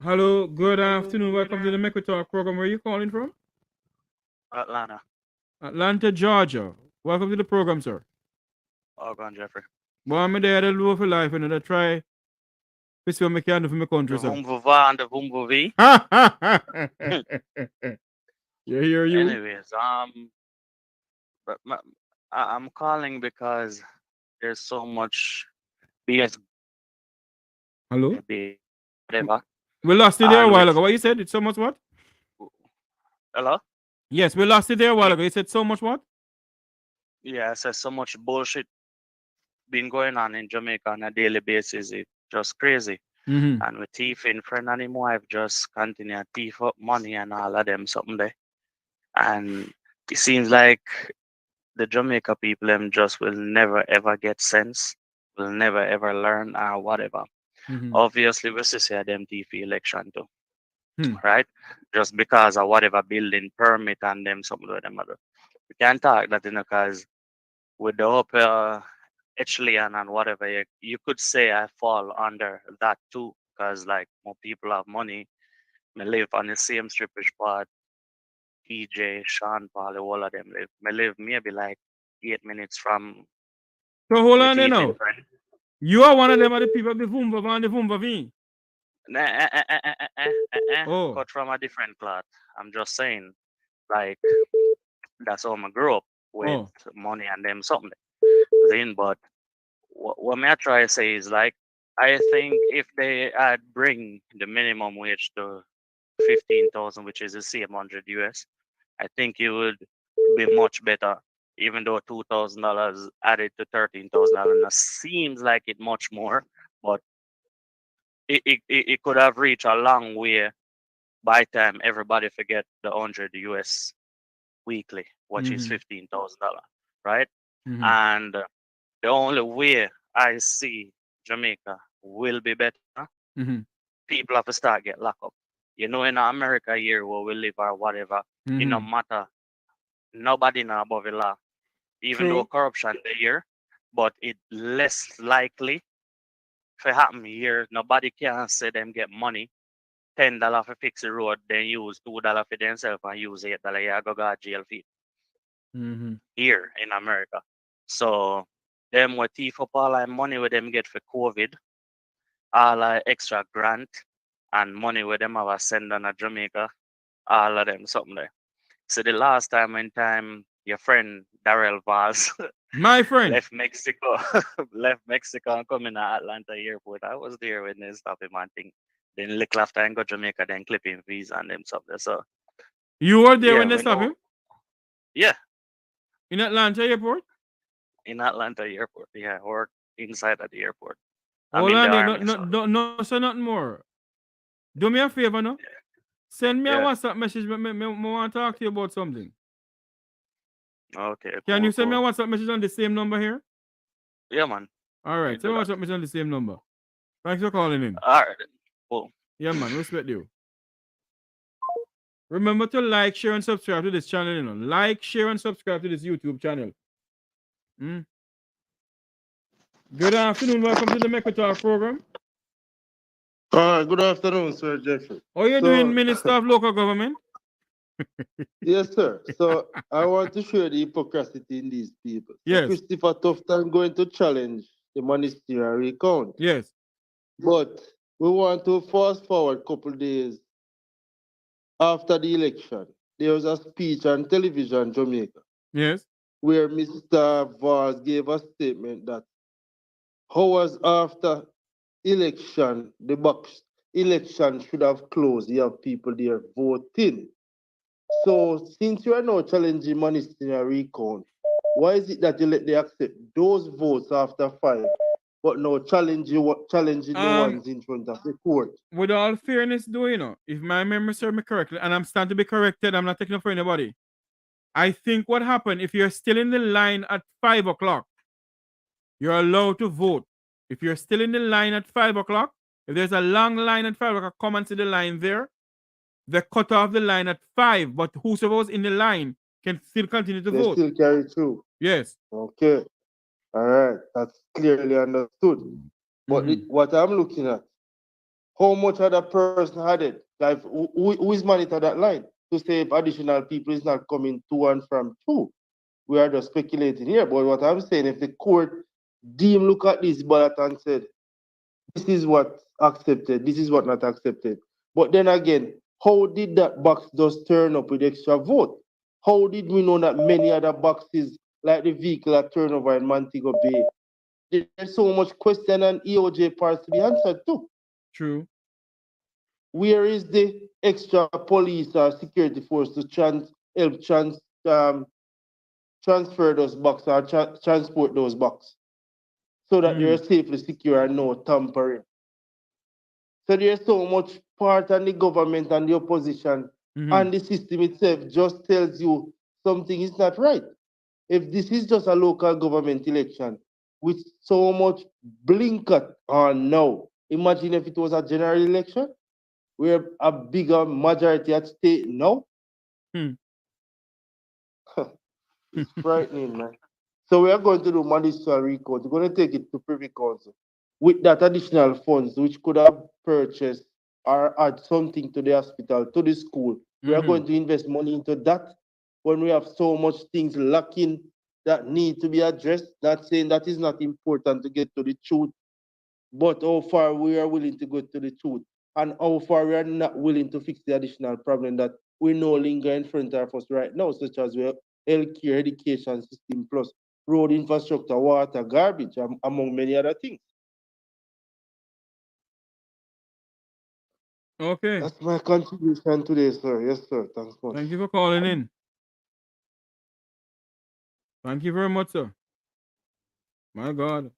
Hello, good afternoon. Welcome to the Make We Talk program. Where are you calling from? Atlanta. Atlanta, Georgia. Welcome to the program, sir. Oh, go on, Jeffrey. Boy, I'm there to low for life and I try to see what I can do for my country, The sir. Vumvuva and the Vumvuvi. You hear you? Anyways, but I'm calling because there's so much BS. Hello? Whatever. We lost it there a And while with ago. What you said? It's so much what? hello? Yes, we lost it there a while ago. You said so much what? Yeah, so much bullshit been going on in Jamaica on a daily basis. It's just crazy. Mm-hmm. And with thieving friend and him wife just continue to thief up money and all of them something there. And it seems like the Jamaica people them just will never ever get sense, will never ever learn or whatever. Mm-hmm. Obviously we see them thief election too. Hmm. Right? Just because of whatever building permit and them something with them other. We can't talk that because with the upper echelon and whatever you could say I fall under that too because like more people have money. I live on the same strippage part. TJ, Sean Paul, all of them live. I live maybe like 8 minutes from So hold my on there thieving now. friend. You are one of them are the people of the Vumba and the Vumba V. Oh. Cut from a different cloth. I'm just saying, like, that's how I grew up with money and them something. Then, but what I try to say is like, I think if they bring the minimum wage to 15,000, which is the same 100 US, I think it would be much better. Even though $2,000 added to $13,000 seems like it much more, but it could have reached a long way by the time everybody forget the 100 US weekly, which is $15,000, right? Mm-hmm. And the only way I see Jamaica will be better, Mm-hmm. people have to start get locked up. You know, in America here where we live or whatever, it no matter. Nobody know above the law. Even though corruption here, but it less likely to happen here. Nobody can say them get money. $10 for fix the road, then use $2 for themselves and use $8. You go to jail fee Mm-hmm. here in America. So them what thief up all that money with them get for COVID, all that extra grant and money with them have a send on a Jamaica, all of them something there. So the last time your friend Darrell Vaz My friend left Mexico, and come in at Atlanta airport. I was there when they stopped him and thing. Then look after and go Jamaica, then clip him visa and them something. So you were there yeah, when they we stopped know. him? Yeah, In Atlanta airport? in Atlanta airport. Yeah, or inside of the airport. Hold I'm in the on there. army, so No, say nothing more. Do me a favor, no? Send me a yeah. WhatsApp message. Me want to talk to you about something. Okay, Can you send me a cool. WhatsApp message on the same number here? Yeah, man. All right. Send me a WhatsApp message on the same number. Thanks for calling in. All right, cool. Yeah, man. Respect you. Remember to like, share, and subscribe to this channel. You know, like, share, and subscribe to this YouTube channel. Good afternoon. Welcome to the Make We Talk program. Good afternoon, Sir Jeffrey. How are you doing, Minister of Local Government? Yes, sir. So I want to show the hypocrisy in these people. So Yes. Christopher Tufton going to challenge the Magisterial recount. Yes. But we want to fast forward a couple days after the election. There was a speech on television, Jamaica. Yes. Where Mr. Vybz gave a statement that hours after election, the box election should have closed. You have people there voting. So since you are now challenging Magisterial recount, why is it that you let they accept those votes after 5 but no challenging the ones in front of the court. With all fairness, though, you know, if my memory serves me correctly, and I'm starting to be corrected, I'm not taking up for anybody. I think what happened, if you're still in the line at 5 o'clock, you're allowed to vote. If you're still in the line at 5 o'clock, if there's a long line at 5 o'clock, come and see the line there. They cut off the line at 5, but whosoever was in the line can still continue to They vote. still carry through. Yes. Okay. All right. That's clearly understood. But what I'm looking at, how much other person had it? Like, who is monitor that line to say if additional people is not coming to and from two? We are just speculating here. But what I'm saying, if the court deem look at this ballot and said, this is what accepted, this is what not accepted. But then again, how did that box just turn up with extra vote? How did we know that many other boxes, like the vehicle at turnover in Montego Bay, there's so much question and EOJ parts to be answered too? True. Where is the extra police or security force to help transfer those boxes or transport those boxes so that they're safely secure and no tampering? So there's so much part on the government and the opposition and the system itself just tells you something is not right. If this is just a local government election with so much blinker on now, imagine if it was a general election where a bigger majority at stake now. It's frightening, man. So we are going to do Magisterial recount. We're going to take it to Privy Council with that additional funds, which could have purchased or add something to the hospital, to the school. We are going to invest money into that when we have so much things lacking that need to be addressed. Not saying that is not important to get to the truth, but how far we are willing to go to the truth and how far we are not willing to fix the additional problem that we know linger in front of us right now, such as healthcare, education system, plus road infrastructure, water, garbage, among many other things. Okay. That's my contribution today, sir. Yes, sir. Thanks much. Thank you for calling in. Thank you very much, sir. My God.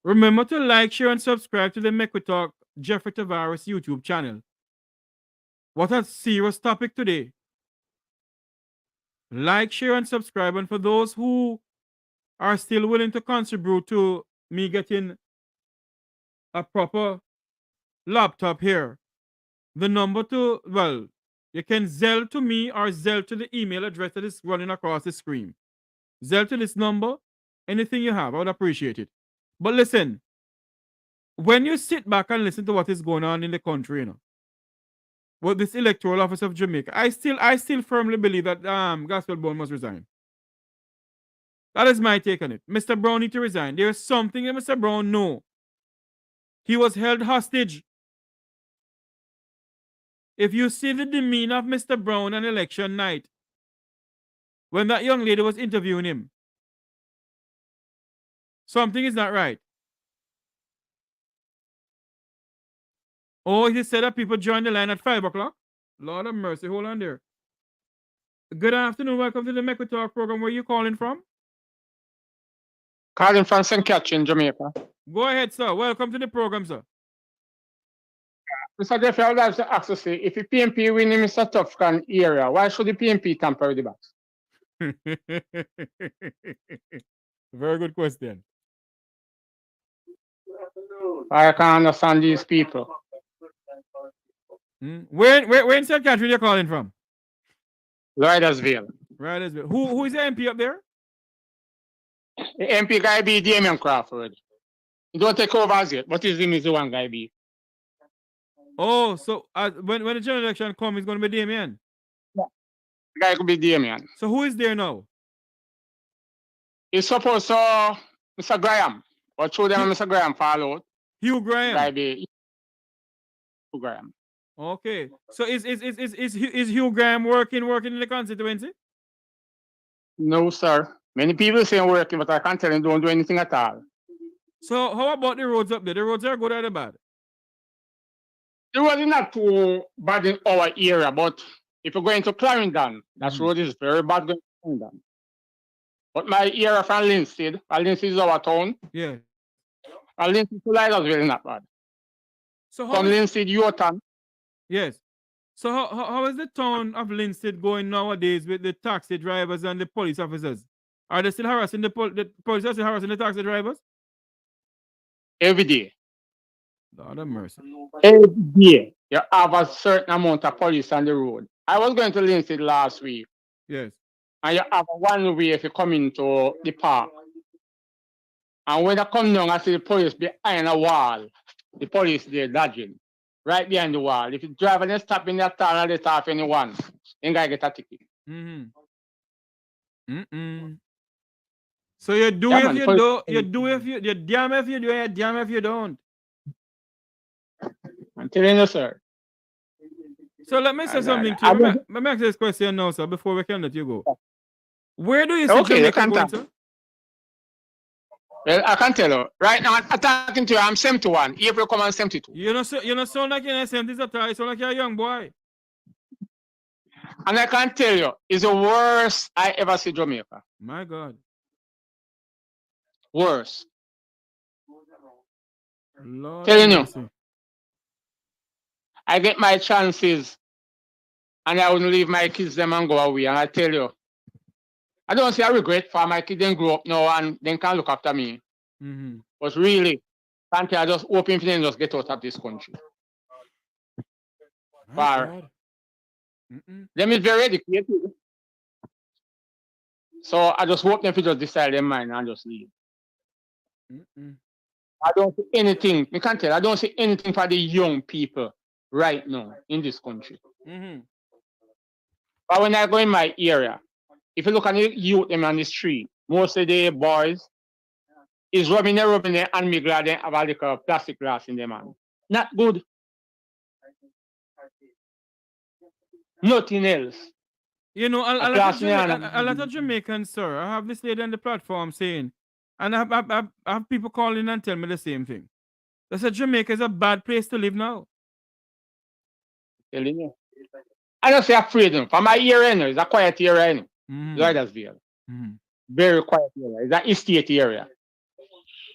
Remember to like, share, and subscribe to the Make We Talk Jeffery Tavares YouTube channel. What a serious topic today. Like, share, and subscribe. And for those who are still willing to contribute to me getting a proper laptop here, the number to, well, you can Zelle to me or Zelle to the email address that is running across the screen. Zelle to this number, anything you have, I would appreciate it. But listen, when you sit back and listen to what is going on in the country, you know, with this electoral office of Jamaica, I still firmly believe that Gospel Brown must resign. That is my take on it. Mr. Brown needs to resign. There is something that Mr. Brown knows. He was held hostage. If you see the demeanor of Mr. Brown on election night, when that young lady was interviewing him, something is not right. Oh, he said that people joined the line at 5 o'clock? Lord of mercy, hold on there. Good afternoon, welcome to the Make We Talk program. Where are you calling from? Calling from St. Catherine, Jamaica. Go ahead, sir. Welcome to the program, sir. Mr. Jeffery, I would like to ask to say, if the PMP win in Mr. Tufton area, why should the PMP tamper with the box? Very good question. I can understand these people. Where in St. Catherine you're calling from? Ridersville. Ridersville. Who is the MP up there? The MP guy be Damian Crawford. He don't take over as yet, but his name is the one guy be. Oh, so when the general election comes, it's going to be Damian? Yeah. The guy could be Damian. So who is there now? He's supposed to Mr. Graham. But through them Mr. Graham fall out. Hugh Graham? Guy be Hugh Graham. Okay. So is Hugh Graham working in the constituency? No, sir. Many people say working, but I can't tell him don't do anything at all. So how about the roads up there? The roads are good or bad? The road is not too bad in our area, but if you're going to Clarendon, that road is very bad going to Clarendon. But my area from Linstead is our town. Yeah. Linseed to Lila's really not bad. So From Linseed, Yorton. Yes. So how is the town of Linstead going nowadays with the taxi drivers and the police officers? Are they still harassing the police are still harassing the taxi drivers? Every day. Lord have mercy. Every day, you have a certain amount of police on the road. I was going to Linseed last week. Yes. And you have one way if you come into the park. And when I come down, I see the police behind a wall. The police there dodging. Right behind the wall. If you drive and they stop in that town and they stop anyone, you gotta get a ticket. So you do Yeah, if man, you police- do, you do if you damn if you do, you damn if you don't. I'm telling you, sir. So let me say something to I you. don't- Let me ask this question now, sir, before we can let you go. Where do you see Okay, you Jamaica can going, talk. sir? Well, I can tell you. Right now, I'm talking to you. I'm 71. April come on 72. You know sound like you're in the 70s at all. You sound like you're a young boy. And I can tell you, it's the worst I ever see Jamaica. My God. Worse. Lord Telling have you. mercy. I get my chances and I wouldn't leave my kids them and go away. And I tell you, I don't say I regret for my kids then grow up now and then can look after me. But really, can't I just open for them just get out of this country. For them is very educated. So I just hope them to just decide their mind and just leave. I don't see anything, you can't tell, I don't see anything for the young people right now in this country. But when I go in my area, if you look at the youth them on the street, most of the boys is rubbing their and me glad they have a little plastic glass in their hand. Not good. Nothing else. You know, a glass in lot hand. of Jamaicans, sir. I have this lady on the platform saying, and I have people calling and tell me the same thing. They said Jamaica is a bad place to live now. Telling you. I don't say afraid of from my area, it's a quiet area. Lloydersville. Very quiet area. It's an estate area.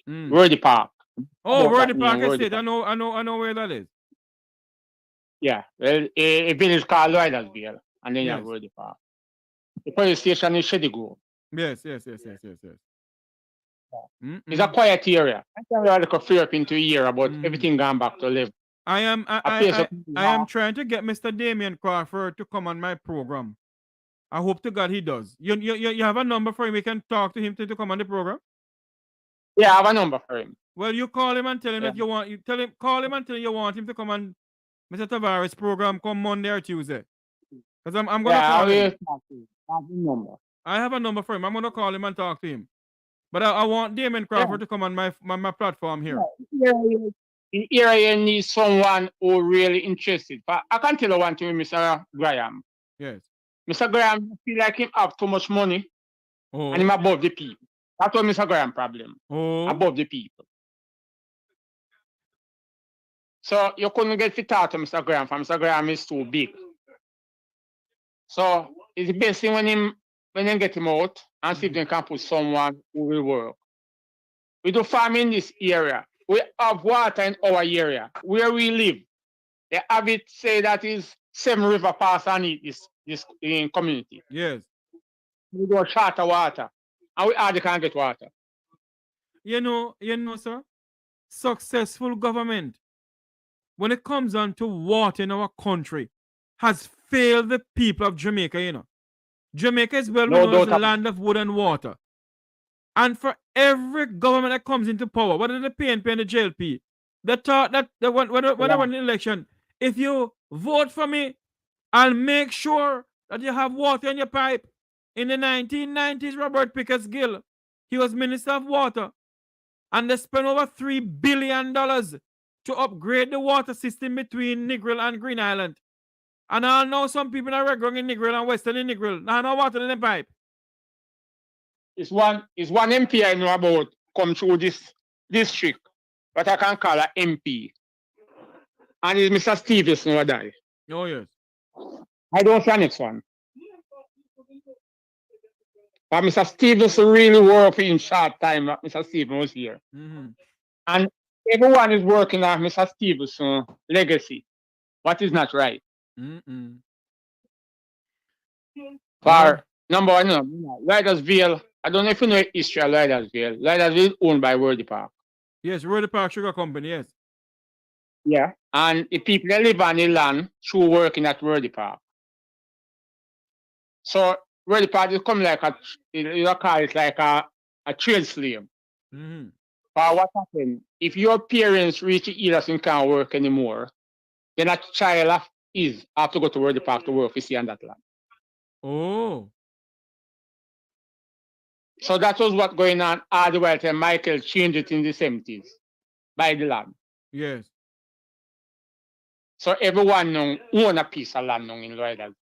Worthy Park. Oh, About Worthy that Park name, Worthy Estate. I know where that is. Yeah, well, a village called Lloydersville, and then you have Yes. Worthy Park. The police station is Shady Grove. Yes. It's a quiet area. I can really like fear up into a year about everything gone back to live. I am trying to get Mr. Damien Crawford to come on my program. I hope to God he does. You have a number for him. We can talk to him to come on the program. Yeah, I have a number for him. Well, you call him and tell him that you want. Call him and tell him you want him to come on Mr. Tavares program come Monday or Tuesday. Because I'm gonna call him. I have a number for him. I'm gonna call him and talk to him. But I want Damien Crawford to come on my platform here. In area you need someone who really interested. But I can tell you one thing, Mr. Graham. Yes. Mr. Graham feel like him have too much money and him above the people. That's what Mr. Graham problem. Above the people. So you couldn't get fit out to Mr. Graham, for Mr. Graham is too big. So it's the best thing when they get him out and see if they can put someone who will work. We do farm in this area. We have water in our area where we live. They have it say that is 7 river pass and this community. Yes. We go short of water. And we hardly can get water. You know, sir, successful government, when it comes on to water in our country, has failed the people of Jamaica, you know. Jamaica is well known as the land of wood and water. And for every government that comes into power, whether the PNP and the JLP, they thought that when I won the election, if you vote for me, I'll make sure that you have water in your pipe. In the 1990s, Robert Pickersgill, he was Minister of Water, and they spent over $3 billion to upgrade the water system between Negril and Green Island. And I know some people are going in Negril and Western in Negril. Now no water in the pipe. It's one MP I know about come through this district, what I can call an MP. And it's Mr. Stevenson who died. Oh, yes. I don't see the next one. But Mr. Stevenson really worked in short time that Mr. Stevenson was here. And everyone is working on Mr. Stevenson's legacy. What is not right? For number one, Leadersville, I don't know if you know history of Leadersville. Leadersville is owned by Worthy Park. Yes, Worthy Park Sugar Company, yes. Yeah. And the people that live on the land through working at Worthy Park. So Worthy Park is come like you call it like a trade slave. But what happened? If your parents reach the age and can't work anymore, then a child have to go to Worthy Park to work to see on that land. Oh. So that was what going on all the way till Michael changed it in the 70s by the land. Yes. So everyone now own a piece of land now in Lloydville.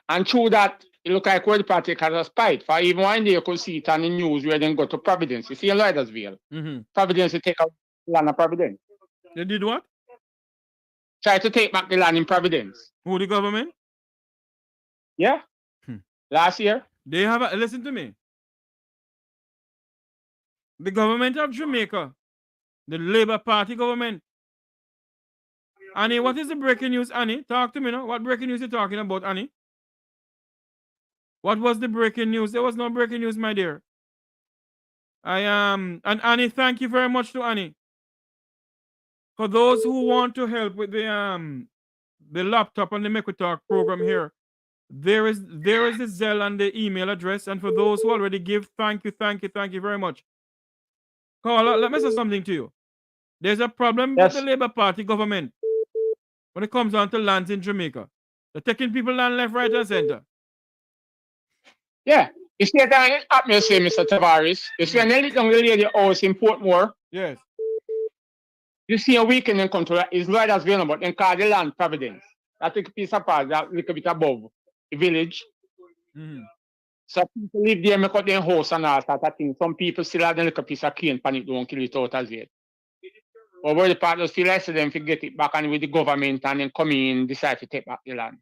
And through that, it look like World Party has a spite. For even one day you could see it on the news where they go to Providence. You see in Lloydville. Providence, they take out land of Providence. They did what? Try to take back the land in Providence. Who, the government? Yeah. Last year. They have a, listen to me. The government of Jamaica, the Labour Party government. Annie, what is the breaking news, Annie? Talk to me now. What breaking news are you talking about, Annie? What was the breaking news? There was no breaking news, my dear. And Annie, thank you very much to Annie. For those who want to help with the laptop and the Make We Talk program here, there is the Zelle and the email address. And for those who already give, thank you very much. Carla, let me say something to you. There's a problem with the Labour Party government when it comes down to lands in Jamaica. They're taking people land left, right, and center. Yeah. You see that happening, say, Mr. Tavares. You see an young lady house in Portmore. Yes. You see a weekend in control is Lloydville, but then call the land Providence. That take a piece of part that little bit above the village. So people live there, make out their house and all that thing. Some people still have a little piece of cane pan it, don't kill it out as yet. But where the partners feel like them to get it back and with the government and then come in, decide to take back the land.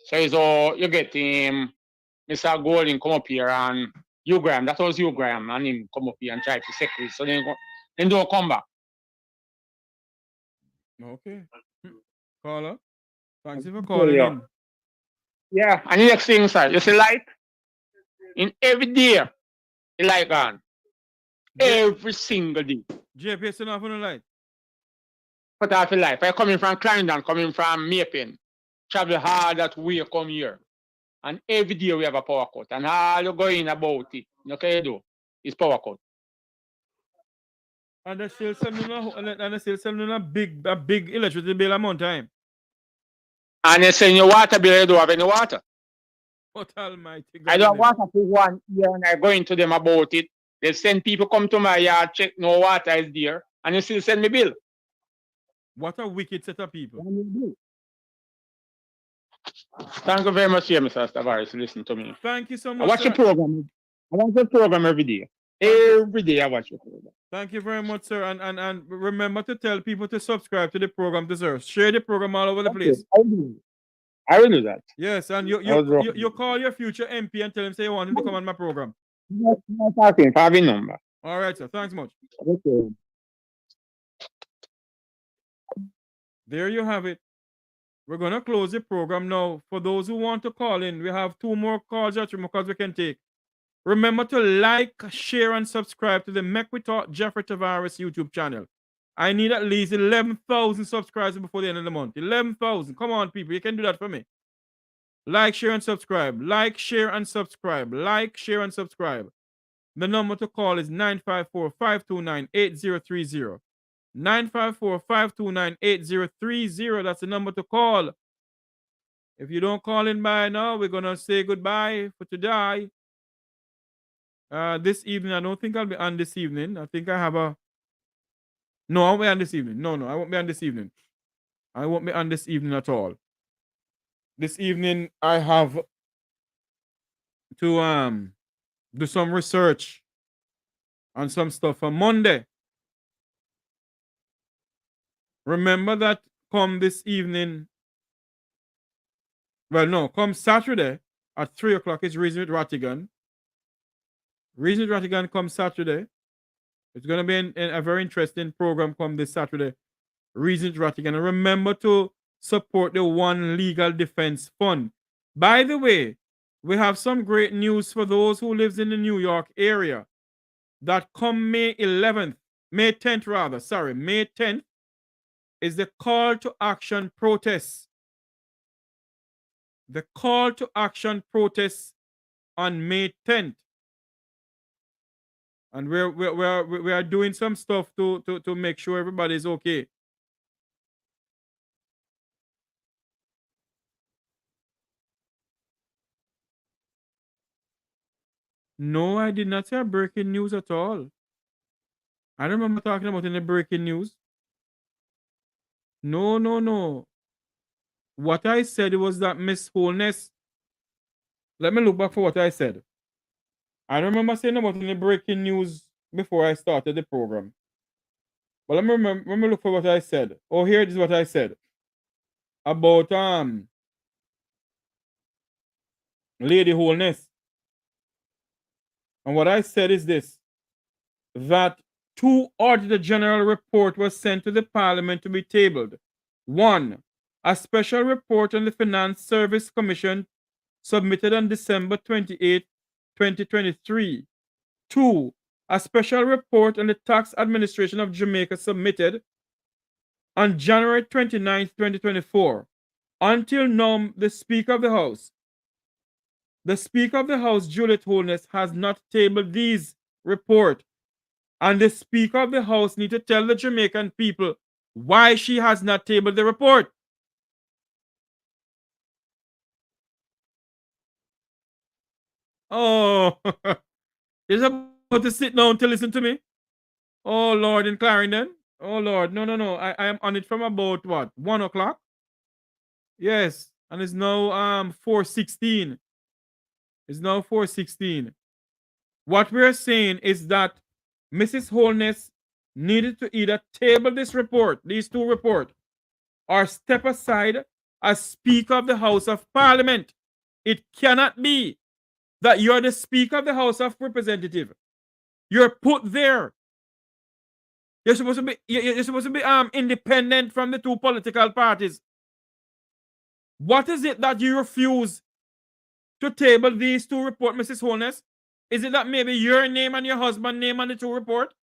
So you get Mr. Golding come up here and Hugh Graham, that was Hugh Graham, and him come up here and try to secure it. So then don't come back. Okay. Caller, thanks for calling in. Yeah, and the next thing, sir, you see light? In every day, the light gone. Every single day. JP, turn off on the light. Put off the light. I'm coming from Clarendon, coming from Maypen. Travel hard that way, come here. And every day we have a power cut. And all you going about it, you can do, is power cut. And they still sending a big electricity bill a month time. And they send your water bill, you don't have any water. What almighty God. I don't want to put 1 year and I go into them about it. They send people come to my yard, check no water is there, and they still send me bill. What a wicked set of people. Thank you very much, Mr. Tavares, listen to me. Thank you so much. I watch your program. I watch your program every day. Every day I watch your program. Thank you very much, sir. And remember to tell people to subscribe to the program deserves. Share the program all over the place. I will do that. Yes, and you call your future MP and tell him say you want him to come on my program. Not talking, having number. All right, sir. Thanks much. Okay. There you have it. We're gonna close the program now. For those who want to call in, we have 2 more calls that we can take. Remember to like, share, and subscribe to the Make We Talk Jeffery Tavares YouTube channel. I need at least 11,000 subscribers before the end of the month. 11,000. Come on, people. You can do that for me. Like, share, and subscribe. Like, share, and subscribe. Like, share, and subscribe. The number to call is 954-529-8030. 954-529-8030. That's the number to call. If you don't call in by now, we're going to say goodbye for today. This evening, I don't think I'll be on this evening. I think I have a... No, I won't be on this evening. No, I won't be on this evening. I won't be on this evening at all. This evening, I have to do some research on some stuff for Monday. Remember that come this evening, well, no, come Saturday at 3 o'clock, it's Reason with Rattigan. Regent Rattigan come Saturday. It's going to be a very interesting program come this Saturday. Regent Rattigan. And remember to support the One Legal Defense Fund. By the way, we have some great news for those who lives in the New York area. That come May 10th is the call to action protest. The call to action protest on May 10th. And we are doing some stuff to make sure everybody is okay. No, I did not say breaking news at all. I don't remember talking about any breaking news. No. What I said was that Miss Holness. Let me look back for what I said. I don't remember saying about any breaking news before I started the program. But let me look for what I said. Oh, here is what I said. About Lady Holness. And what I said is this. That 2 Auditor General report was sent to the Parliament to be tabled. 1. A special report on the Finance Service Commission submitted on December 28, 2023. 2. A special report on the Tax Administration of Jamaica submitted on January 29, 2024. Until now, the Speaker of the House, Juliet Holness, has not tabled these reports. And the Speaker of the House needs to tell the Jamaican people why she has not tabled the report. Oh, you're about to sit down to listen to me? Oh, Lord, in Clarendon? Oh, Lord, no. I am on it from about, what, 1 o'clock? Yes, and it's now 4:16. It's now 4:16. What we're saying is that Mrs. Holness needed to either table this report, these 2 reports, or step aside as Speaker of the House of Parliament. It cannot be that you're the Speaker of the House of Representatives. You're put there. You're supposed to be independent from the 2 political parties. What is it that you refuse to table these 2 reports, Mrs. Holness? Is it that maybe your name and your husband's name on the 2 reports?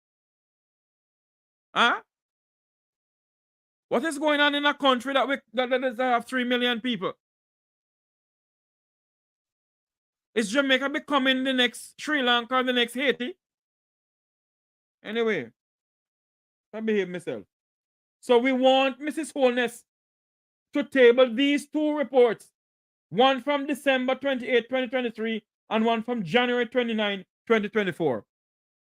Huh? What is going on in a country that have 3 million people? Is Jamaica becoming the next Sri Lanka or the next Haiti? Anyway, I behave myself. So we want Mrs. Holness to table these 2 reports. One from December 28, 2023 and one from January 29, 2024.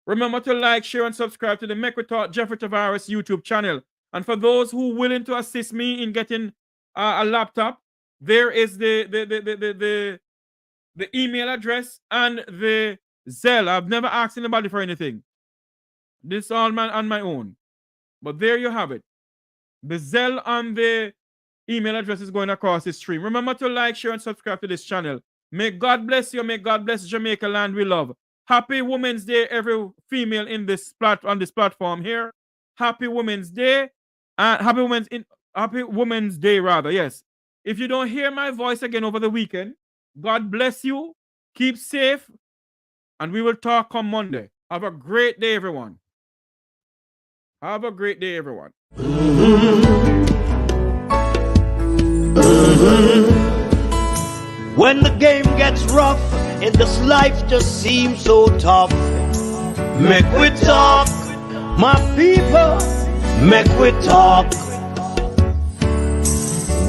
Remember to like, share, and subscribe to the Make We Talk Jeffery Tavares YouTube channel. And for those who are willing to assist me in getting a laptop, there is the email address and the Zelle. I've never asked anybody for anything. This is all on my own. But there you have it. The Zelle and the email address is going across the stream. Remember to like, share, and subscribe to this channel. May God bless you. May God bless Jamaica land we love. Happy Women's Day, every female in this on this platform here. Happy Women's Day. Happy Women's Day, rather. Yes. If you don't hear my voice again over the weekend, God bless you. Keep safe. And we will talk on Monday. Have a great day, everyone. Have a great day, everyone. When the game gets rough and this life just seems so tough, make we talk, my people, make we talk.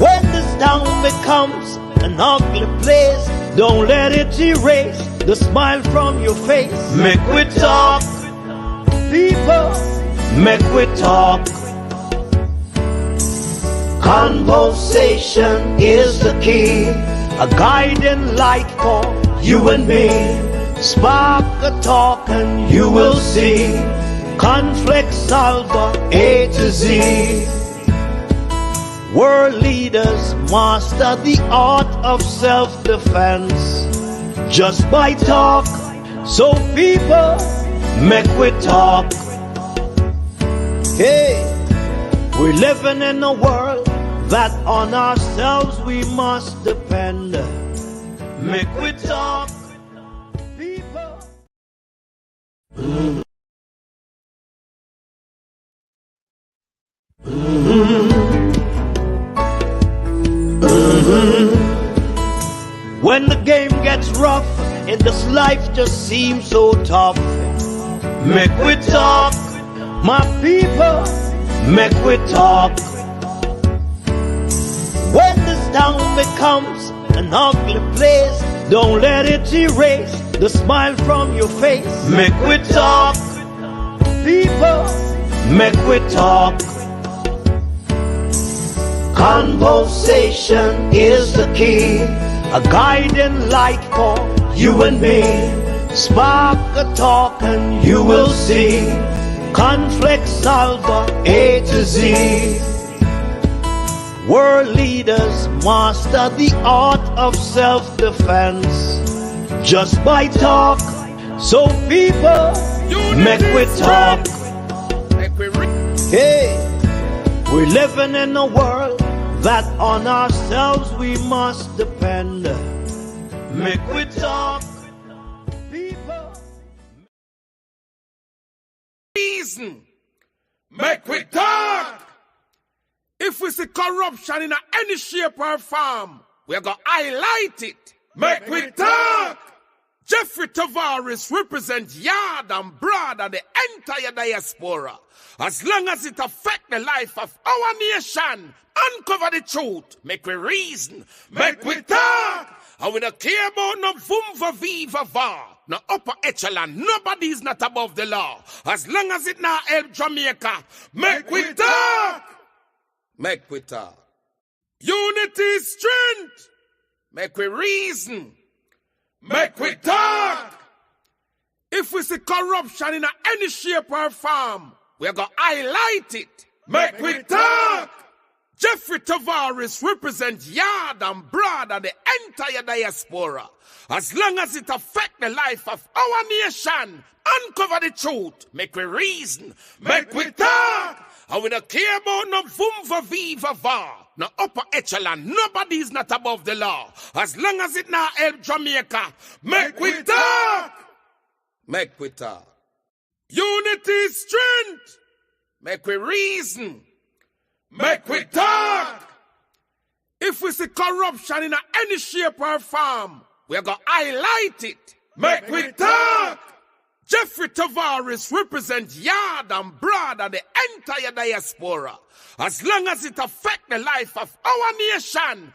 When this town becomes an ugly place, don't let it erase the smile from your face. Make we talk, people, make we talk. Conversation is the key, a guiding light for you and me. Spark a talk and you will see. Conflict solver A to Z. World leaders master the art of self-defense just by talk, So people, make we talk. Hey, we're living in a world that on ourselves we must depend. Make we talk, people. When the game gets rough and this life just seems so tough, make we talk, my people, make we talk. When this town becomes an ugly place, don't let it erase the smile from your face. Make we talk, people, make we talk. Conversation is the key, a guiding light for you and me. Spark a talk and you will see. Conflict solver A to Z. World leaders master the art of self-defense just by talk. So people, make we talk. Hey, we're living in a world that on ourselves we must depend. Make we talk, people. Reason. Make we talk. If we see corruption in any shape or form, we're going to highlight it. Make we talk. Jeffery Tavares represents yard and broad and the entire diaspora. As long as it affects the life of our nation, uncover the truth, make we reason, make we talk. And we don't care about no vumva viva va, no upper echelon, nobody is not above the law. As long as it not help Jamaica, make we talk. Make we talk. Unity is strength. Make we reason. Make we talk. If we see corruption in any shape or form, we're going to highlight it. Make we talk. Jeffery Tavares represents yard and broad and the entire. entire diaspora. As long as it affects the life of our nation, uncover the truth, make we reason, make we talk. And we don't care about no vumva viva va, no upper echelon, nobody is not above the law. As long as it not help Jamaica, make we talk. Make we talk. Unity is strength. Make we reason. Make we talk. If we see corruption in any shape or form, we're going to highlight it. Make we talk. Jeffery Tavares represents yard and broad and the entire diaspora. As long as it affects the life of our nation,